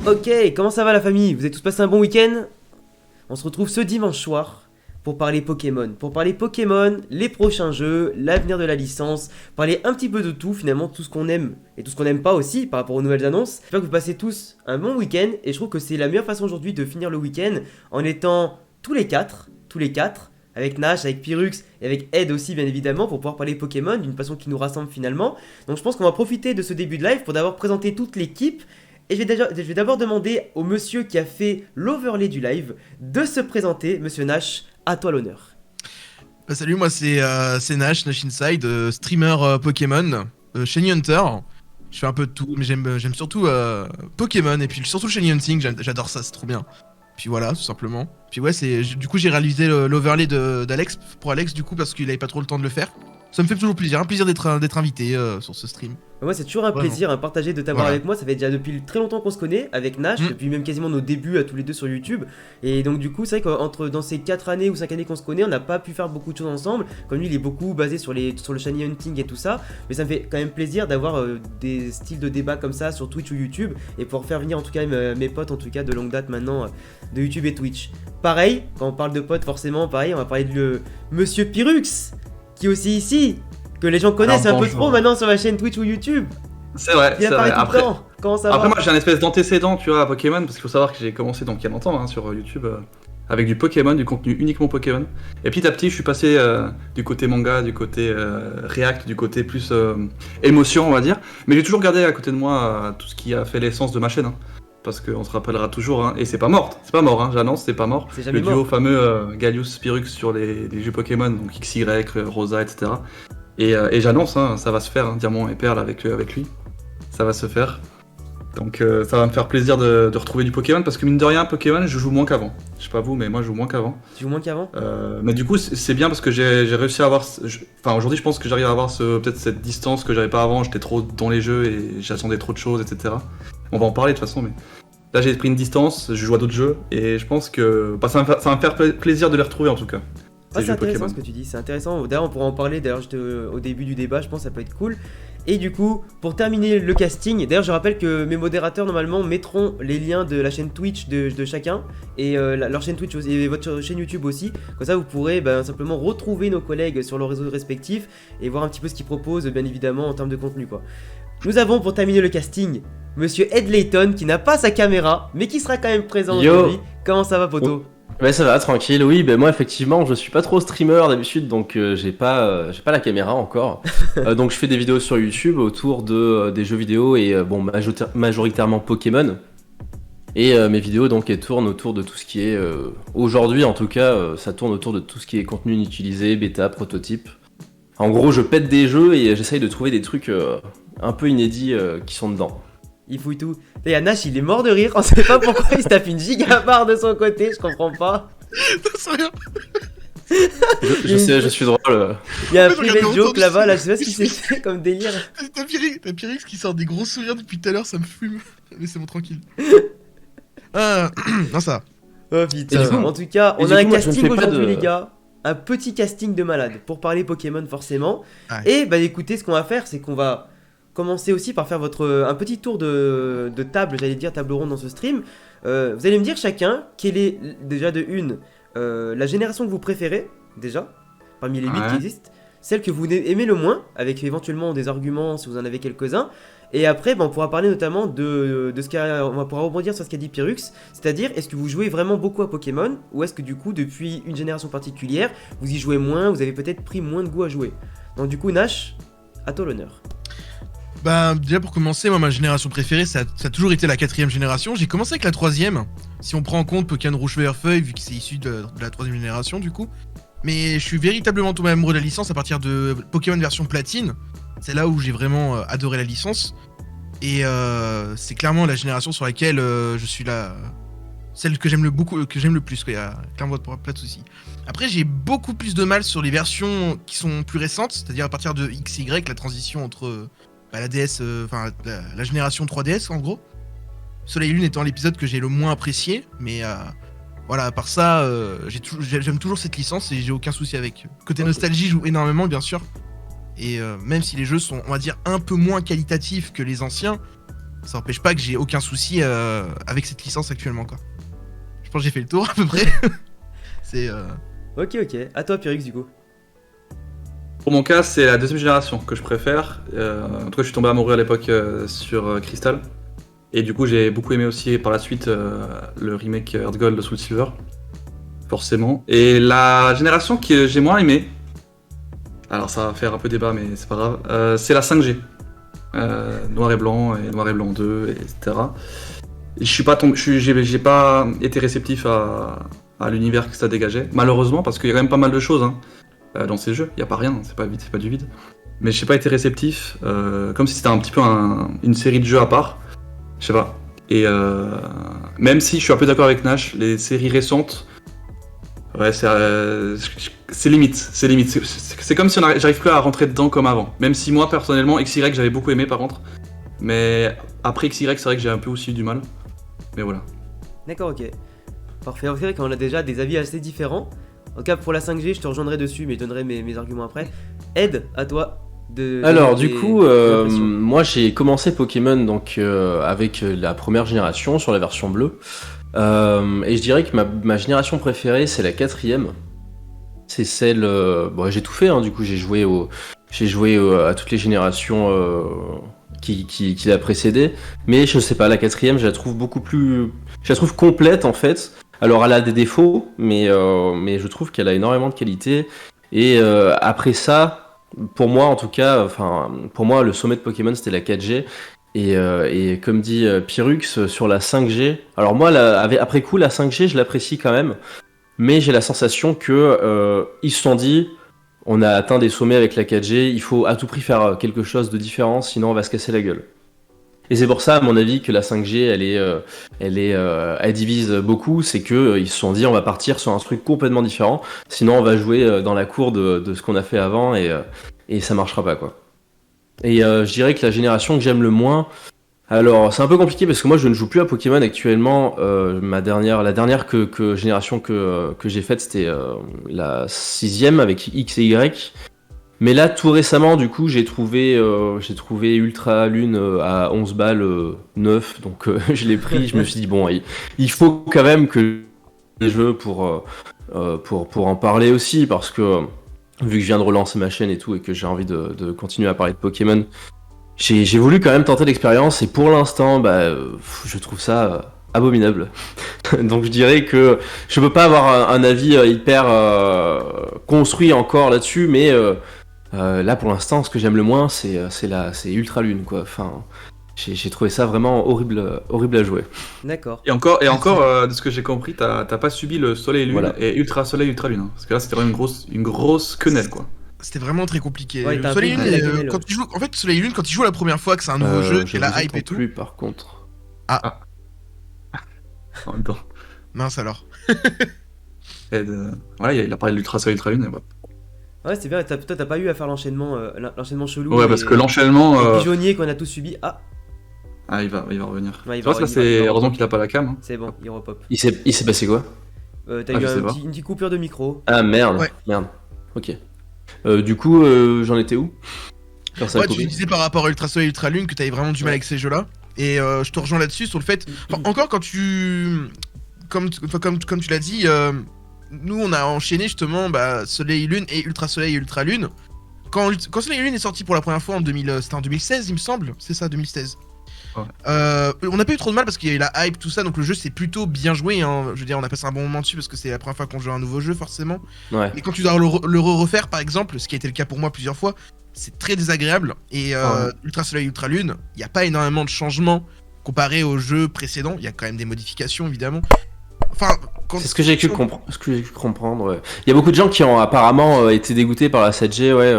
Ok, comment ça va la famille? Vous avez tous passé un bon week-end? On se retrouve ce dimanche soir pour parler Pokémon. Pour parler Pokémon, les prochains jeux, l'avenir de la licence, parler un petit peu de tout, finalement, tout ce qu'on aime et tout ce qu'on n'aime pas aussi par rapport aux nouvelles annonces. J'espère que vous passez tous un bon week-end et je trouve que c'est la meilleure façon aujourd'hui de finir le week-end en étant tous les quatre, avec Nash, avec Pyrrhux et avec Ed aussi bien évidemment pour pouvoir parler Pokémon d'une façon qui nous rassemble finalement. Donc je pense qu'on va profiter de ce début de live pour d'abord présenter toute l'équipe. Et je vais d'abord demander au monsieur qui a fait l'overlay du live de se présenter. Monsieur Nash, à toi l'honneur. Bah salut, moi c'est Nash Inside, streamer Pokémon, Shiny Hunter. Je fais un peu de tout, mais j'aime surtout Pokémon et puis surtout Shiny Hunting, j'adore ça, c'est trop bien. Puis voilà, tout simplement. Puis ouais, du coup j'ai réalisé l'overlay d'Alex, pour Alex du coup, parce qu'il avait pas trop le temps de le faire. Ça me fait toujours plaisir, un plaisir d'être invité sur ce stream. Moi c'est toujours un plaisir à partager de t'avoir avec moi, ça fait déjà depuis très longtemps qu'on se connaît avec Nash, depuis même quasiment nos débuts à tous les deux sur YouTube. Et donc du coup c'est vrai qu'entre dans ces 4 années ou 5 années qu'on se connaît, on n'a pas pu faire beaucoup de choses ensemble. Comme lui il est beaucoup basé sur le Shiny Hunting et tout ça. Mais ça me fait quand même plaisir d'avoir des styles de débat comme ça sur Twitch ou YouTube. Et pour faire venir en tout cas mes potes en tout cas de longue date maintenant de YouTube et Twitch. Pareil, quand on parle de potes forcément pareil, on va parler de Monsieur Pyrrhux qui est aussi ici, que les gens connaissent un peu trop maintenant sur la chaîne Twitch ou YouTube. C'est vrai, c'est vrai. Après, comment ça va? Après moi j'ai un espèce d'antécédent tu vois à Pokémon, parce qu'il faut savoir que j'ai commencé donc il y a longtemps hein, sur YouTube avec du Pokémon, du contenu uniquement Pokémon. Et petit à petit je suis passé du côté manga, du côté React, du côté plus émotion on va dire. Mais j'ai toujours gardé à côté de moi tout ce qui a fait l'essence de ma chaîne. Hein. Parce qu'on se rappellera toujours, hein, et c'est pas mort, hein, j'annonce, c'est pas mort. Le duo fameux Gallius-Pyrrhux sur les jeux Pokémon, donc XY, Rosa, etc. Et j'annonce, hein, ça va se faire, hein, Diamant et Perle avec lui, ça va se faire. Donc ça va me faire plaisir de retrouver du Pokémon, parce que mine de rien, Pokémon, je joue moins qu'avant. Je sais pas vous, mais moi je joue moins qu'avant. Tu joues moins qu'avant Mais du coup, c'est bien parce que j'ai réussi à avoir... Enfin, aujourd'hui, je pense que j'arrive à avoir peut-être cette distance que j'avais pas avant, j'étais trop dans les jeux et j'attendais trop de choses, etc. On va en parler de toute façon, mais... Là j'ai pris une distance, je joue à d'autres jeux, et je pense que ça va me faire plaisir de les retrouver en tout cas. C'est intéressant ce que tu dis, c'est intéressant. D'ailleurs on pourra en parler, d'ailleurs au début du débat, je pense que ça peut être cool. Et du coup, pour terminer le casting, d'ailleurs je rappelle que mes modérateurs normalement mettront les liens de la chaîne Twitch de chacun, et leur chaîne Twitch aussi, et votre chaîne YouTube aussi. Comme ça vous pourrez simplement retrouver nos collègues sur leurs réseaux respectifs, et voir un petit peu ce qu'ils proposent bien évidemment en termes de contenu quoi. Nous avons pour terminer le casting Monsieur Ed Layton qui n'a pas sa caméra mais qui sera quand même présent aujourd'hui. Comment ça va poto? Ouais ça va tranquille, oui moi effectivement je suis pas trop streamer d'habitude donc j'ai pas la caméra encore. Donc je fais des vidéos sur YouTube autour des jeux vidéo et majoritairement Pokémon. Et mes vidéos donc elles tournent autour de tout ce qui est aujourd'hui en tout cas ça tourne autour de tout ce qui est contenu inutilisé, bêta, prototype. En gros je pète des jeux et j'essaye de trouver des trucs un peu inédits qui sont dedans. Il fouille tout. Et Nash il est mort de rire, on sait pas pourquoi il se tape une gigabarre de son côté, je comprends pas. C'est rien. Je sais, je suis drôle. Il y a un privé joke là-bas, là je sais pas ce qui s'est fait comme délire. T'as Pyrrhux qui sort des gros sourires depuis tout à l'heure, ça me fume. Laissez-moi tranquille. Non ça. Oh putain, en tout cas, on a un casting aujourd'hui les gars. Un petit casting de malade pour parler Pokémon forcément. Ouais. Et écoutez, ce qu'on va faire, c'est qu'on va commencer aussi par faire un petit tour de table, j'allais dire table ronde dans ce stream. Vous allez me dire chacun quelle est déjà la génération que vous préférez, déjà, parmi les 8 qui existent, celle que vous aimez le moins, avec éventuellement des arguments si vous en avez quelques-uns. Et après, on pourra parler notamment de ce on pourra rebondir sur ce qu'a dit Pyrrhux, c'est-à-dire est-ce que vous jouez vraiment beaucoup à Pokémon, ou est-ce que du coup, depuis une génération particulière, vous y jouez moins, vous avez peut-être pris moins de goût à jouer. Donc du coup, Nash, à toi l'honneur. Déjà pour commencer, moi ma génération préférée ça a toujours été la 4ème génération. J'ai commencé avec la 3ème, si on prend en compte Pokémon Rouge Vert Feuille, vu que c'est issu de la 3ème génération du coup. Mais je suis véritablement tombé amoureux de la licence à partir de Pokémon version Platine. C'est là où j'ai vraiment adoré la licence. Et c'est clairement la génération sur laquelle je suis celle que j'aime le plus, quoi. Il y a clairement pas de soucis. Après j'ai beaucoup plus de mal sur les versions qui sont plus récentes, c'est-à-dire à partir de XY, la transition entre la DS, la génération 3DS en gros. Soleil et Lune étant l'épisode que j'ai le moins apprécié, mais voilà, à part ça, j'aime toujours cette licence et j'ai aucun souci avec. Côté nostalgie, je joue énormément bien sûr. Et même si les jeux sont, on va dire, un peu moins qualitatifs que les anciens, ça n'empêche pas que j'ai aucun souci avec cette licence actuellement, quoi. Je pense que j'ai fait le tour à peu près. C'est. Ok. À toi, Pyrrhux, du coup. Pour mon cas, c'est la deuxième génération que je préfère. En tout cas, je suis tombé amoureux à l'époque sur Crystal. Et du coup, j'ai beaucoup aimé aussi par la suite le remake Heart Gold de Soul Silver. Forcément. Et la génération que j'ai moins aimée, alors ça va faire un peu débat, mais c'est pas grave, c'est la 5G. Noir et Blanc 2, etc. Et j'ai pas été réceptif à l'univers que ça dégageait, malheureusement, parce qu'il y a quand même pas mal de choses dans ces jeux. Il y a pas rien, c'est pas du vide. Mais j'ai pas été réceptif, comme si c'était un petit peu une série de jeux à part. Je sais pas. Et même si je suis un peu d'accord avec Nash, les séries récentes, ouais, c'est limite. C'est comme si j'arrive plus à rentrer dedans comme avant. Même si moi, personnellement, XY, j'avais beaucoup aimé par contre. Mais après XY, c'est vrai que j'ai un peu aussi eu du mal. Mais voilà. D'accord, ok. Parfait. C'est vrai qu'on a déjà des avis assez différents. En tout cas, pour la 5G, je te rejoindrai dessus, mais je donnerai mes arguments après. Ed, à toi. Alors du coup, moi j'ai commencé Pokémon donc avec la première génération sur la version bleue. Et je dirais que ma génération préférée c'est la 4ème. C'est celle... bon, j'ai tout fait, hein, du coup j'ai joué à toutes les générations qui la précédaient. Mais je sais pas, la 4ème je la trouve beaucoup plus... Je la trouve complète en fait. Alors elle a des défauts, mais je trouve qu'elle a énormément de qualité. Et après ça... Pour moi, en tout cas, pour moi, le sommet de Pokémon, c'était la 4G. Et comme dit Pyrrhux, sur la 5G... Alors moi, après coup, la 5G, je l'apprécie quand même. Mais j'ai la sensation que ils se sont dit, on a atteint des sommets avec la 4G, il faut à tout prix faire quelque chose de différent, sinon on va se casser la gueule. Et c'est pour ça, à mon avis, que la 5G, elle divise beaucoup. C'est que ils se sont dit, on va partir sur un truc complètement différent. Sinon, on va jouer dans la cour de ce qu'on a fait avant et ça marchera pas, quoi. Et je dirais que la génération que j'aime le moins, alors c'est un peu compliqué parce que moi je ne joue plus à Pokémon actuellement. La dernière génération que j'ai faite, c'était la 6ème avec X et Y. Mais là, tout récemment, du coup, j'ai trouvé Ultra Lune à 11 balles 9, donc je l'ai pris. Je me suis dit, bon, il faut quand même que les jeux pour en parler aussi, parce que vu que je viens de relancer ma chaîne et tout, et que j'ai envie de continuer à parler de Pokémon, j'ai voulu quand même tenter l'expérience, et pour l'instant, je trouve ça abominable. Donc je dirais que je peux pas avoir un avis hyper construit encore là-dessus, mais... là pour l'instant ce que j'aime le moins c'est Ultra Lune quoi. Enfin, j'ai trouvé ça vraiment horrible à jouer. D'accord. Et encore de ce que j'ai compris, t'as pas subi le Soleil Lune voilà. Et Ultra Soleil Ultra Lune, hein. Parce que là c'était vraiment une grosse quenelle quoi. C'était vraiment très compliqué. Ouais, Soleil Lune, quand tu joues, en fait Soleil Lune quand tu joues la première fois que c'est un nouveau jeu, et la hype et tout. Plus par contre. Ah. En même temps. Mince alors. Voilà, il a parlé de l'Ultra Soleil Ultra Lune. Ouais, c'est bien, toi t'as pas eu à faire l'enchaînement chelou. Ouais, parce que l'enchaînement. Le pigeonnier qu'on a tous subi. Ah, il va revenir. Ouais, c'est heureusement qu'il a pas la cam. Hein. C'est bon, il repop. Il s'est passé quoi? T'as eu une petite coupure de micro. Ah merde, ouais. Merde. Ok. Du coup, j'en étais où? Ouais, tu disais par rapport à Ultra Soleil Ultra Lune que t'avais vraiment du mal avec ces jeux-là. Et je te rejoins là-dessus sur le fait. Encore quand tu. Comme tu l'as dit. Nous on a enchaîné justement Soleil Lune et Ultra Soleil et Ultra Lune. Quand Soleil Lune est sorti pour la première fois c'était en 2016 il me semble, c'est ça 2016. Ouais. On n'a pas eu trop de mal parce qu'il y a eu la hype tout ça, donc le jeu c'est plutôt bien joué hein. Je veux dire on a passé un bon moment dessus parce que c'est la première fois qu'on joue à un nouveau jeu forcément. Ouais. Et quand tu dois le refaire par exemple, ce qui a été le cas pour moi plusieurs fois, c'est très désagréable. Et Ultra Soleil Ultra Lune, il n'y a pas énormément de changements comparé aux jeux précédents, il y a quand même des modifications évidemment. Enfin, c'est ce que j'ai pu comprendre. Ouais. Il y a beaucoup de gens qui ont apparemment été dégoûtés par la 7G. Ouais,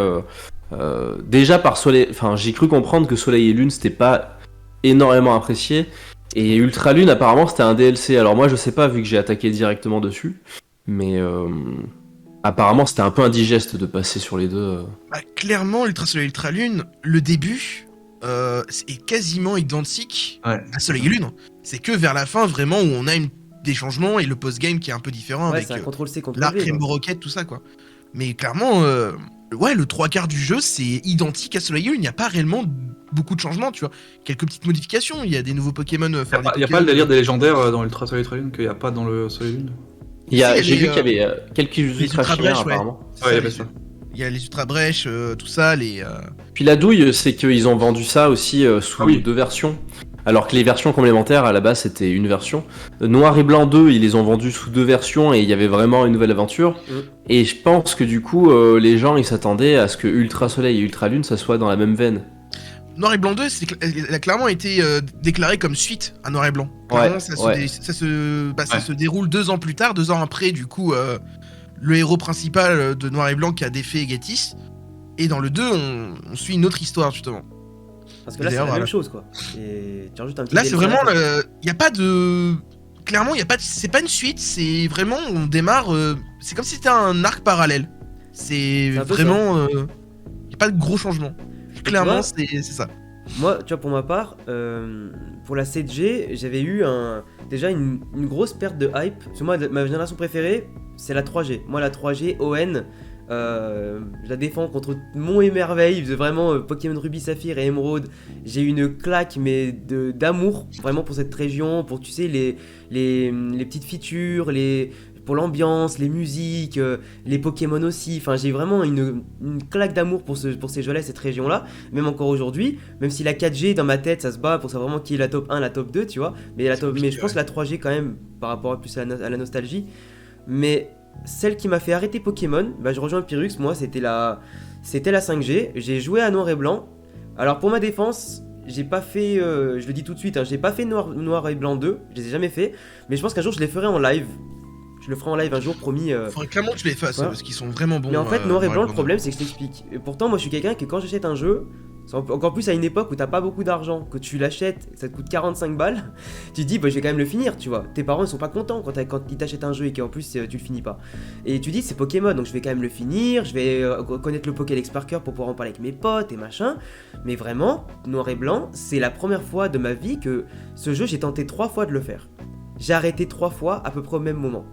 déjà par Soleil. Enfin, j'ai cru comprendre que Soleil et Lune c'était pas énormément apprécié. Et Ultra Lune apparemment c'était un DLC. Alors moi je sais pas vu que j'ai attaqué directement dessus, mais apparemment c'était un peu indigeste de passer sur les deux. Clairement, Ultra Soleil Ultra Lune, le début est quasiment identique à Soleil et Lune. C'est que vers la fin vraiment où on a des changements et le post-game qui est un peu différent avec Ctrl-C, Ctrl-V, l'arc Rainbow Rocket, tout ça quoi. Mais clairement, le 3/4 du jeu c'est identique à Soleil et Lune, il n'y a pas réellement beaucoup de changements, tu vois. Quelques petites modifications, il y a des nouveaux Pokémon. Il n'y a pas le délire des légendaires dans Ultra Soleil Ultra Lune qu'il n'y a pas dans le Soleil Lune. J'ai vu qu'il y avait quelques ultra chimères apparemment. Ouais, il y avait ça. Il y a les ultra brèches, tout ça, Puis la douille, c'est qu'ils ont vendu ça aussi sous 2 versions. Alors que les versions complémentaires, à la base, c'était une version. Noir et Blanc 2, ils les ont vendus sous 2 versions et il y avait vraiment une nouvelle aventure. Et je pense que du coup, les gens, ils s'attendaient à ce que Ultra Soleil et Ultra Lune, ça soit dans la même veine. Noir et Blanc 2, elle a clairement été déclarée comme suite à Noir et Blanc. Clairement, ça se déroule 2 ans plus tard, 2 ans après, du coup, le héros principal de Noir et Blanc qui a défait Gatis. Et dans le 2, on suit une autre histoire, justement. Parce que là, c'est la même chose, quoi. Et tu rajoutes un petit là, c'est vraiment... Il n'y a pas de... Clairement, c'est pas une suite, c'est vraiment... On démarre... c'est comme si c'était un arc parallèle. C'est vraiment... Il n'y a pas de gros changements. Clairement, c'est ça. Moi, tu vois, pour ma part, pour la 7G, j'avais eu déjà une grosse perte de hype. Parce que moi, ma génération préférée, c'est la 3G. Moi, la 3G, ON, je la défends contre Mont et Merveille. Vraiment, Pokémon Ruby, Saphir et Émeraude. J'ai eu une claque, mais d'amour, vraiment, pour cette région. Pour, tu sais, les petites features, pour l'ambiance, les musiques, les Pokémon aussi. Enfin, j'ai vraiment une claque d'amour pour ces jeux-là, cette région-là. Même encore aujourd'hui, même si la 4G dans ma tête, ça se bat pour savoir vraiment qui est la top 1, la top 2, tu vois. Mais je pense que la 3G quand même, par rapport plus à la nostalgie. Mais celle qui m'a fait arrêter Pokémon, je rejoins Pyrrhux, moi c'était la 5G. J'ai joué à Noir et Blanc. Alors pour ma défense, j'ai pas fait, je le dis tout de suite, j'ai pas fait Noir et Blanc 2, je les ai jamais fait. Mais je pense qu'un jour je les ferai en live. Je le ferai en live un jour, promis. Faudrait clairement que tu les fasses, parce qu'ils sont vraiment bons. Mais en fait, Noir et Blanc, le problème, c'est que je t'explique. Et pourtant, moi, je suis quelqu'un que quand j'achète un jeu, encore plus à une époque où t'as pas beaucoup d'argent, que tu l'achètes, ça te coûte 45 balles, tu te dis, je vais quand même le finir, tu vois. Tes parents, ils sont pas contents quand ils t'achètent un jeu et qu'en plus, tu le finis pas. Et tu dis, c'est Pokémon, donc je vais quand même le finir, je vais connaître le Pokédex par cœur pour pouvoir en parler avec mes potes et machin. Mais vraiment, Noir et Blanc, c'est la première fois de ma vie que ce jeu, j'ai tenté 3 fois de le faire. J'ai arrêté 3 fois à peu près au même moment.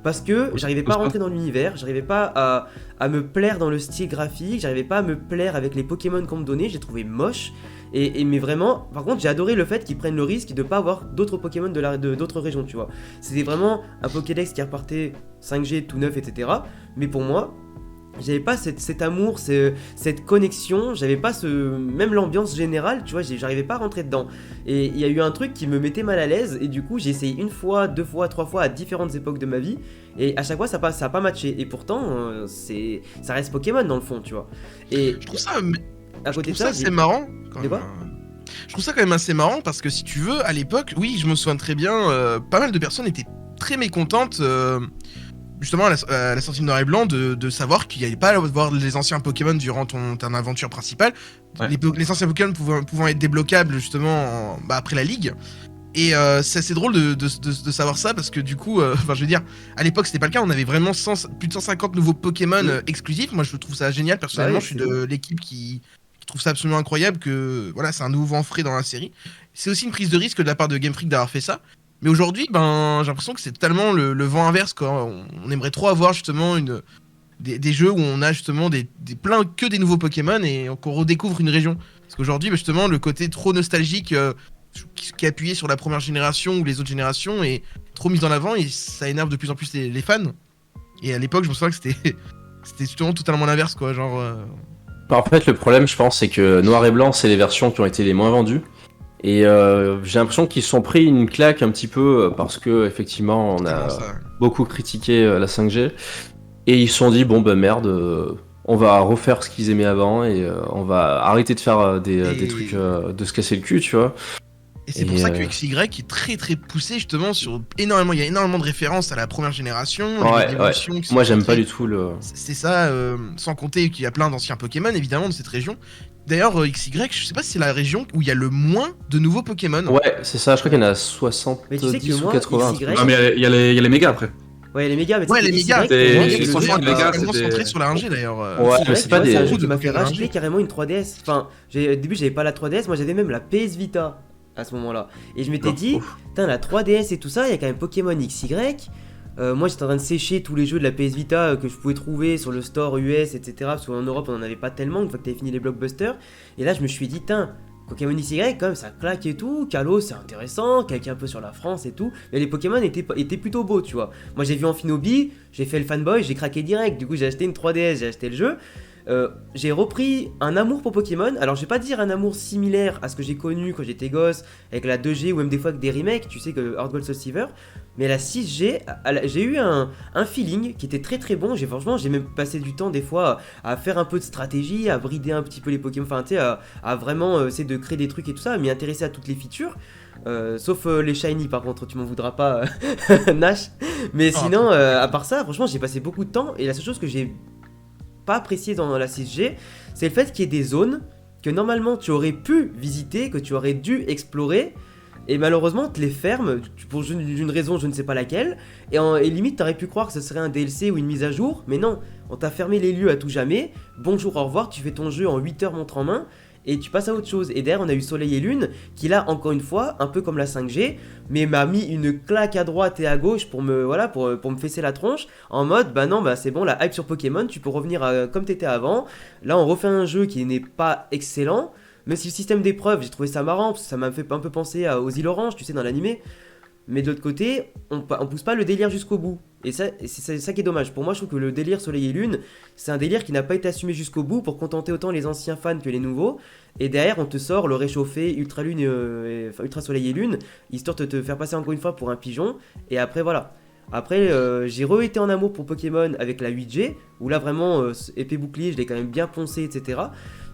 Parce que j'arrivais pas à rentrer dans l'univers, j'arrivais pas à me plaire dans le style graphique, j'arrivais pas à me plaire avec les Pokémon qu'on me donnait, j'ai trouvé moche. Mais vraiment, par contre, j'ai adoré le fait qu'ils prennent le risque de pas avoir d'autres Pokémon d'autres régions, tu vois. C'était vraiment un Pokédex qui repartait 5G tout neuf, etc. Mais pour moi, j'avais pas cet amour, cette connexion, j'avais pas même l'ambiance générale, tu vois, j'arrivais pas à rentrer dedans. Et il y a eu un truc qui me mettait mal à l'aise, et du coup j'ai essayé 1 fois, 2 fois, 3 fois à différentes époques de ma vie, et à chaque fois ça a pas matché. Et pourtant, ça reste Pokémon dans le fond, tu vois. Et je trouve ça, à côté de ça, c'est marrant. De quoi ? Je trouve ça quand même assez marrant parce que si tu veux, à l'époque, oui, je me souviens très bien, pas mal de personnes étaient très mécontentes. Justement, à la sortie de Noir et Blanc, de savoir qu'il n'y allait pas avoir les anciens Pokémon durant ton aventure principale. Ouais. Les anciens Pokémon pouvant être débloquables justement après la ligue. Et c'est assez drôle de savoir ça parce que du coup, je veux dire, à l'époque c'était pas le cas, on avait vraiment plus de 150 nouveaux Pokémon exclusifs. Moi je trouve ça génial, personnellement, je suis de l'équipe qui trouve ça absolument incroyable que voilà, c'est un nouveau vent frais dans la série. C'est aussi une prise de risque de la part de Game Freak d'avoir fait ça. Mais aujourd'hui, j'ai l'impression que c'est totalement le vent inverse, quoi. On aimerait trop avoir justement des jeux où on a justement que des nouveaux Pokémon et qu'on redécouvre une région. Parce qu'aujourd'hui, justement, le côté trop nostalgique qui est appuyé sur la première génération ou les autres générations est trop mis en avant et ça énerve de plus en plus les fans. Et à l'époque, je me souviens que c'était justement totalement l'inverse, quoi. En fait, le problème, je pense, c'est que Noir et Blanc, c'est les versions qui ont été les moins vendues. Et j'ai l'impression qu'ils se sont pris une claque un petit peu parce que effectivement on a beaucoup critiqué la 5G et ils se sont dit merde, on va refaire ce qu'ils aimaient avant et on va arrêter de faire des trucs de se casser le cul, tu vois. Et c'est pour ça que XY est très très poussé justement sur énormément, il y a énormément de références à la première génération. Moi j'aime pas du tout c'est ça, sans compter qu'il y a plein d'anciens Pokémon évidemment de cette région. D'ailleurs, XY, je sais pas si c'est la région où il y a le moins de nouveaux Pokémon. Ouais, c'est ça, je crois qu'il y en a 70 mais tu sais que ou 80. Non, mais il y a les mégas après. Ouais, les mégas, mais les mégas, c'est centré sur la rangée d'ailleurs. Ouais, mais c'est pas des. C'est un jeu qui m'a fait racheter carrément une 3DS. Enfin, au début, j'avais pas la 3DS, moi j'avais même la PS Vita à ce moment-là. Et je m'étais dit, putain, la 3DS et tout ça, il y a quand même Pokémon XY. Moi j'étais en train de sécher tous les jeux de la PS Vita que je pouvais trouver sur le store US, etc. Parce qu'en Europe on en avait pas tellement une fois que t'avais fini les blockbusters. Et là je me suis dit, Pokémon XY, quand même, ça claque et tout. Kalos, c'est intéressant, calque un peu sur la France et tout. Mais les Pokémon étaient plutôt beaux, tu vois. Moi, j'ai vu Amphinobi, j'ai fait le fanboy, j'ai craqué direct. Du coup, j'ai acheté une 3DS, j'ai acheté le jeu. J'ai repris un amour pour Pokémon. Alors, je vais pas dire un amour similaire à ce que j'ai connu quand j'étais gosse, avec la 2G ou même des fois avec des remakes, tu sais, que Heart Gold Soul Silver. Mais la 6G, j'ai eu un feeling qui était très très bon. Franchement, j'ai même passé du temps des fois à faire un peu de stratégie, à brider un petit peu les Pokémon, enfin, tu sais, à vraiment essayer de créer des trucs et tout ça, à m'y intéresser à toutes les features. Sauf les shiny, par contre, tu m'en voudras pas, Nash. Mais sinon, à part ça, franchement, j'ai passé beaucoup de temps. Et la seule chose que j'ai pas apprécié dans la 6G, c'est le fait qu'il y ait des zones que normalement tu aurais pu visiter, que tu aurais dû explorer, et malheureusement te les ferment pour une raison je ne sais pas laquelle, et limite t'aurais pu croire que ce serait un DLC ou une mise à jour, mais non, on t'a fermé les lieux à tout jamais, bonjour au revoir, tu fais ton jeu en 8 heures montre en main, et tu passes à autre chose. Et derrière on a eu Soleil et Lune qui là encore une fois un peu comme la 5G mais m'a mis une claque à droite et à gauche pour me fesser la tronche en mode bah non bah c'est bon, la hype sur Pokémon tu peux revenir comme t'étais avant. Là on refait un jeu qui n'est pas excellent, mais si le système d'épreuve j'ai trouvé ça marrant parce que ça m'a fait un peu penser aux îles Orange, tu sais, dans l'animé. Mais de l'autre côté, on pousse pas le délire jusqu'au bout. Et c'est ça qui est dommage. Pour moi, je trouve que le délire Soleil et Lune, c'est un délire qui n'a pas été assumé jusqu'au bout pour contenter autant les anciens fans que les nouveaux. Et derrière, on te sort le réchauffé Ultra Lune, Ultra Soleil et Lune, histoire de te faire passer encore une fois pour un pigeon. Et après, voilà. Après, j'ai re-été en amour pour Pokémon avec la 8G, où là, vraiment, épée bouclier, je l'ai quand même bien poncé, etc.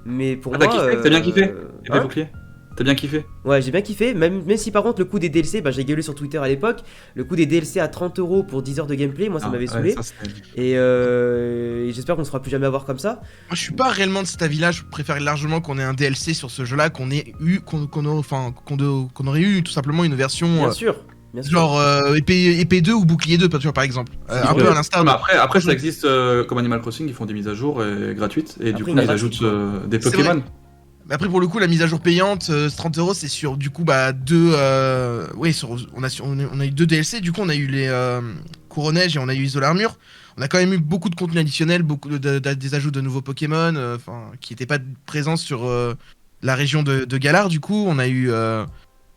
Mais pour moi... T'as bien kiffé épée bouclier. T'as bien kiffé? Ouais, j'ai bien kiffé, même si par contre le coût des DLC, bah, j'ai gueulé sur Twitter à l'époque, le coût des DLC à 30€ pour 10 heures de gameplay, moi ça m'avait saoulé. Et j'espère qu'on ne se fera plus jamais avoir comme ça. Moi je suis pas réellement de cet avis-là, je préfère largement qu'on ait un DLC sur ce jeu-là, qu'on aurait eu tout simplement une version... Bien sûr. Genre épée 2 ou bouclier 2 tu vois, par exemple. Un peu à l'instar de... Après ça existe comme Animal Crossing, ils font des mises à jour gratuites et après, du coup ils ajoutent des Pokémon. Mais après pour le coup la mise à jour payante 30€, c'est sur du coup bah on a eu 2 DLC, du coup on a eu les Couronneige et on a eu Isola Armure. On a quand même eu beaucoup de contenu additionnel, beaucoup des ajouts de nouveaux Pokémon qui n'étaient pas présents sur la région de Galar. Du coup on a eu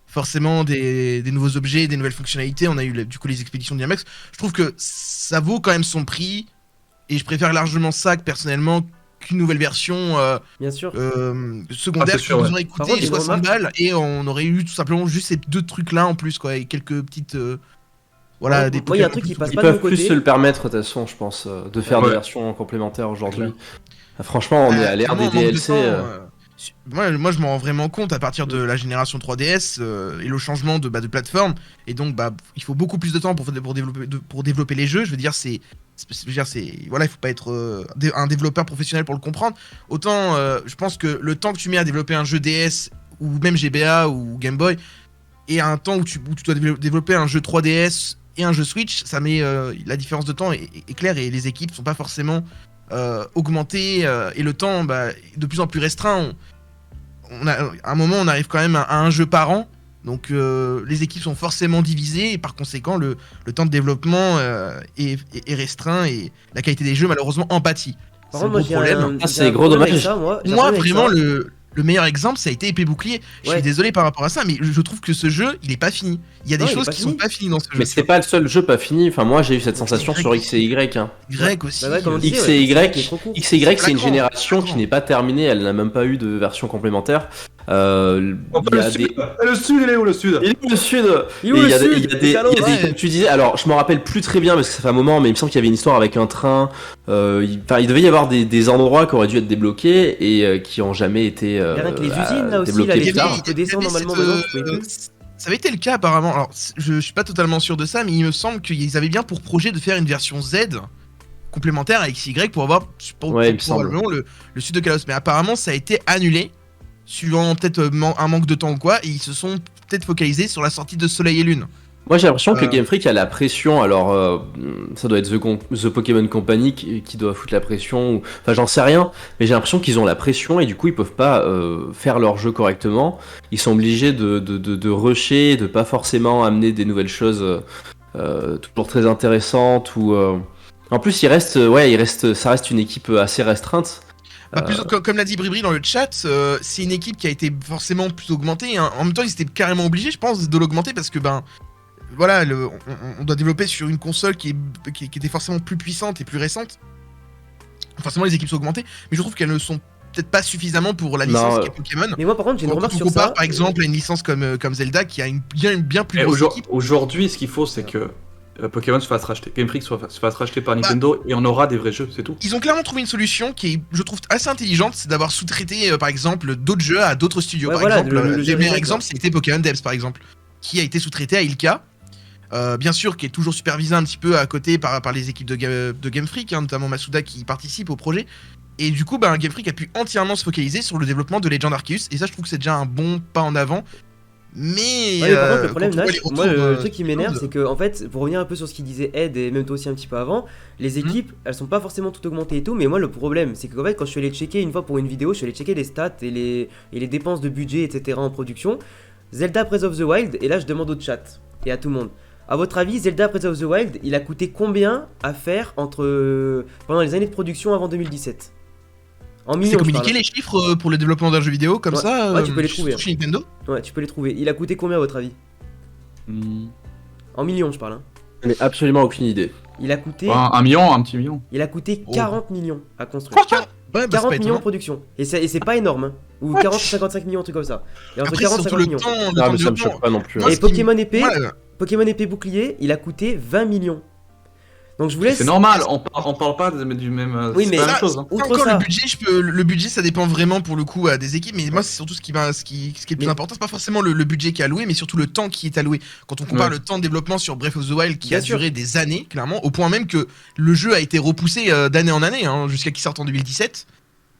forcément des nouveaux objets, des nouvelles fonctionnalités. On a eu du coup les expéditions de Diamex. Je trouve que ça vaut quand même son prix et je préfère largement ça que personnellement qu'une nouvelle version bien sûr. secondaire qui nous aurait coûté 60 balles et on aurait eu tout simplement juste ces 2 trucs là en plus quoi, et quelques petites voilà, des moi il y a un truc qui passe ils pas de mon peuvent côté. plus se le permettre de toute façon, je pense, de faire des versions complémentaires aujourd'hui. Franchement on est à l'ère des DLC. Moi je m'en rends vraiment compte à partir de la génération 3DS et le changement de plateforme, et donc il faut beaucoup plus de temps pour développer les jeux. Je veux dire voilà, il faut pas être un développeur professionnel pour le comprendre. Autant je pense que le temps que tu mets à développer un jeu DS ou même GBA ou Game Boy et un temps où tu dois développer un jeu 3DS et un jeu Switch, ça met la différence de temps est claire, et les équipes sont pas forcément augmentées et le temps de plus en plus restreint. À un moment on arrive quand même à un jeu par an. Donc les équipes sont forcément divisées et par conséquent le temps de développement est restreint et la qualité des jeux malheureusement en pâtit. C'est un gros problème. C'est gros dommage. Moi vraiment le meilleur exemple ça a été épée bouclier. Je suis désolé par rapport à ça, mais je trouve que ce jeu il est pas fini. Il y a des choses qui sont pas finies dans ce jeu. Mais c'est pas le seul jeu pas fini. Enfin moi j'ai eu cette sensation sur X et Y. Y aussi. X et Y c'est une génération qui n'est pas terminée. Elle n'a même pas eu de version complémentaire. Le sud, il est où le sud? Il est où le sud? Il y a des comme tu disais, alors je m'en rappelle plus très bien parce que ça fait un moment, mais il me semble qu'il y avait une histoire avec un train. Il devait y avoir des endroits qui auraient dû être débloqués et qui ont jamais été avec les usines là aussi, là, les arbres, tu peux descendre normalement maintenant. Ça avait été le cas apparemment. Alors je suis pas totalement sûr de ça, mais il me semble qu'ils avaient bien pour projet de faire une version Z complémentaire à XY pour avoir probablement le sud de Kalos. Mais apparemment ça a été annulé, suivant peut-être un manque de temps ou quoi, et ils se sont peut-être focalisés sur la sortie de Soleil et Lune. Moi j'ai l'impression que Game Freak a la pression, alors ça doit être The Pokémon Company qui doit foutre la pression, enfin j'en sais rien, mais j'ai l'impression qu'ils ont la pression et du coup ils peuvent pas faire leur jeu correctement, ils sont obligés de rusher, de pas forcément amener des nouvelles choses toujours très intéressantes, ou en plus ça reste une équipe assez restreinte. Comme l'a dit Bribri dans le chat, c'est une équipe qui a été forcément plus augmentée. Hein. En même temps, ils étaient carrément obligés, je pense, de l'augmenter parce que voilà, on doit développer sur une console qui était forcément plus puissante et plus récente. Forcément, les équipes sont augmentées, mais je trouve qu'elles ne sont peut-être pas suffisamment pour la licence qui est Pokémon. Mais moi, par contre, j'ai une remarque sur ça. On compare par exemple à une licence comme Zelda qui a une bien plus grosse équipe. Aujourd'hui, ce qu'il faut, c'est que Pokémon se fasse racheter, Game Freak se fasse racheter par Nintendo et on aura des vrais jeux, c'est tout. Ils ont clairement trouvé une solution qui est, je trouve, assez intelligente, c'est d'avoir sous-traité par exemple d'autres jeux à d'autres studios. Par exemple, le meilleur exemple, c'était Pokémon Devs par exemple, qui a été sous-traité à Ilka. Bien sûr, qui est toujours supervisé un petit peu à côté par les équipes de Game Freak, hein, notamment Masuda qui participe au projet. Et du coup, Game Freak a pu entièrement se focaliser sur le développement de Legend Arceus. Et ça, je trouve que c'est déjà un bon pas en avant. Mais par contre, le problème, moi, le truc qui m'énerve, c'est que, en fait, pour revenir un peu sur ce qu'il disait Ed et même toi aussi un petit peu avant, les équipes, elles sont pas forcément toutes augmentées et tout. Mais moi, le problème, c'est qu'en fait, quand je suis allé checker une fois pour une vidéo, je suis allé checker les stats et les dépenses de budget, etc. en production. Zelda Breath of the Wild, et là, je demande au chat et à tout le monde. A votre avis, Zelda Breath of the Wild, il a coûté combien à faire pendant les années de production avant 2017 ? En millions. C'est communiquer les chiffres pour le développement d'un jeu vidéo comme ça. Ouais, tu peux les trouver. Chez Nintendo. Ouais, tu peux les trouver. Il a coûté combien à votre avis ? En millions, je parle. Hein. Je n'ai absolument aucune idée. Il a coûté. Un million, un petit million. Il a coûté 40 millions à construire. 40 millions en production. Et c'est pas énorme. Hein. Ou 40 ou 55 millions, un truc comme ça. Et entre 40 et 50 millions. Ah, mais ça me choque pas non plus. Et Pokémon épée bouclier, il a coûté 20 millions. Donc je vous laisse. C'est normal, on parle pas du même. Oui, mais c'est la même chose. Hein. Outre ça, le budget, ça dépend vraiment pour le coup à des équipes. Mais moi, c'est surtout ce qui est le plus important. C'est pas forcément le budget qui est alloué, mais surtout le temps qui est alloué. Quand on compare le temps de développement sur Breath of the Wild, qui a duré des années, clairement, au point même que le jeu a été repoussé d'année en année, hein, jusqu'à qu'il sorte en 2017.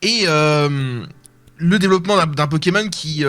Et le développement d'un Pokémon qui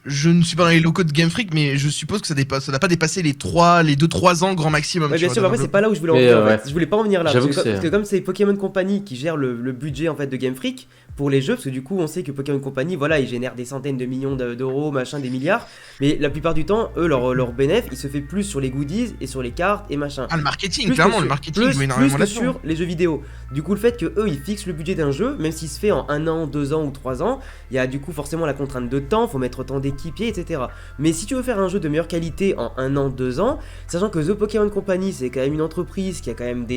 je ne suis pas dans les locaux de Game Freak, mais je suppose que ça n'a pas dépassé les 2-3 ans grand maximum. Ouais, bien sûr, après c'est pas là où je voulais en venir. En fait. Je voulais pas en venir là. Parce que comme c'est Pokémon Company qui gère le budget en fait de Game Freak pour les jeux, parce que du coup on sait que Pokémon Company, voilà, ils génèrent des centaines de millions d'euros, machin, des milliards. Mais la plupart du temps, eux, leur bénéfice, il se fait plus sur les goodies et sur les cartes et machin. Ah, le marketing, clairement, le marketing joue énormément là-dessus. Plus que sur les jeux vidéo. Du coup, le fait que eux, ils fixent le budget d'un jeu, même s'il se fait en 1 an, 2 ans ou 3 ans, il y a du coup forcément la contrainte de temps, faut mettre autant d'équipiers, etc. Mais si tu veux faire un jeu de meilleure qualité en 1 an, 2 ans, sachant que The Pokémon Company, c'est quand même une entreprise qui a quand même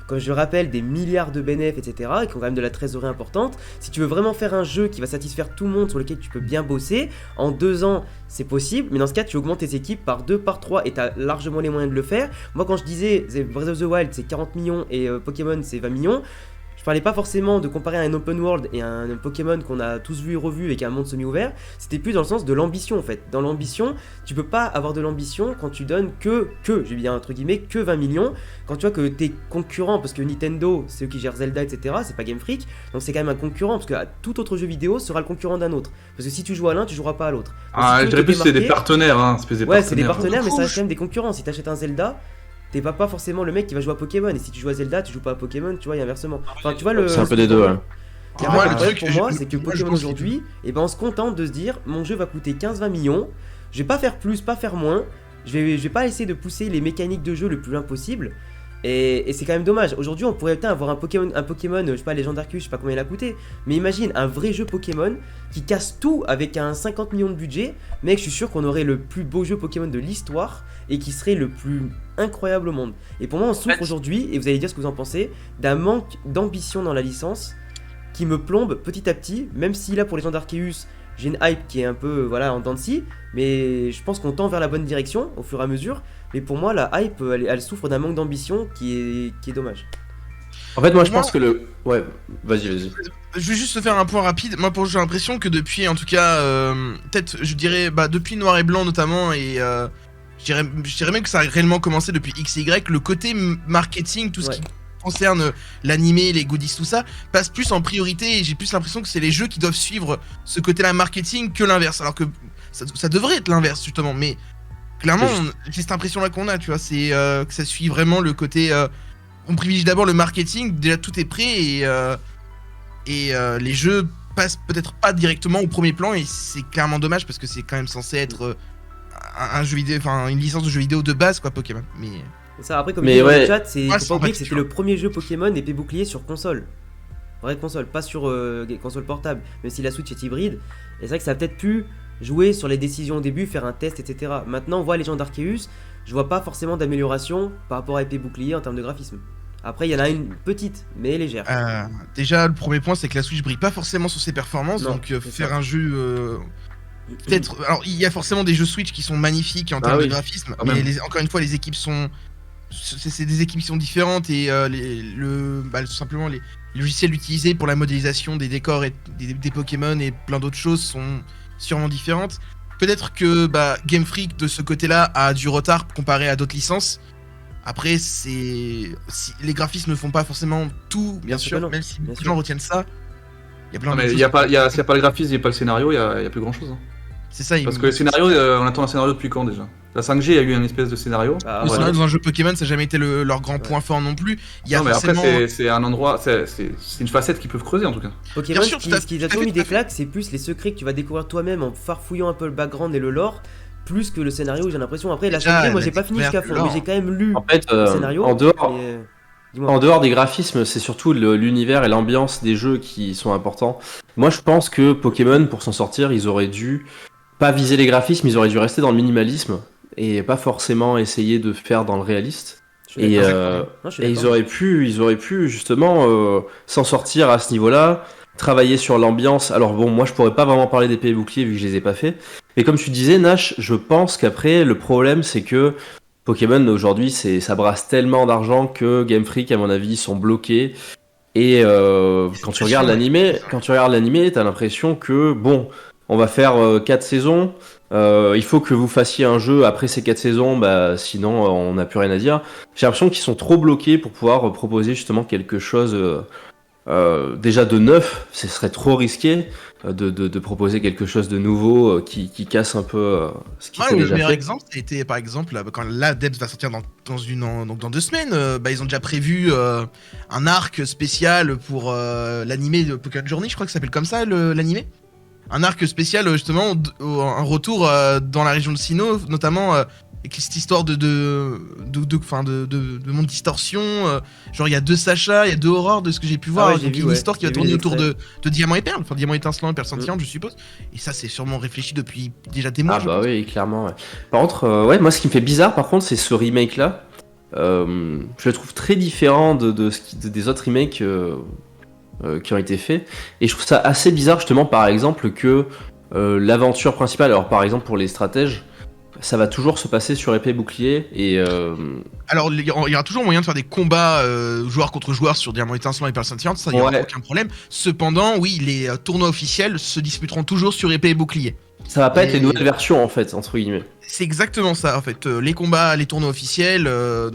comme je le rappelle, des milliards de bénéfices, etc., et qui ont quand même de la trésorerie importante. Si tu veux vraiment faire un jeu qui va satisfaire tout le monde, sur lequel tu peux bien bosser, en 2 ans, c'est possible, mais dans ce cas, tu augmentes tes équipes par 2, par 3, et tu as largement les moyens de le faire. Moi, quand je disais Breath of the Wild, c'est 40 millions, et Pokémon, c'est 20 millions, je parlais pas forcément de comparer un open world et un Pokémon qu'on a tous vu et revu avec un monde semi-ouvert, c'était plus dans le sens de l'ambition en fait. Dans l'ambition, tu peux pas avoir de l'ambition quand tu donnes j'ai bien entre guillemets, que 20 millions, quand tu vois que tes concurrents, parce que Nintendo, c'est eux qui gèrent Zelda, etc., c'est pas Game Freak, donc c'est quand même un concurrent, parce que tout autre jeu vidéo sera le concurrent d'un autre. Parce que si tu joues à l'un, tu joueras pas à l'autre. Donc, je dirais plus c'est des partenaires, hein, ouais, c'est des partenaires, mais ça reste quand même des concurrents. Si t'achètes un Zelda, t'es pas forcément le mec qui va jouer à Pokémon, et si tu joues à Zelda, tu joues pas à Pokémon, tu vois, et inversement. Enfin, tu vois c'est un peu des deux, ouais. Le truc pour moi, c'est que Pokémon aujourd'hui, on se contente de se dire, mon jeu va coûter 15-20 millions, je vais pas faire plus, pas faire moins, je vais pas essayer de pousser les mécaniques de jeu le plus loin possible. Et c'est quand même dommage. Aujourd'hui, on pourrait peut-être avoir un Pokémon, je sais pas, Legend Arceus, je sais pas combien il a coûté. Mais imagine un vrai jeu Pokémon qui casse tout avec un 50 millions de budget. Mec, je suis sûr qu'on aurait le plus beau jeu Pokémon de l'histoire et qui serait le plus incroyable au monde. Et pour moi, on souffre aujourd'hui, et vous allez dire ce que vous en pensez, d'un manque d'ambition dans la licence qui me plombe petit à petit. Même si là, pour Legend Arceus, j'ai une hype qui est un peu en dents de scie, mais je pense qu'on tend vers la bonne direction au fur et à mesure. Mais pour moi, la hype, elle souffre d'un manque d'ambition qui est dommage. En fait, moi, je pense que ouais, vas-y. Je vais juste faire un point rapide. Moi, j'ai l'impression que depuis, en tout cas, peut-être, je dirais, depuis Noir et Blanc notamment, et je dirais même que ça a réellement commencé depuis XY, le côté marketing, tout ce qui concerne l'animé, les goodies, tout ça, passe plus en priorité, et j'ai plus l'impression que c'est les jeux qui doivent suivre ce côté-là marketing que l'inverse, alors que ça devrait être l'inverse, justement, mais clairement, j'ai cette impression-là qu'on a, tu vois, c'est que ça suit vraiment le côté... on privilégie d'abord le marketing, déjà tout est prêt, et les jeux passent peut-être pas directement au premier plan, et c'est clairement dommage, parce que c'est quand même censé être un jeu vidéo, enfin une licence de jeu vidéo de base, quoi, Pokémon, mais... Ça, après, comme il dit dans le chat, faut pas oublier que c'était le premier jeu Pokémon épée bouclier sur console. vraie console, pas sur console portable, même si la Switch est hybride. Et c'est vrai que ça a peut-être pu jouer sur les décisions au début, faire un test, etc. Maintenant, on voit Legend Arceus, je vois pas forcément d'amélioration par rapport à épée bouclier en termes de graphisme. Après, il y en a une petite, mais légère. Déjà, le premier point, c'est que la Switch brille pas forcément sur ses performances, Non, donc faire ça. un jeu... Peut-être. Alors, il y a forcément des jeux Switch qui sont magnifiques en termes de graphisme, mais encore une fois, les équipes sont. C'est des équipes qui sont différentes et tout simplement les logiciels utilisés pour la modélisation des décors et des Pokémon et plein d'autres choses sont sûrement différentes. Peut-être que Game Freak de ce côté-là a du retard comparé à d'autres licences. Après, si les graphismes ne font pas forcément tout, bien sûr, même si beaucoup de gens retiennent ça. Il y a plein de choses. S'il n'y a pas le graphisme, il n'y a pas le scénario, il y a plus grand chose. C'est ça. Parce que le scénario, on attend un scénario depuis quand déjà? La 5G, il y a eu une espèce de scénario. Le scénario dans un jeu Pokémon, ça n'a jamais été leur grand point fort non plus. Il y a forcément... après, c'est un endroit, c'est une facette qu'ils peuvent creuser en tout cas. Pokémon, ce qui a toujours mis des claques, c'est plus les secrets que tu vas découvrir toi-même en farfouillant un peu le background et le lore, plus que le scénario, j'ai l'impression. Après, la 5G, moi j'ai pas fini jusqu'à fond, mais j'ai quand même lu le scénario. En dehors des graphismes, c'est surtout l'univers et l'ambiance des jeux qui sont importants. Moi, je pense que Pokémon, pour s'en sortir, ils auraient dû pas viser les graphismes, ils auraient dû rester dans le minimalisme et pas forcément essayer de faire dans le réaliste. Et ils auraient pu justement s'en sortir à ce niveau-là, travailler sur l'ambiance. Alors bon, moi je pourrais pas vraiment parler d'épée et bouclier vu que je les ai pas fait. Mais comme tu disais, Nash, je pense qu'après le problème c'est que Pokémon aujourd'hui ça brasse tellement d'argent que Game Freak à mon avis sont bloqués. Et quand tu regardes l'animé, t'as l'impression que bon, on va faire 4 saisons. Il faut que vous fassiez un jeu après ces 4 saisons, sinon on n'a plus rien à dire. J'ai l'impression qu'ils sont trop bloqués pour pouvoir proposer justement quelque chose déjà de neuf. Ce serait trop risqué de proposer quelque chose de nouveau qui casse un peu ce qui s'est déjà fait. Le meilleur exemple, ça a été par exemple quand l'Adepts va sortir dans 2 semaines, ils ont déjà prévu un arc spécial pour l'animé de Pokémon Journey, je crois que ça s'appelle comme ça l'animé. Un arc spécial justement, un retour dans la région de Sinnoh, notamment avec cette histoire de monde distorsion. Genre il y a 2 Sacha, il y a 2 Aurore de ce que j'ai pu voir. Donc il y a une histoire qui va tourner autour de Diamant et Perle, enfin Diamant étincelant et Perle scintillante, je suppose. Et ça c'est sûrement réfléchi depuis déjà des mois. Oui, clairement. Ouais. Par contre, moi ce qui me fait bizarre par contre, c'est ce remake là. Je le trouve très différent des autres remakes. Qui ont été faits, et je trouve ça assez bizarre justement par exemple que l'aventure principale, alors par exemple pour les stratèges, ça va toujours se passer sur épée bouclier et alors il y aura toujours moyen de faire des combats joueur contre joueur sur Diamant étincelant et Perle scintillante, ça il y aura aucun problème. Cependant oui, les tournois officiels se disputeront toujours sur épée et bouclier. Ça va pas être les nouvelles versions en fait, entre guillemets. C'est exactement ça en fait. Les combats, les tournois officiels, le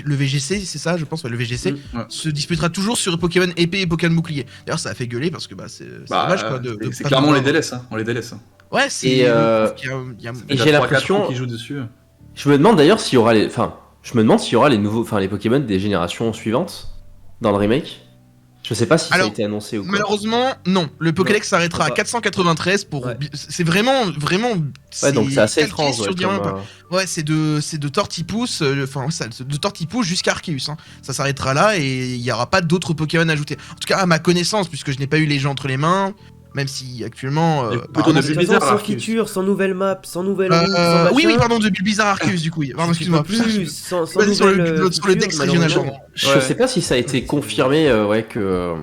VGC, c'est ça je pense, le VGC, se disputera toujours sur Pokémon épée et Pokémon bouclier. D'ailleurs ça a fait gueuler parce que c'est dommage quoi. C'est clairement les délaisse, on les délaisse. Ouais, c'est. Et j'ai l'impression qu'ils jouent dessus. Je me demande d'ailleurs s'il y aura les nouveaux, les Pokémon des générations suivantes dans le remake. Je sais pas si ça a été annoncé ou quoi. Malheureusement, non. Le Pokédex s'arrêtera à 493 pour. Ouais. C'est vraiment. Ouais, donc c'est assez étrange. Ouais, c'est de Tortipousse, de Tortipousse jusqu'à Arceus. Hein. Ça s'arrêtera là et il n'y aura pas d'autres Pokémon ajoutés. En tout cas, à ma connaissance, puisque je n'ai pas eu les jeux entre les mains. Même si actuellement. Sans feature, sans nouvelle map, sans nouvelle route, sans oui, pardon, de Bizarre Arceus du coup. Pardon, excuse-moi. Sur le Dex régional. Je sais pas si ça a été confirmé que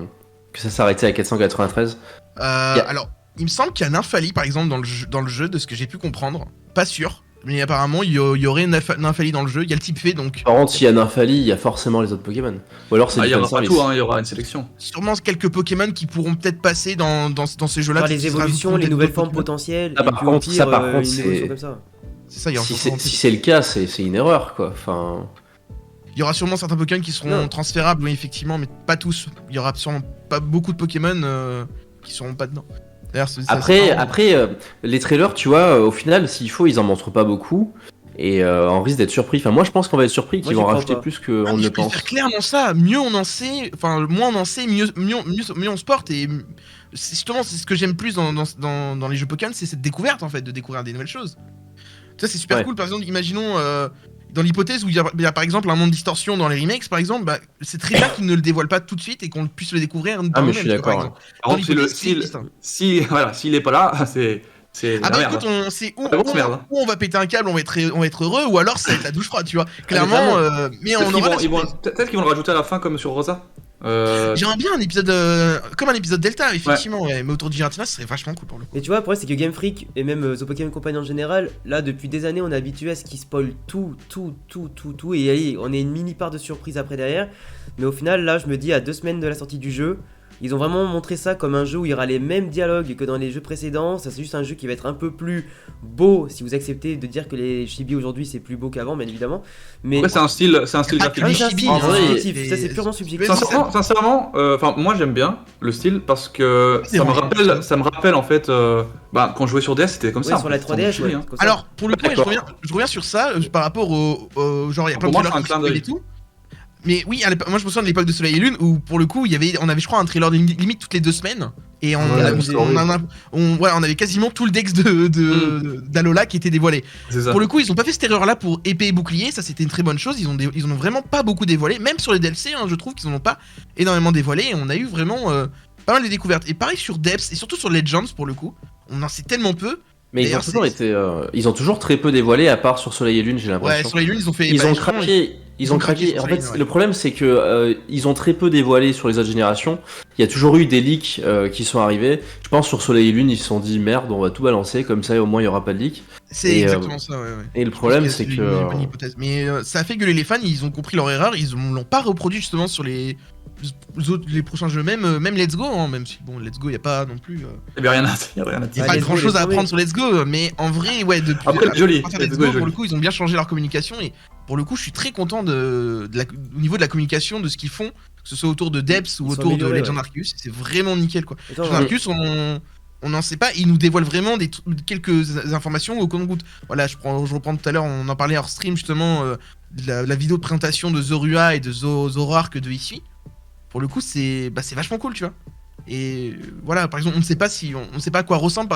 ça s'arrêtait à 493. Alors, il me semble qu'il y a Nymphalie par exemple dans le jeu, de ce que j'ai pu comprendre. Pas sûr. Mais apparemment, il y aurait Nymphalie dans le jeu, il y a le type fée donc. Par contre, s'il y a Nymphalie, il y a forcément les autres Pokémon. Ou alors c'est il y aura pas tout, il y aura une sélection. Sûrement quelques Pokémon qui pourront peut-être passer dans ces jeux-là. Les évolutions, les nouvelles formes potentielles. Par contre, c'est. C'est ça, si c'est le cas, c'est une erreur quoi. Enfin. Il y aura sûrement certains Pokémon qui seront transférables, oui, effectivement, mais pas tous. Il y aura sûrement pas beaucoup de Pokémon qui seront pas dedans. Après, les trailers, tu vois, au final, s'il faut, ils en montrent pas beaucoup. Et on risque d'être surpris. Enfin, moi, je pense qu'on va être surpris qu'ils vont rajouter plus qu'on ne pense. Faire clairement ça. Mieux on en sait, moins on en sait, mieux on se porte. Et justement, c'est ce que j'aime plus dans les jeux Pokémon, c'est cette découverte, en fait, de découvrir des nouvelles choses. Ça c'est super cool. Par exemple, imaginons dans l'hypothèse où il y a par exemple un monde distorsion dans les remakes, par exemple, bah, c'est très bien qu'ils ne le dévoilent pas tout de suite et qu'on puisse le découvrir. Mais je suis d'accord. Par contre, s'il est pas là, c'est ah bah écoute, ou on va péter un câble, on va être heureux, ou alors ça va être la douche froide, tu vois. Clairement, mais on aura peut-être qu'ils vont le rajouter à la fin comme sur Rosa. J'aimerais bien un épisode comme un épisode Delta, effectivement, ouais, mais autour de Giratina, ça serait vachement cool pour le coup. Et tu vois, le problème c'est que Game Freak et même The Pokémon Company en général, là depuis des années on est habitué à ce qu'ils spoilent tout, et allez, on est une mini part de surprise après derrière. Mais au final, là je me dis à 2 semaines de la sortie du jeu, ils ont vraiment montré ça comme un jeu où il y aura les mêmes dialogues que dans les jeux précédents. Ça c'est juste un jeu qui va être un peu plus beau, si vous acceptez de dire que les chibi aujourd'hui c'est plus beau qu'avant, bien évidemment. Mais ouais, c'est un style graphique. Ça c'est purement subjectif. Sincèrement, moi j'aime bien le style parce que ça me rappelle en fait quand je jouais sur DS c'était comme ça. Sur la 3DS. Ouais, alors pour le coup, je reviens sur ça par rapport au genre il y a plein de trailers et tout. Mais oui, moi je me souviens de l'époque de Soleil et Lune où pour le coup on avait je crois un trailer limite toutes les 2 semaines et on avait quasiment tout le Dex d'Alola qui était dévoilé. Pour le coup ils ont pas fait cette erreur là pour épée et bouclier, ça c'était une très bonne chose, ils ont vraiment pas beaucoup dévoilé, même sur les DLC je trouve qu'ils en ont pas énormément dévoilé et on a eu vraiment pas mal de découvertes. Et pareil sur Depths et surtout sur Legends pour le coup, on en sait tellement peu. Mais ils ont toujours très peu dévoilé à part sur Soleil et Lune, j'ai l'impression. Ouais, Soleil et Lune ils ont craqué. En fait, le problème c'est que ils ont très peu dévoilé sur les autres générations. Il y a toujours eu des leaks qui sont arrivés. Je pense sur Soleil et Lune, ils se sont dit merde, on va tout balancer comme ça, au moins il y aura pas de leak. C'est exactement ça, ouais. Et le problème c'est que une bonne hypothèse. Mais ça a fait que les fans, ils ont compris leur erreur, ils l'ont pas reproduit justement sur les prochains jeux, même Let's Go, même si bon Let's Go y a pas non plus il y a rien à dire. Il y a pas grand chose à apprendre sur Let's Go, mais en vrai depuis après joli Let's Go, pour le coup ils ont bien changé leur communication et pour le coup je suis très content au niveau de la communication de ce qu'ils font, que ce soit autour de Depths ou autour de Legend Arceus, c'est vraiment nickel quoi. Legend Arceus on n'en sait pas, ils nous dévoilent vraiment quelques informations au compte-gouttes. Voilà, je reprends tout à l'heure, on en parlait hors stream justement de la vidéo de présentation de Zorua et de Zoroark de Hisui. Pour le coup, c'est vachement cool, tu vois. Et voilà, par exemple, on ne sait pas à quoi ressemble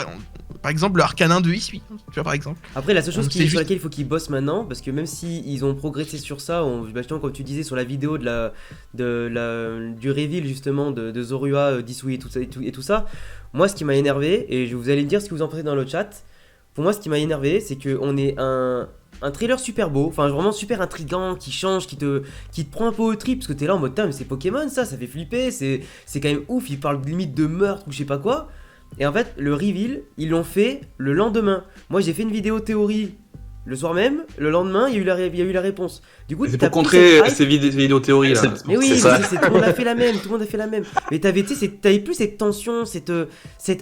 par exemple le Arcanin de Hisui, tu vois par exemple. Après, la seule chose sur laquelle il faut qu'ils bossent maintenant, parce que même si ils ont progressé sur ça, justement comme tu disais sur la vidéo du reveal justement de Zorua, d'Hisui et tout ça, moi ce qui m'a énervé, et vous allez me dire ce que vous en pensez dans le chat, pour moi ce qui m'a énervé, c'est qu'on ait un trailer super beau, enfin vraiment super intriguant, qui change, qui te prend un peu au trip, parce que t'es là en mode mais c'est Pokémon ça fait flipper, c'est quand même ouf, ils parlent limite de meurtre ou je sais pas quoi. Et en fait le reveal, ils l'ont fait le lendemain. Moi j'ai fait une vidéo théorie le soir même, le lendemain il y a eu la réponse. Du coup, c'est pour contrer ces vidéos théories là. Mais oui, tout le monde a fait la même, Mais t'avais plus cette tension, cette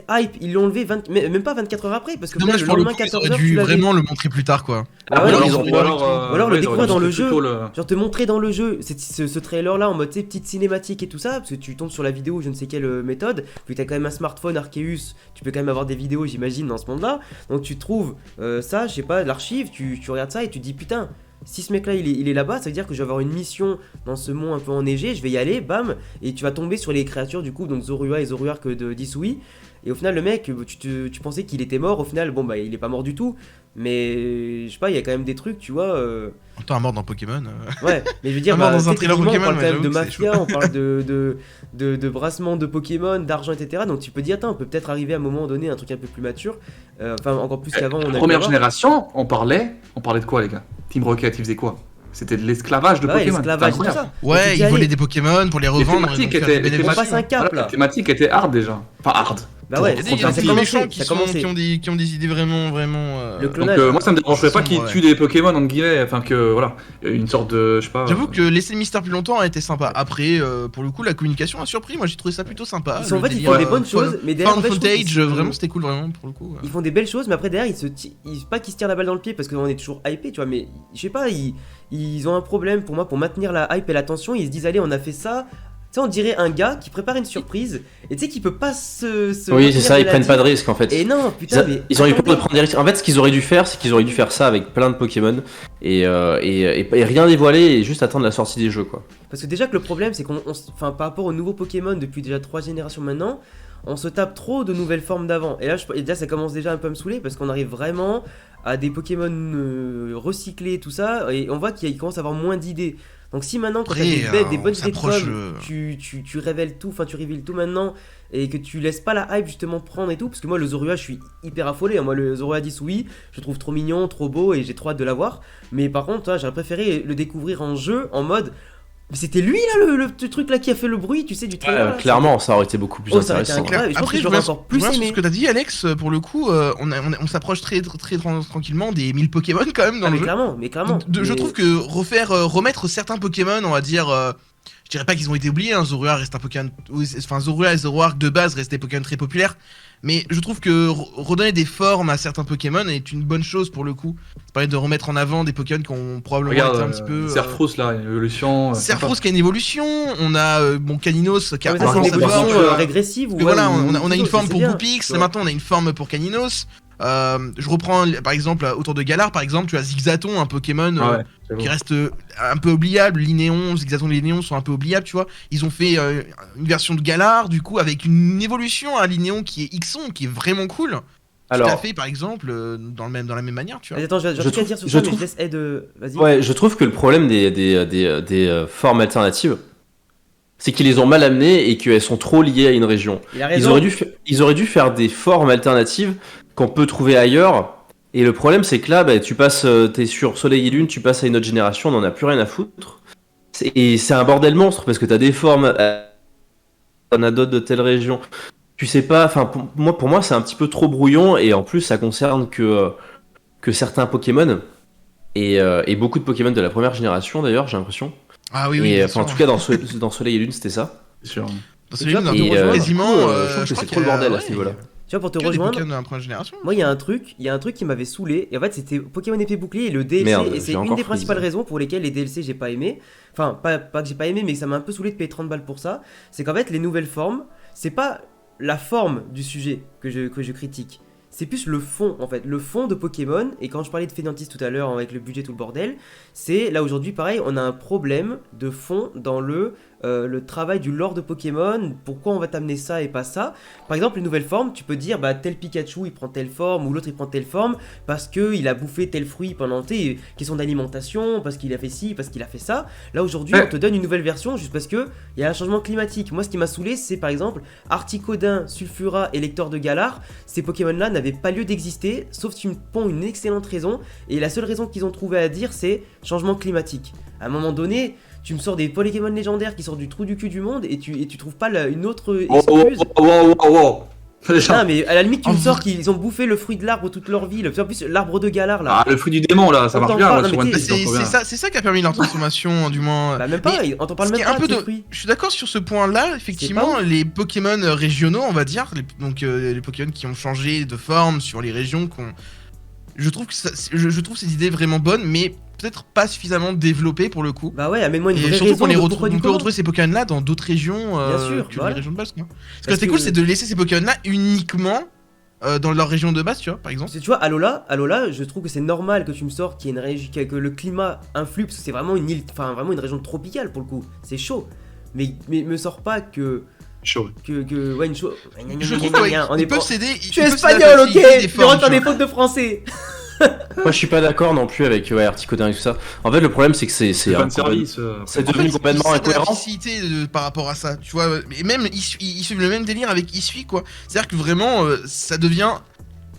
hype, ils l'ont enlevé même pas 24 heures après, parce que le lendemain 14 heures, tu l'avais vraiment le montrer plus tard quoi. Ou alors le découvrir dans le jeu, genre te montrer dans le jeu, ce trailer là en mode petite cinématique et tout ça, parce que tu tombes sur la vidéo je ne sais quelle méthode, vu que t'as quand même un smartphone Arceus, tu peux quand même avoir des vidéos j'imagine dans ce monde là, donc tu trouves ça, je sais pas, l'archive, tu regardes ça et tu te dis putain, si ce mec là il est là-bas, ça veut dire que je vais avoir une mission dans ce monde un peu enneigé, je vais y aller, bam, et tu vas tomber sur les créatures du coup, donc Zorua et Zoroark d'Hisui. Et au final le mec, tu pensais qu'il était mort, au final bon il est pas mort du tout, mais je sais pas, il y a quand même des trucs, tu vois. Autant un mort dans Pokémon. Ouais, mais je veux dire, dans un trailer Pokémon, on parle quand même de mafia, on parle de brassement de Pokémon, d'argent, etc. Donc tu peux dire, attends, on peut peut-être arriver à un moment donné à un truc un peu plus mature. Enfin, encore plus qu'avant. Première génération, on parlait de quoi, les gars? Team Rocket, il faisait quoi? C'était de l'esclavage de Pokémon. L'esclavage, tout ça. Ouais, ils volaient des Pokémon pour les revendre. On passe un cap là. La thématique était hard déjà. Enfin, hard. Bah ouais, il y a des méchants qui ont des idées vraiment le clonage. Donc moi ça me dérangerait pas qu'ils tuent des Pokémon entre guillemets, enfin que voilà, une sorte de, je sais pas. J'avoue que laisser le mystère plus longtemps a été sympa. Après pour le coup la communication a surpris, moi j'ai trouvé ça plutôt sympa. En fait ils font des bonnes choses, mais derrière footage vraiment c'était cool vraiment pour le coup. Ils font des belles choses, mais après derrière pas qu'ils se tirent la balle dans le pied parce qu'on est toujours hypé, tu vois, mais je sais pas, ils ont un problème pour moi pour maintenir la hype et l'attention, ils se disent allez on a fait ça. Tu sais, on dirait un gars qui prépare une surprise et tu sais qu'il peut pas se oui, c'est ça, ils prennent pas de risque en fait. Et non, putain, ils ont eu peur de prendre des risques. En fait, ce qu'ils auraient dû faire, c'est qu'ils auraient dû faire ça avec plein de Pokémon et rien dévoiler et juste attendre la sortie des jeux quoi. Parce que déjà que le problème, c'est par rapport aux nouveaux Pokémon depuis déjà 3 générations maintenant, on se tape trop de nouvelles formes d'avant. Et là, ça commence déjà un peu à me saouler parce qu'on arrive vraiment à des Pokémon recyclés, tout ça, et on voit qu'il commence à avoir moins d'idées. Donc si maintenant quand t'as des bonnes idées de com, tu révèles tout, enfin tu révéles tout maintenant, et que tu laisses pas la hype justement prendre et tout, parce que moi le Zorua je suis hyper affolé, moi le Zorua 10 oui, je le trouve trop mignon, trop beau et j'ai trop hâte de l'avoir, mais par contre j'aurais préféré le découvrir en jeu, en mode... Mais c'était lui là le truc là qui a fait le bruit, tu sais, du trailer. Clairement, ça aurait été beaucoup plus intéressant. Après, je pense encore plus aimé. Ce que t'as dit, Alex, pour le coup, on s'approche très tranquillement des 1000 Pokémon quand même dans le jeu. Mais clairement. Je trouve que remettre certains Pokémon, on va dire, je dirais pas qu'ils ont été oubliés, hein, Zorua reste un Pokémon, enfin Zorua et Zoroark de base restent des Pokémon très populaires. Mais je trouve que redonner des formes à certains Pokémon est une bonne chose pour le coup. Ça permet de remettre en avant des Pokémon qui ont probablement été un petit peu... Serfros là, une évolution... Serfros qui a une évolution, on a Caninos qui a une évolution régressive. Voilà, on a une forme pour Poupix, maintenant on a une forme pour Caninos. Je reprends par exemple autour de Galar, par exemple, tu as Zigzaton, un Pokémon qui reste un peu oubliable. Linéon, Zigzaton et Linéon sont un peu oubliables, tu vois. Ils ont fait une version de Galar, du coup, avec une évolution à Linéon qui est Xon, qui est vraiment cool. Alors, tout à fait, par exemple, dans la même manière, tu vois. Attends, je trouve, dire sur ça, mais je laisse Ed. Vas-y. Ouais, je trouve que le problème des formes alternatives, c'est qu'ils les ont mal amenées et qu'elles sont trop liées à une région. Ils auraient dû faire des formes alternatives qu'on peut trouver ailleurs. Et le problème, c'est que là, t'es sur Soleil et Lune, tu passes à une autre génération, on n'en a plus rien à foutre. Et c'est un bordel monstre parce que t'as des formes, t'en as d'autres de telle région. Tu sais pas, enfin, pour moi, c'est un petit peu trop brouillon et en plus, ça concerne que certains Pokémon et beaucoup de Pokémon de la première génération d'ailleurs, j'ai l'impression. Ah oui. Et en tout cas, dans Soleil et Lune, c'était ça. C'est sûr. Dans Soleil et Lune, quasiment. Je trouve que c'est trop le bordel à ce niveau-là. Tu vois, pour te rejoindre, moi il y a un truc qui m'avait saoulé, et en fait c'était Pokémon Épée Bouclier et le DLC, et c'est une des principales raisons pour lesquelles les DLC j'ai pas aimé, enfin pas que j'ai pas aimé, mais ça m'a un peu saoulé de payer 30 balles pour ça, c'est qu'en fait les nouvelles formes, c'est pas la forme du sujet que je critique, c'est plus le fond en fait, le fond de Pokémon. Et quand je parlais de Fainéantis tout à l'heure avec le budget tout le bordel, c'est là aujourd'hui pareil, on a un problème de fond dans le travail du lore de Pokémon. Pourquoi on va t'amener ça et pas ça? Par exemple, une nouvelle forme, tu peux dire tel Pikachu il prend telle forme ou l'autre il prend telle forme parce qu'il a bouffé tel fruit pendant question d'alimentation, parce qu'il a fait ci, parce qu'il a fait ça. Là aujourd'hui on te donne une nouvelle version juste parce que il y a un changement climatique. Moi ce qui m'a saoulé, c'est par exemple Articodin, Sulfura et Lecteur de Galar. Ces Pokémon là n'avaient pas lieu d'exister, sauf si tu me ponds une excellente raison, et la seule raison qu'ils ont trouvé à dire c'est changement climatique. À un moment donné, tu me sors des Pokémon légendaires qui sortent du trou du cul du monde et tu trouves pas une autre excuse. Non mais à la limite tu me sors qu'ils ont bouffé le fruit de l'arbre toute leur vie. En plus l'arbre de Galar là. Ah le fruit du démon là, ça marche bien. C'est ça qui a permis leur transformation du moins. Bah même pas, on t'en parle même pas de fruits. Je suis d'accord sur ce point là, effectivement les Pokémon régionaux on va dire, les Pokémon qui ont changé de forme sur les régions je trouve ces idées vraiment bonnes, mais peut-être pas suffisamment développées pour le coup. Bah ouais, amène-moi une vraie raison. On peut retrouver ces Pokémon-là dans d'autres régions que les régions de base. Quoi. Ce qui est cool, c'est de laisser ces Pokémon-là uniquement dans leur région de base, tu vois, par exemple. Tu vois, Alola, je trouve que c'est normal que tu me sortes qu'il y ait une région, que le climat influe, parce que c'est vraiment une île, enfin vraiment une région tropicale pour le coup. C'est chaud. Mais me sors pas que... Chaud. Ouais, une chose. Je trouve qu'ils peuvent céder. Je suis espagnol, ok. Je rentre dans des fautes de français. Moi je suis pas d'accord non plus avec Articodin et tout ça. En fait le problème c'est que c'est devenu complètement incohérent. La facilité par rapport à ça, tu vois. Et même ils suivent le même délire avec Isui quoi. C'est-à-dire que vraiment ça devient.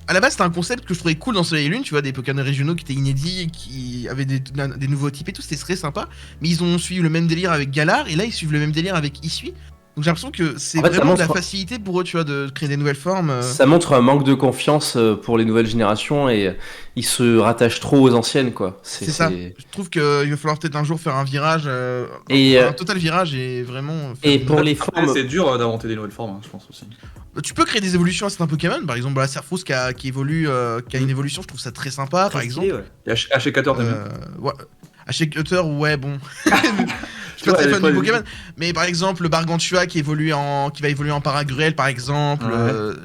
À la base c'était un concept que je trouvais cool dans Soleil et Lune, tu vois, des Pokémon régionaux qui étaient inédits, qui avaient des nouveaux types et tout, c'était très sympa. Mais ils ont suivi le même délire avec Galar et là ils suivent le même délire avec Isui. Donc j'ai l'impression que c'est vraiment de la facilité pour eux, tu vois, de créer des nouvelles formes. Ça montre un manque de confiance pour les nouvelles générations et ils se rattachent trop aux anciennes, quoi. C'est ça. Je trouve qu'il va falloir peut-être un jour faire un virage, un total virage et vraiment... Et pour les formes... C'est dur d'inventer des nouvelles formes, je pense aussi. Tu peux créer des évolutions à certains Pokémon, par exemple la Serfros qui évolue, qui a une évolution, je trouve ça très sympa, par exemple. Il y a Hachicutter, ouais. Hachicutter, ouais, bon... Je suis pas très fan du Pokémon, mais par exemple le Bargantua qui va évoluer en Paragruel par exemple,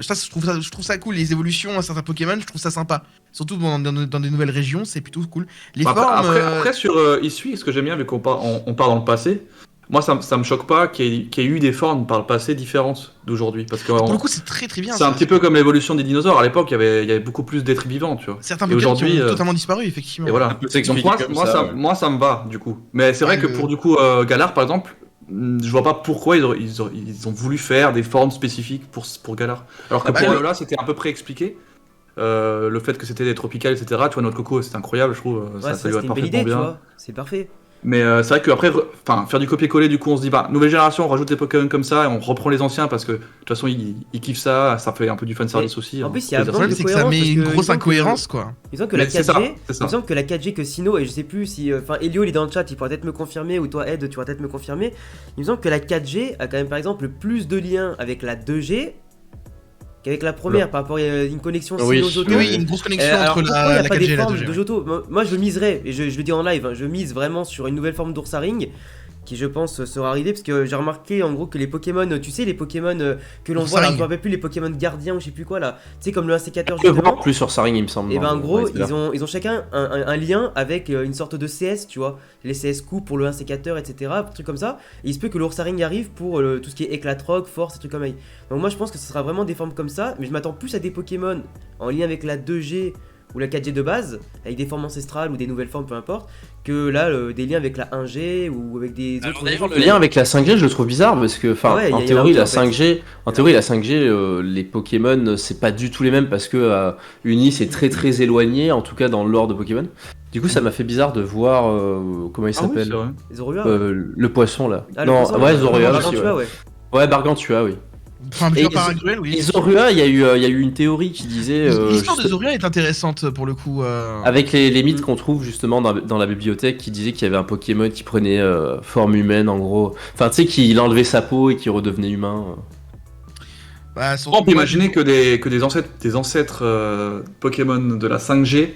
je trouve ça cool, les évolutions à certains Pokémon, je trouve ça sympa. Surtout dans des nouvelles régions, c'est plutôt cool. Les formes après sur Isui, ce que j'aime bien vu qu'on part dans le passé, moi ça me choque pas qu'il y ait eu des formes par le passé différentes d'aujourd'hui. Parce que Pour le coup, c'est très très bien. c'est un petit peu comme l'évolution des dinosaures. À l'époque, il y avait beaucoup plus d'êtres vivants, tu vois. Certains Pokémon qui ont totalement disparu, effectivement. Et voilà. Donc moi, ça me va, du coup. Mais c'est vrai que pour du coup, Galar, par exemple, je vois pas pourquoi ils ont voulu faire des formes spécifiques pour Galar. Alors que pour Alola, c'était à peu près expliqué. Le fait que c'était des tropicales, etc. Tu vois, notre coco, c'était incroyable, je trouve. Ça lui va parfaitement bien. C'est parfait. Mais c'est vrai qu'après, faire du copier-coller, du coup, on se dit, nouvelle génération, on rajoute des Pokémon comme ça et on reprend les anciens parce que de toute façon, ils kiffent ça fait un peu du fanservice aussi. En plus, il y a le problème, c'est que ça met une grosse incohérence, quoi. Il me semble que la 4G, il me semble que la 4G que Sino, et je sais plus si. Enfin, Elio, il est dans le chat, il pourra peut-être me confirmer, ou toi, Ed, tu pourras peut-être me confirmer. Il me semble que la 4G a quand même, par exemple, plus de liens avec la 2G qu'avec la première, par rapport à une connexion Sino-Johto. Oui, une grosse connexion entre la 4G et la 2G. De Johto. Moi, je miserais, et je le dis en live, je mise vraiment sur une nouvelle forme d'Oursaring, qui je pense sera arrivée, parce que j'ai remarqué en gros que les Pokémon, tu sais, les Pokémon que l'on voit là, je me rappelle plus, les Pokémon gardiens ou je sais plus quoi là, tu sais, comme le insécateur justement. Plus sur Saring, il me semble. Et ben en gros, ils ont chacun un lien avec une sorte de CS, tu vois, les CS coups pour le insécateur, etc., trucs comme ça. Et il se peut que l'Oursaring arrive pour tout ce qui est éclatroc, force, et trucs comme ça. Donc moi je pense que ce sera vraiment des formes comme ça, mais je m'attends plus à des Pokémon en lien avec la 2G ou la 4G de base, avec des formes ancestrales ou des nouvelles formes, peu importe, que là, des liens avec la 1G ou avec des autres... D'ailleurs, le lien avec la 5G, je le trouve bizarre, parce que, en théorie, la 5G, les Pokémon, c'est pas du tout les mêmes, parce que Uni, c'est très très éloigné, en tout cas dans le lore de Pokémon. Du coup, ça m'a fait bizarre de voir, comment il s'appelle, Zorua, le poisson, là. Non, Zorua, Gargantua, ouais, Gargantua, oui. Enfin, plusieurs Paragruel, oui. Et Zorua, il y a eu une théorie qui disait... L'histoire de Zorua est intéressante pour le coup. Avec les mythes qu'on trouve justement dans la bibliothèque qui disait qu'il y avait un Pokémon qui prenait forme humaine en gros. Enfin tu sais qu'il enlevait sa peau et qu'il redevenait humain. On peut imaginer que des ancêtres Pokémon de la 5G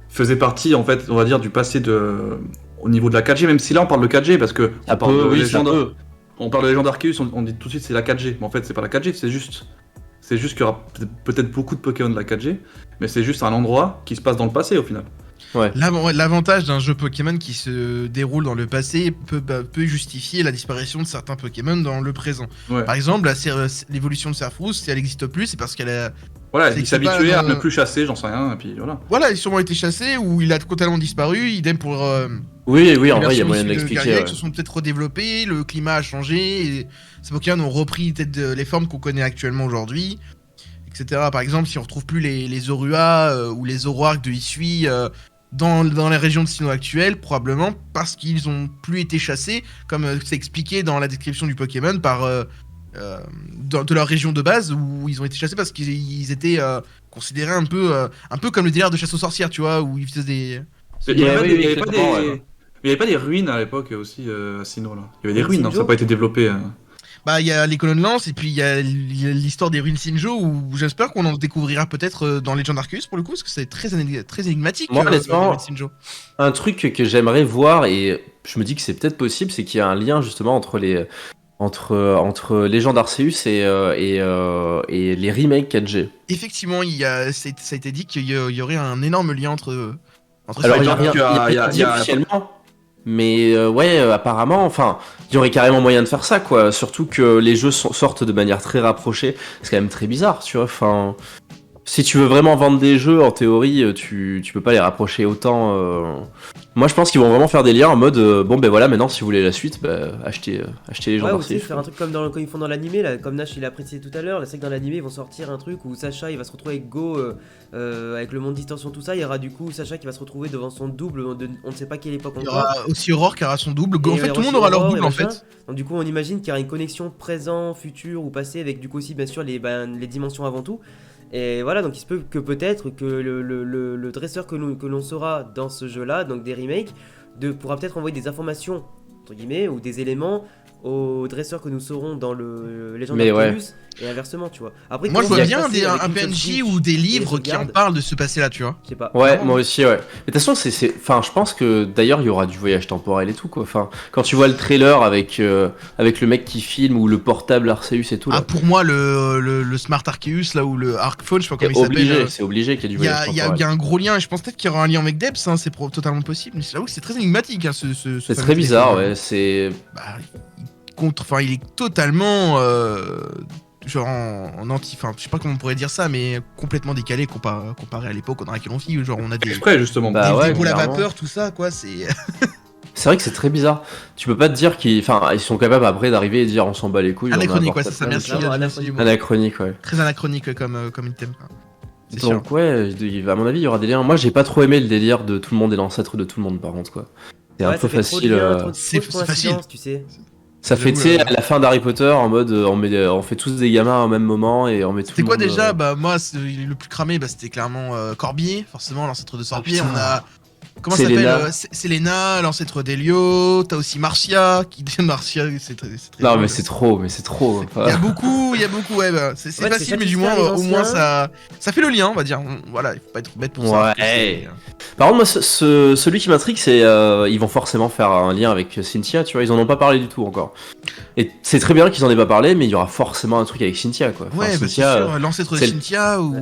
faisaient partie en fait, on va dire, du passé au niveau de la 4G, même si là on parle de 4G parce que on parle de légende Arceus, on dit tout de suite c'est la 4G, mais en fait c'est pas la 4G, c'est juste qu'il y aura peut-être beaucoup de Pokémon de la 4G, mais c'est juste un endroit qui se passe dans le passé au final. Ouais. L'avantage d'un jeu Pokémon qui se déroule dans le passé peut justifier la disparition de certains Pokémon dans le présent. Ouais. Par exemple, l'évolution de Serfrousse, si elle n'existe plus, c'est parce qu'elle a... Voilà, il s'est habitué à ne plus chasser, j'en sais rien, et puis voilà. Voilà, il a sûrement été chassé, ou il a totalement disparu, idem pour... Oui, en vrai, il y a moyen de l'expliquer. Les se sont peut-être redéveloppés, le climat a changé, et ces Pokémon ont repris peut-être les formes qu'on connaît actuellement aujourd'hui, etc. Par exemple, si on retrouve plus les Zorua ou les Zoroark de Hisui dans les régions de Sinnoh actuelles, probablement parce qu'ils ont plus été chassés, comme c'est expliqué dans la description du Pokémon, par... de leur région de base où ils ont été chassés parce qu'ils étaient considérés un peu comme le délire de chasse aux sorcières, tu vois, où ils faisaient des... Il n'y avait pas des ruines à l'époque aussi à Sinnoh là. Il y avait des ruines, ça n'a pas été développé. Bah il y a les colonnes lance et puis il y a l'histoire des ruines Sinjo où j'espère qu'on en découvrira peut-être dans Legend Arceus pour le coup parce que c'est très énigmatique. Moi honnêtement, un truc que j'aimerais voir et je me dis que c'est peut-être possible, c'est qu'il y a un lien justement entre Legend Arceus et les remakes 4G. Effectivement, ça a été dit qu'il y aurait un énorme lien entre alors il y a officiellement. Mais apparemment, enfin, il y aurait carrément moyen de faire ça, quoi. Surtout que les jeux sortent de manière très rapprochée. C'est quand même très bizarre, tu vois. Enfin, si tu veux vraiment vendre des jeux, en théorie, tu peux pas les rapprocher autant. Moi, je pense qu'ils vont vraiment faire des liens en mode maintenant, si vous voulez la suite, achetez les gens aussi faire un truc comme quand ils font dans l'animé, là, comme Nash il a précisé tout à l'heure. C'est que dans l'animé, ils vont sortir un truc où Sacha il va se retrouver avec Go, avec le monde distorsion, tout ça. Il y aura du coup Sacha qui va se retrouver devant son double, on ne sait pas quelle époque encore. Il y aura aussi Aurore qui aura son double. En fait, tout le monde aura leur double en fait. Donc, du coup, on imagine qu'il y aura une connexion présent, futur ou passé, avec du coup aussi, bien sûr, les dimensions avant tout. Et voilà, donc il se peut que peut-être que le dresseur que l'on sera dans ce jeu-là, donc des remakes, pourra peut-être envoyer des informations, entre guillemets, ou des éléments aux dresseurs que nous serons dans le Legend Arceus, et inversement, tu vois. Après, moi, je vois bien un PNJ ou des livres qui en parlent de ce passé-là, tu vois. Je sais pas. Ouais, moi aussi, ouais. Mais de toute façon, enfin, je pense que d'ailleurs, il y aura du voyage temporel et tout, quoi. Enfin, quand tu vois le trailer avec le mec qui filme ou le portable Arceus et tout. Là. Ah, pour moi, le Smart Arceus, là, ou le Arcphone, je sais pas comment il s'appelle. C'est obligé qu'il y ait du voyage temporel. Il y a un gros lien, et je pense peut-être qu'il y aura un lien avec Depths, hein, c'est totalement possible. Mais j'avoue que c'est très énigmatique, hein, c'est très bizarre, ouais. C'est. Bah, il il est totalement genre en anti, enfin je sais pas comment on pourrait dire ça, mais complètement décalé comparé à l'époque dans laquelle on vit, genre on a des Exprès justement. des boules à vapeur, tout ça quoi, c'est. C'est vrai que c'est très bizarre. Tu peux pas te dire qu'ils sont capables après d'arriver et de dire on s'en bat les couilles. Anachronique, ouais, ça merci. Anachronique, ouais. Très anachronique comme item. C'est donc sûr. Ouais, à mon avis, il y aura des liens. Moi, j'ai pas trop aimé le délire de tout le monde est l'ancêtre de tout le monde, par contre, quoi. C'est un peu facile. C'est facile, tu sais. Ça fait, tu sais, à la fin d'Harry Potter, en mode, on fait tous des gamins au même moment et on met tout. C'était quoi déjà Bah moi, le plus cramé, c'était clairement Corbier, forcément l'ancêtre de Sorbier. On a comment ça s'appelle Selena, l'ancêtre d'Elio. T'as aussi Marcia, qui devient Marcia. C'est très. Non mais c'est trop. Il y a beaucoup. Ouais, bah, c'est facile, mais du moins, au moins ça fait le lien, on va dire. Voilà, il faut pas être bête pour ça. Ouais. Par contre, moi, celui qui m'intrigue, c'est ils vont forcément faire un lien avec Cynthia, tu vois. Ils en ont pas parlé du tout encore. Et c'est très bien qu'ils en aient pas parlé, mais il y aura forcément un truc avec Cynthia, quoi. Enfin, ouais, Cynthia, c'est sûr, l'ancêtre de Cynthia ou.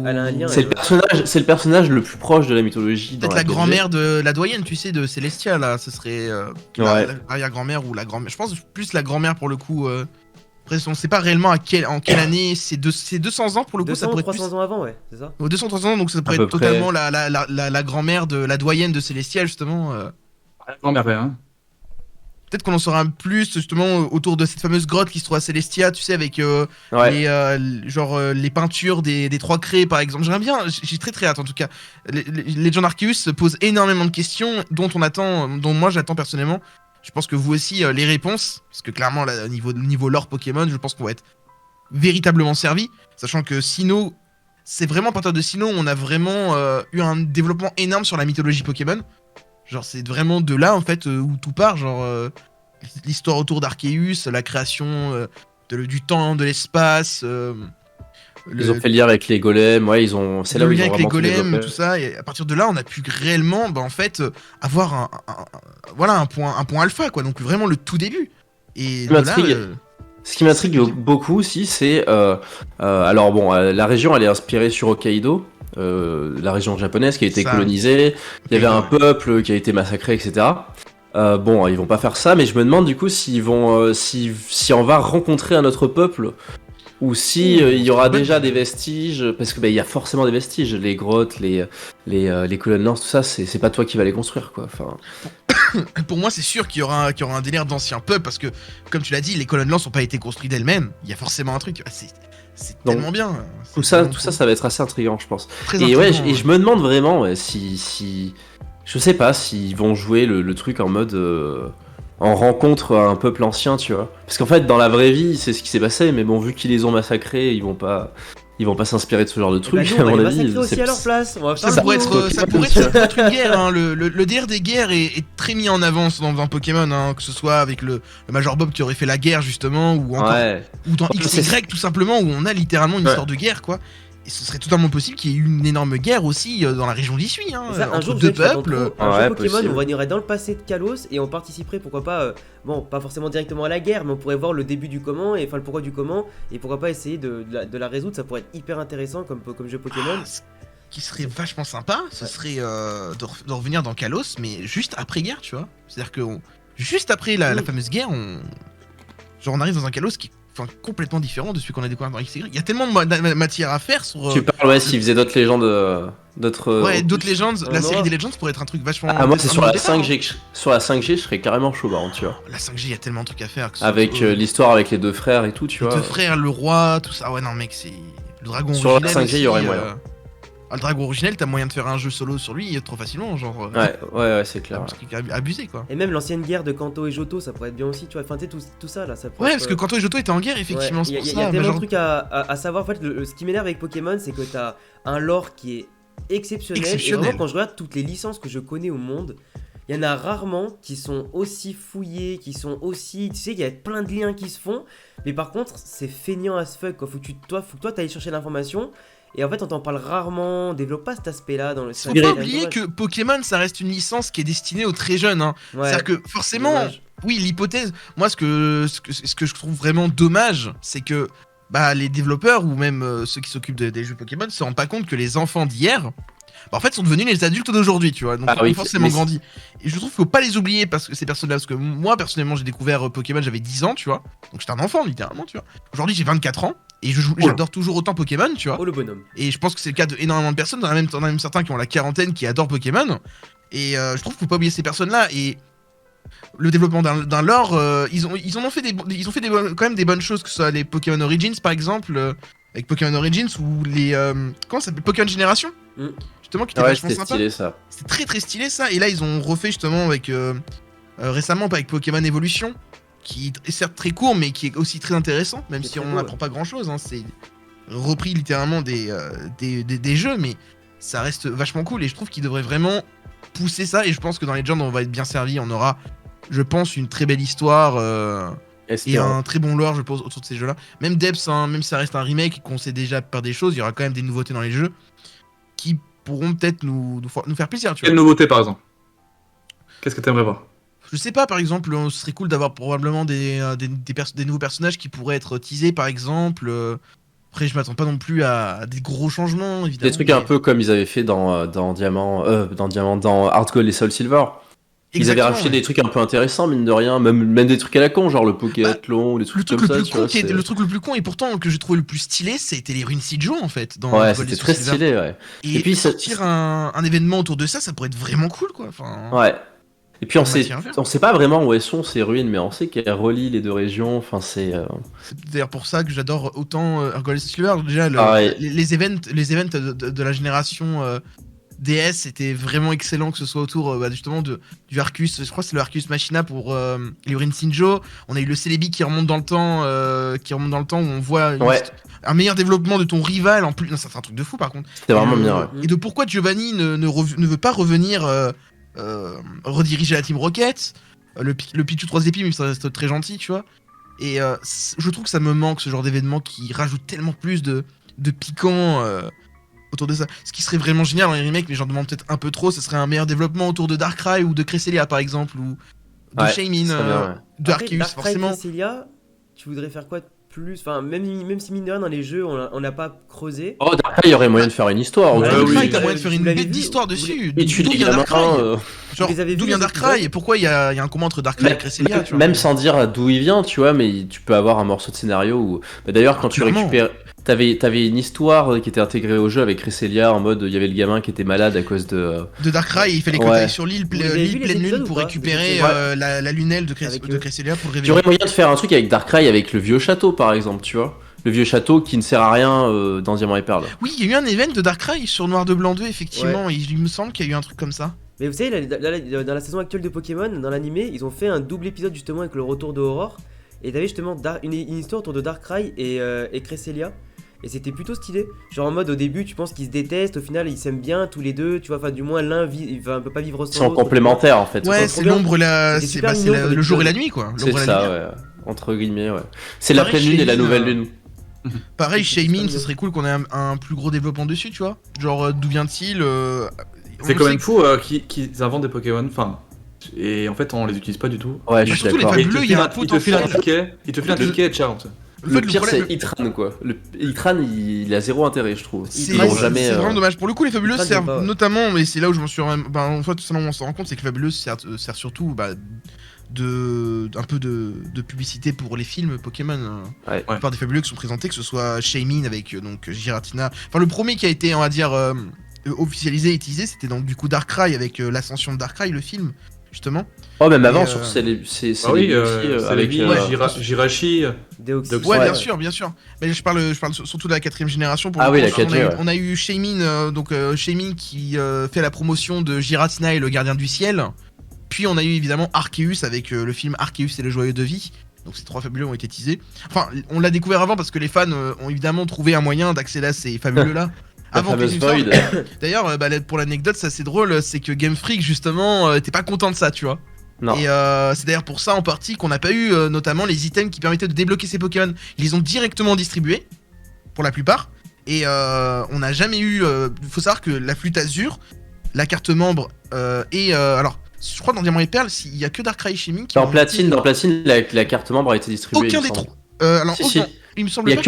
C'est le personnage le plus proche de la mythologie. Peut-être la grand-mère de la doyenne, tu sais, de Célestia, là. Ce serait l'arrière-grand-mère ou la grand-mère. Je pense plus la grand-mère pour le coup. Après, on sait pas réellement en quelle année. C'est 200 ans pour le coup. 200 ça pourrait 300 ans avant, ouais, c'est ça. 200-300 ans, donc ça pourrait être totalement la grand-mère de la doyenne de Célestia, justement. La grand-mère, hein. Peut-être qu'on en saura plus justement autour de cette fameuse grotte qui se trouve à Célestia, tu sais, avec les peintures des trois craies par exemple. J'aimerais bien, j'ai très hâte en tout cas. Legend Arceus pose énormément de questions dont moi j'attends personnellement. Je pense que vous aussi les réponses, parce que clairement là, niveau lore Pokémon, je pense qu'on va être véritablement servi, sachant que Sinnoh, c'est vraiment à partir de Sinnoh on a vraiment eu un développement énorme sur la mythologie Pokémon. Genre c'est vraiment de là en fait où tout part, genre l'histoire autour d'Arceus, la création du temps, de l'espace. Ils ont fait le lien avec les golems, ouais, c'est là où ils ont avec les vraiment golems, tout ça, et à partir de là on a pu réellement en fait avoir un point alpha quoi, donc vraiment le tout début. Et ce qui m'intrigue beaucoup aussi, c'est alors bon, la région elle est inspirée sur Hokkaido. La région japonaise qui a été colonisée, il y avait un peuple qui a été massacré, etc. Bon, ils vont pas faire ça, mais je me demande du coup s'ils vont, si on va rencontrer un autre peuple ou si il y aura déjà des vestiges, parce que il y a forcément des vestiges, les grottes, les colonnes lance, tout ça, c'est pas toi qui vas les construire, quoi. Enfin. Pour moi, c'est sûr qu'il y aura un délire d'anciens peuples parce que, comme tu l'as dit, les colonnes lance n'ont pas été construites d'elles-mêmes. Il y a forcément un truc. C'est tellement bien. Tout ça va être assez intriguant, je pense. Et je me demande vraiment si je sais pas s'ils vont jouer le truc en mode en rencontre un peuple ancien, tu vois. Parce qu'en fait, dans la vraie vie, c'est ce qui s'est passé, mais bon, vu qu'ils les ont massacrés, ils vont pas s'inspirer de ce genre de truc. À mon avis, aussi à leur place. Ça pourrait être une guerre. Hein. Le DR des guerres est très mis en avance dans Pokémon, hein, que ce soit avec le Major Bob qui aurait fait la guerre justement, ou dans XY tout simplement, où on a littéralement une histoire de guerre, quoi. Et ce serait totalement possible qu'il y ait eu une énorme guerre aussi dans la région d'Issui, hein, entre deux peuples. Un jeu Pokémon, on irait dans le passé de Kalos et on participerait, pourquoi pas, pas forcément directement à la guerre, mais on pourrait voir le début du comment, et enfin le pourquoi du comment, et pourquoi pas essayer de la résoudre. Ça pourrait être hyper intéressant comme jeu Pokémon. Ce qui serait vachement sympa, ce serait de revenir dans Kalos, mais juste après guerre, tu vois. C'est-à-dire que juste après la fameuse guerre, on arrive dans un Kalos qui est complètement différent de celui qu'on a découvert dans XY. Il y a tellement de matière à faire sur. Tu parles, s'ils faisaient d'autres légendes. D'autres légendes. La série des Legends pourrait être un truc vachement. Moi, c'est sur la 5G. Sur la 5G, je serais carrément chaud, par contre, tu vois. La 5G, il y a tellement de trucs à faire. Avec l'histoire avec les deux frères et tout, tu vois. Les deux frères, le roi, tout ça. Ouais, non, mec, c'est. Le dragon sur originel. Sur la 5G, il y aurait moyen. Le dragon originel, t'as moyen de faire un jeu solo sur lui trop facilement, genre. Ouais, c'est clair. Abusé, quoi. Et même l'ancienne guerre de Kanto et Johto, ça pourrait être bien aussi, tu vois. Enfin, tu sais, tout ça là, ça pourrait. Ouais, parce que Kanto et Johto étaient en guerre, effectivement. Il y a tellement de trucs à savoir. En fait, ce qui m'énerve avec Pokémon, c'est que t'as un lore qui est exceptionnel. Et vraiment, quand je regarde toutes les licences que je connais au monde, il y en a rarement qui sont aussi fouillés, qui sont aussi. Tu sais, il y a plein de liens qui se font. Mais par contre, c'est feignant as fuck, quoi. Faut que toi, t'ailles chercher l'information. Et en fait, on t'en parle rarement, on développe pas cet aspect-là dans le. Faut pas oublier que Pokémon, ça reste une licence qui est destinée aux très jeunes. Hein. C'est-à-dire que forcément, oui, l'hypothèse. Moi, ce que je trouve vraiment dommage, c'est que les développeurs ou même ceux qui s'occupent des jeux Pokémon se rendent pas compte que les enfants d'hier en fait sont devenus les adultes d'aujourd'hui, tu vois, donc ils ont forcément grandi. Et je trouve qu'il faut pas les oublier parce que ces personnes-là, parce que moi personnellement j'ai découvert Pokémon, j'avais 10 ans, tu vois, donc j'étais un enfant littéralement, tu vois. Aujourd'hui j'ai 24 ans et j'adore toujours autant Pokémon, tu vois. Oh le bonhomme. Et je pense que c'est le cas d'énormément de personnes, on a même certains qui ont la quarantaine qui adorent Pokémon. Et je trouve qu'il faut pas oublier ces personnes-là. Et le développement d'un lore, ils ont fait quand même des bonnes choses, que ce soit les Pokémon Origins par exemple, avec Pokémon Origins ou les comment ça s'appelle, Pokémon Génération, justement, qui était vachement sympa. Stylé, ça. C'était très très stylé ça. Et là ils ont refait justement avec récemment avec Pokémon Evolution, qui est certes très court mais qui est aussi très intéressant, même si on n'apprend pas grand chose. C'est repris littéralement des jeux, mais ça reste vachement cool. Et je trouve qu'ils devraient vraiment pousser ça. Et je pense que dans Legend on va être bien servi. On aura, je pense, une très belle histoire et un très bon lore, je pense, autour de ces jeux-là. Même Depths, même si ça reste un remake, qu'on sait déjà par des choses, il y aura quand même des nouveautés dans les jeux qui pourront peut-être nous faire plaisir. Quelle nouveauté par exemple? Qu'est-ce que t'aimerais voir? Je sais pas, par exemple, ce serait cool d'avoir probablement des nouveaux personnages qui pourraient être teasés, par exemple. Après, je m'attends pas non plus à des gros changements, évidemment. Des trucs un peu comme ils avaient fait dans Heart Gold et Soul Silver. Ils avaient rajouté des trucs un peu intéressants, mine de rien, même des trucs à la con, genre le Pokéathlon ou des trucs comme ça. Le truc le plus con, et pourtant que j'ai trouvé le plus stylé, c'était les ruines Sijo en fait. Ouais, c'était très stylé, ouais. Et puis sortir un événement autour de ça, ça pourrait être vraiment cool, quoi. Ouais. Et puis on sait pas vraiment où elles sont ces ruines, mais on sait qu'elles relient les deux régions. Enfin, c'est d'ailleurs pour ça que j'adore autant Gold et Silver. Déjà, les events de la génération DS, c'était vraiment excellent, que ce soit autour justement du Arceus. Je crois que c'est le Arceus Machina pour les ruines Sinjo. On a eu le Celebi qui remonte dans le temps, où on voit un meilleur développement de ton rival en plus. Non, ça c'est un truc de fou par contre. C'était vraiment bien. Ouais. Et de pourquoi Giovanni ne veut pas revenir rediriger la Team Rocket. Le Pichu 3 épis, mais ça reste très gentil, tu vois. Et je trouve que ça me manque, ce genre d'événement qui rajoute tellement plus de piquant autour de ça. Ce qui serait vraiment génial dans les remakes, mais j'en demande peut-être un peu trop, ce serait un meilleur développement autour de Darkrai ou de Cresselia par exemple, ou de Shaymin, de Arceus forcément. Cresselia, tu voudrais faire quoi de plus? Enfin, même si mine de rien dans les jeux on n'a pas creusé. Oh, Darkrai, il y aurait moyen de faire une histoire. Darkrai, t'as moyen de faire une bête d'histoire dessus. Et tu les Darkrai. Genre, d'où vient Darkrai et pourquoi il y a un combat entre Darkrai et Cresselia, tu vois. Même sans dire d'où il vient, tu vois, mais tu peux avoir un morceau de scénario où. D'ailleurs, quand tu récupères. T'avais une histoire qui était intégrée au jeu avec Cresselia, en mode il y avait le gamin qui était malade à cause de Darkrai, il fallait qu'on aille sur l'île pleine lune pour récupérer la lunelle de Cresselia pour le réveiller. Tu aurais moyen de faire un truc avec Darkrai avec le vieux château par exemple, tu vois. Le vieux château qui ne sert à rien dans Diamant et Perle. Oui, il y a eu un event de Darkrai sur Noir de Blanc 2, effectivement, et il me semble qu'il y a eu un truc comme ça. Mais vous savez, dans la saison actuelle de Pokémon, dans l'animé, ils ont fait un double épisode justement avec le retour de Aurore. Et t'avais justement une histoire autour de Darkrai et Cresselia. Et c'était plutôt stylé. Genre en mode au début tu penses qu'ils se détestent, au final ils s'aiment bien tous les deux, tu vois, enfin du moins l'un peut pas vivre sans l'autre. Ils sont complémentaires en fait. Ouais, c'est l'ombre, c'est le jour et la nuit quoi. C'est ça, ouais. Entre guillemets, ouais. C'est la pleine lune et la nouvelle lune. Pareil, Shaymin, ce serait cool qu'on ait un plus gros développement dessus, tu vois. Genre d'où vient-il C'est quand même fou qu'ils inventent des Pokémon, enfin. Et en fait on les utilise pas du tout. Ouais, je suis d'accord. Il te file un ticket et ciao. Le pire c'est Itran quoi. Itran il a zéro intérêt je trouve. C'est vraiment dommage. Pour le coup les Fabuleuses servent notamment, mais c'est là où je m'en suis en fait tout simplement on s'en rend compte, c'est que Fabuleuse sert surtout un peu de publicité pour les films Pokémon. La plupart des Fabuleux qui sont présentés, que ce soit Shaymin avec donc Giratina. Enfin le premier qui a été on va dire officialisé et utilisé, c'était donc du coup Darkrai avec l'ascension de Darkrai, le film. Justement. Oh même avant sur avec Jirachi, Ouais, bien sûr. Mais je parle surtout de la 4ème génération. On a eu Shaymin, Shaymin qui fait la promotion de Giratina et le Gardien du Ciel. Puis on a eu évidemment Arceus avec le film Arceus et le Joyeux de Vie. Donc ces 3 fabuleux ont été teasés. Enfin, on l'a découvert avant parce que les fans ont évidemment trouvé un moyen d'accéder à ces fabuleux là. Avant que d'ailleurs, pour l'anecdote, c'est assez drôle, c'est que Game Freak justement était pas content de ça, tu vois. Non. Et c'est d'ailleurs pour ça en partie qu'on n'a pas eu notamment les items qui permettaient de débloquer ces Pokémon. Ils les ont directement distribués, pour la plupart. Et on n'a jamais eu. Faut savoir que la flûte Azur, la carte membre alors. Je crois que dans Diamant et Perle, il y a que Darkrai et Shaymin qui. Dans Platine, la carte membre a été distribuée. Aucun des trois. Il me semble. Il y a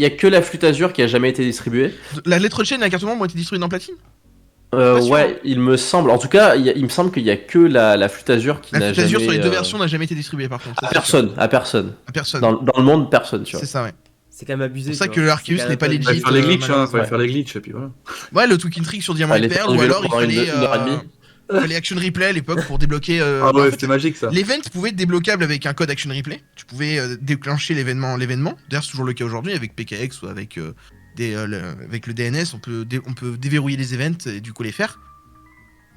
que la flûte Azur qui a jamais été distribuée. La lettre chaîne et la carte membre ont été distribuées dans Platine. Ouais, il me semble. En tout cas, il me semble qu'il y a que la flûte Azur qui n'a jamais. La flûte Azur sur les deux versions n'a jamais été distribuée par contre. À personne. À personne. Dans le monde, personne, tu vois. C'est ça, ouais. C'est quand même abusé. C'est pour ça que Arceus n'est pas legit. Il fallait faire les glitches, fallait faire les glitches, et puis voilà. Ouais, le Twin Trick sur Diamant et Perle, ou alors il fallait Action Replay à l'époque pour débloquer. Ah ouais, c'était magique ça. L'event pouvait être débloquable avec un code Action Replay. Tu pouvais déclencher l'événement. D'ailleurs, c'est toujours le cas aujourd'hui avec PKX ou avec le DNS. On peut déverrouiller les events et du coup les faire.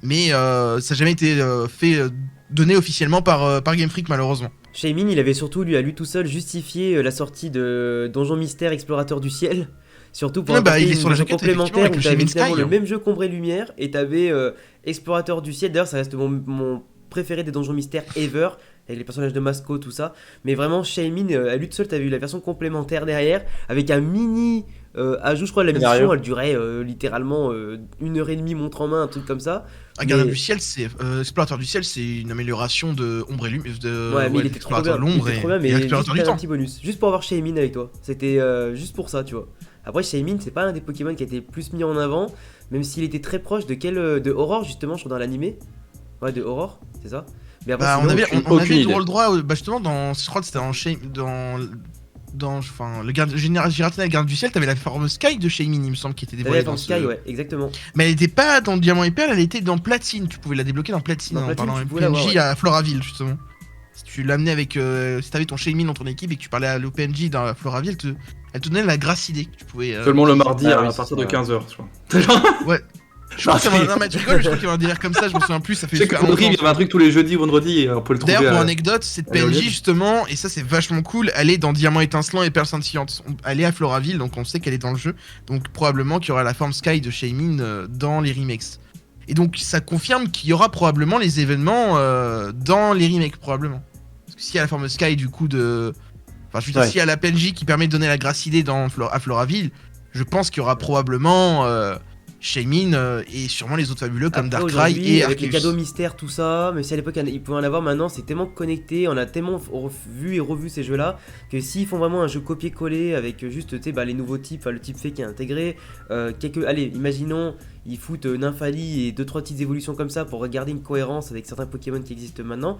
Mais ça n'a jamais été donné officiellement par Game Freak malheureusement. Shaymin, il avait surtout lui à lui tout seul justifié la sortie de Donjon Mystère Explorateur du Ciel. Surtout pour il est sur la jaquette, complémentaire où t'avais Sky, le même jeu qu'Ombre et Lumière et t'avais Explorateur du Ciel. D'ailleurs, ça reste mon préféré des Donjons Mystères ever, avec les personnages de Masco, tout ça. Mais vraiment, Shaymin, à lui tout seul, t'avais eu la version complémentaire derrière, avec un mini ajout, je crois, la mission, elle durait littéralement 1h30 montre en main, un truc comme ça. Gardien du Ciel, Explorateur du Ciel, c'est une amélioration de Ombre et Lumière. Ouais, mais il était trop bien, mais Explorateur du Temps. Un petit bonus, juste pour avoir Shaymin avec toi. C'était juste pour ça, tu vois. Après, Shaymin, c'est pas un des Pokémon qui a été plus mis en avant, même s'il était très proche de Aurore, justement, je crois, dans l'animé. Ouais, de Aurore, c'est ça. Mais après, on avait le droit, justement, je crois que c'était le Giratina et le Gardien du Ciel, t'avais la forme Sky de Shaymin, il me semble, qui était dévoilée dans Sky, ouais, exactement. Mais elle était pas dans Diamant et Perle, elle était dans Platine. Tu pouvais la débloquer dans Platine en parlant avec PNJ à Floraville, justement. Si tu l'amenais avec. Si t'avais ton Shaymin dans ton équipe et que tu parlais à l'OPNJ dans Floraville, elle te donnait la grâce idée que tu pouvais. Seulement le mardi à partir de 15h, je crois. Ouais. Je crois qu'il y avait un délire comme ça, je me souviens plus, ça fait super longtemps. Il y avait un truc tous les jeudis, vendredis, on peut le trouver. D'ailleurs, pour anecdote, cette PNJ justement, et ça c'est vachement cool, elle est dans Diamant étincelant et Perle scintillante. Elle est à Floraville, donc on sait qu'elle est dans le jeu. Donc probablement qu'il y aura la forme Sky de Shaymin dans les remakes. Et donc ça confirme qu'il y aura probablement les événements dans les remakes, probablement. Parce que s'il y a la forme Sky du coup de... Enfin je veux dire, s'il y a la PNJ qui permet de donner la grâce idée à Floraville, je pense qu'il y aura probablement... Shaymin et sûrement les autres fabuleux comme Darkrai et avec Arceus. les cadeaux mystères, tout ça, mais si à l'époque il pouvait en avoir, maintenant c'est tellement connecté, on a tellement vu et revu ces jeux là que s'ils font vraiment un jeu copier-coller avec juste les nouveaux types, le type fait qui est intégré, allez, imaginons ils foutent Nymphali et 2-3 petites évolutions comme ça pour garder une cohérence avec certains Pokémon qui existent maintenant.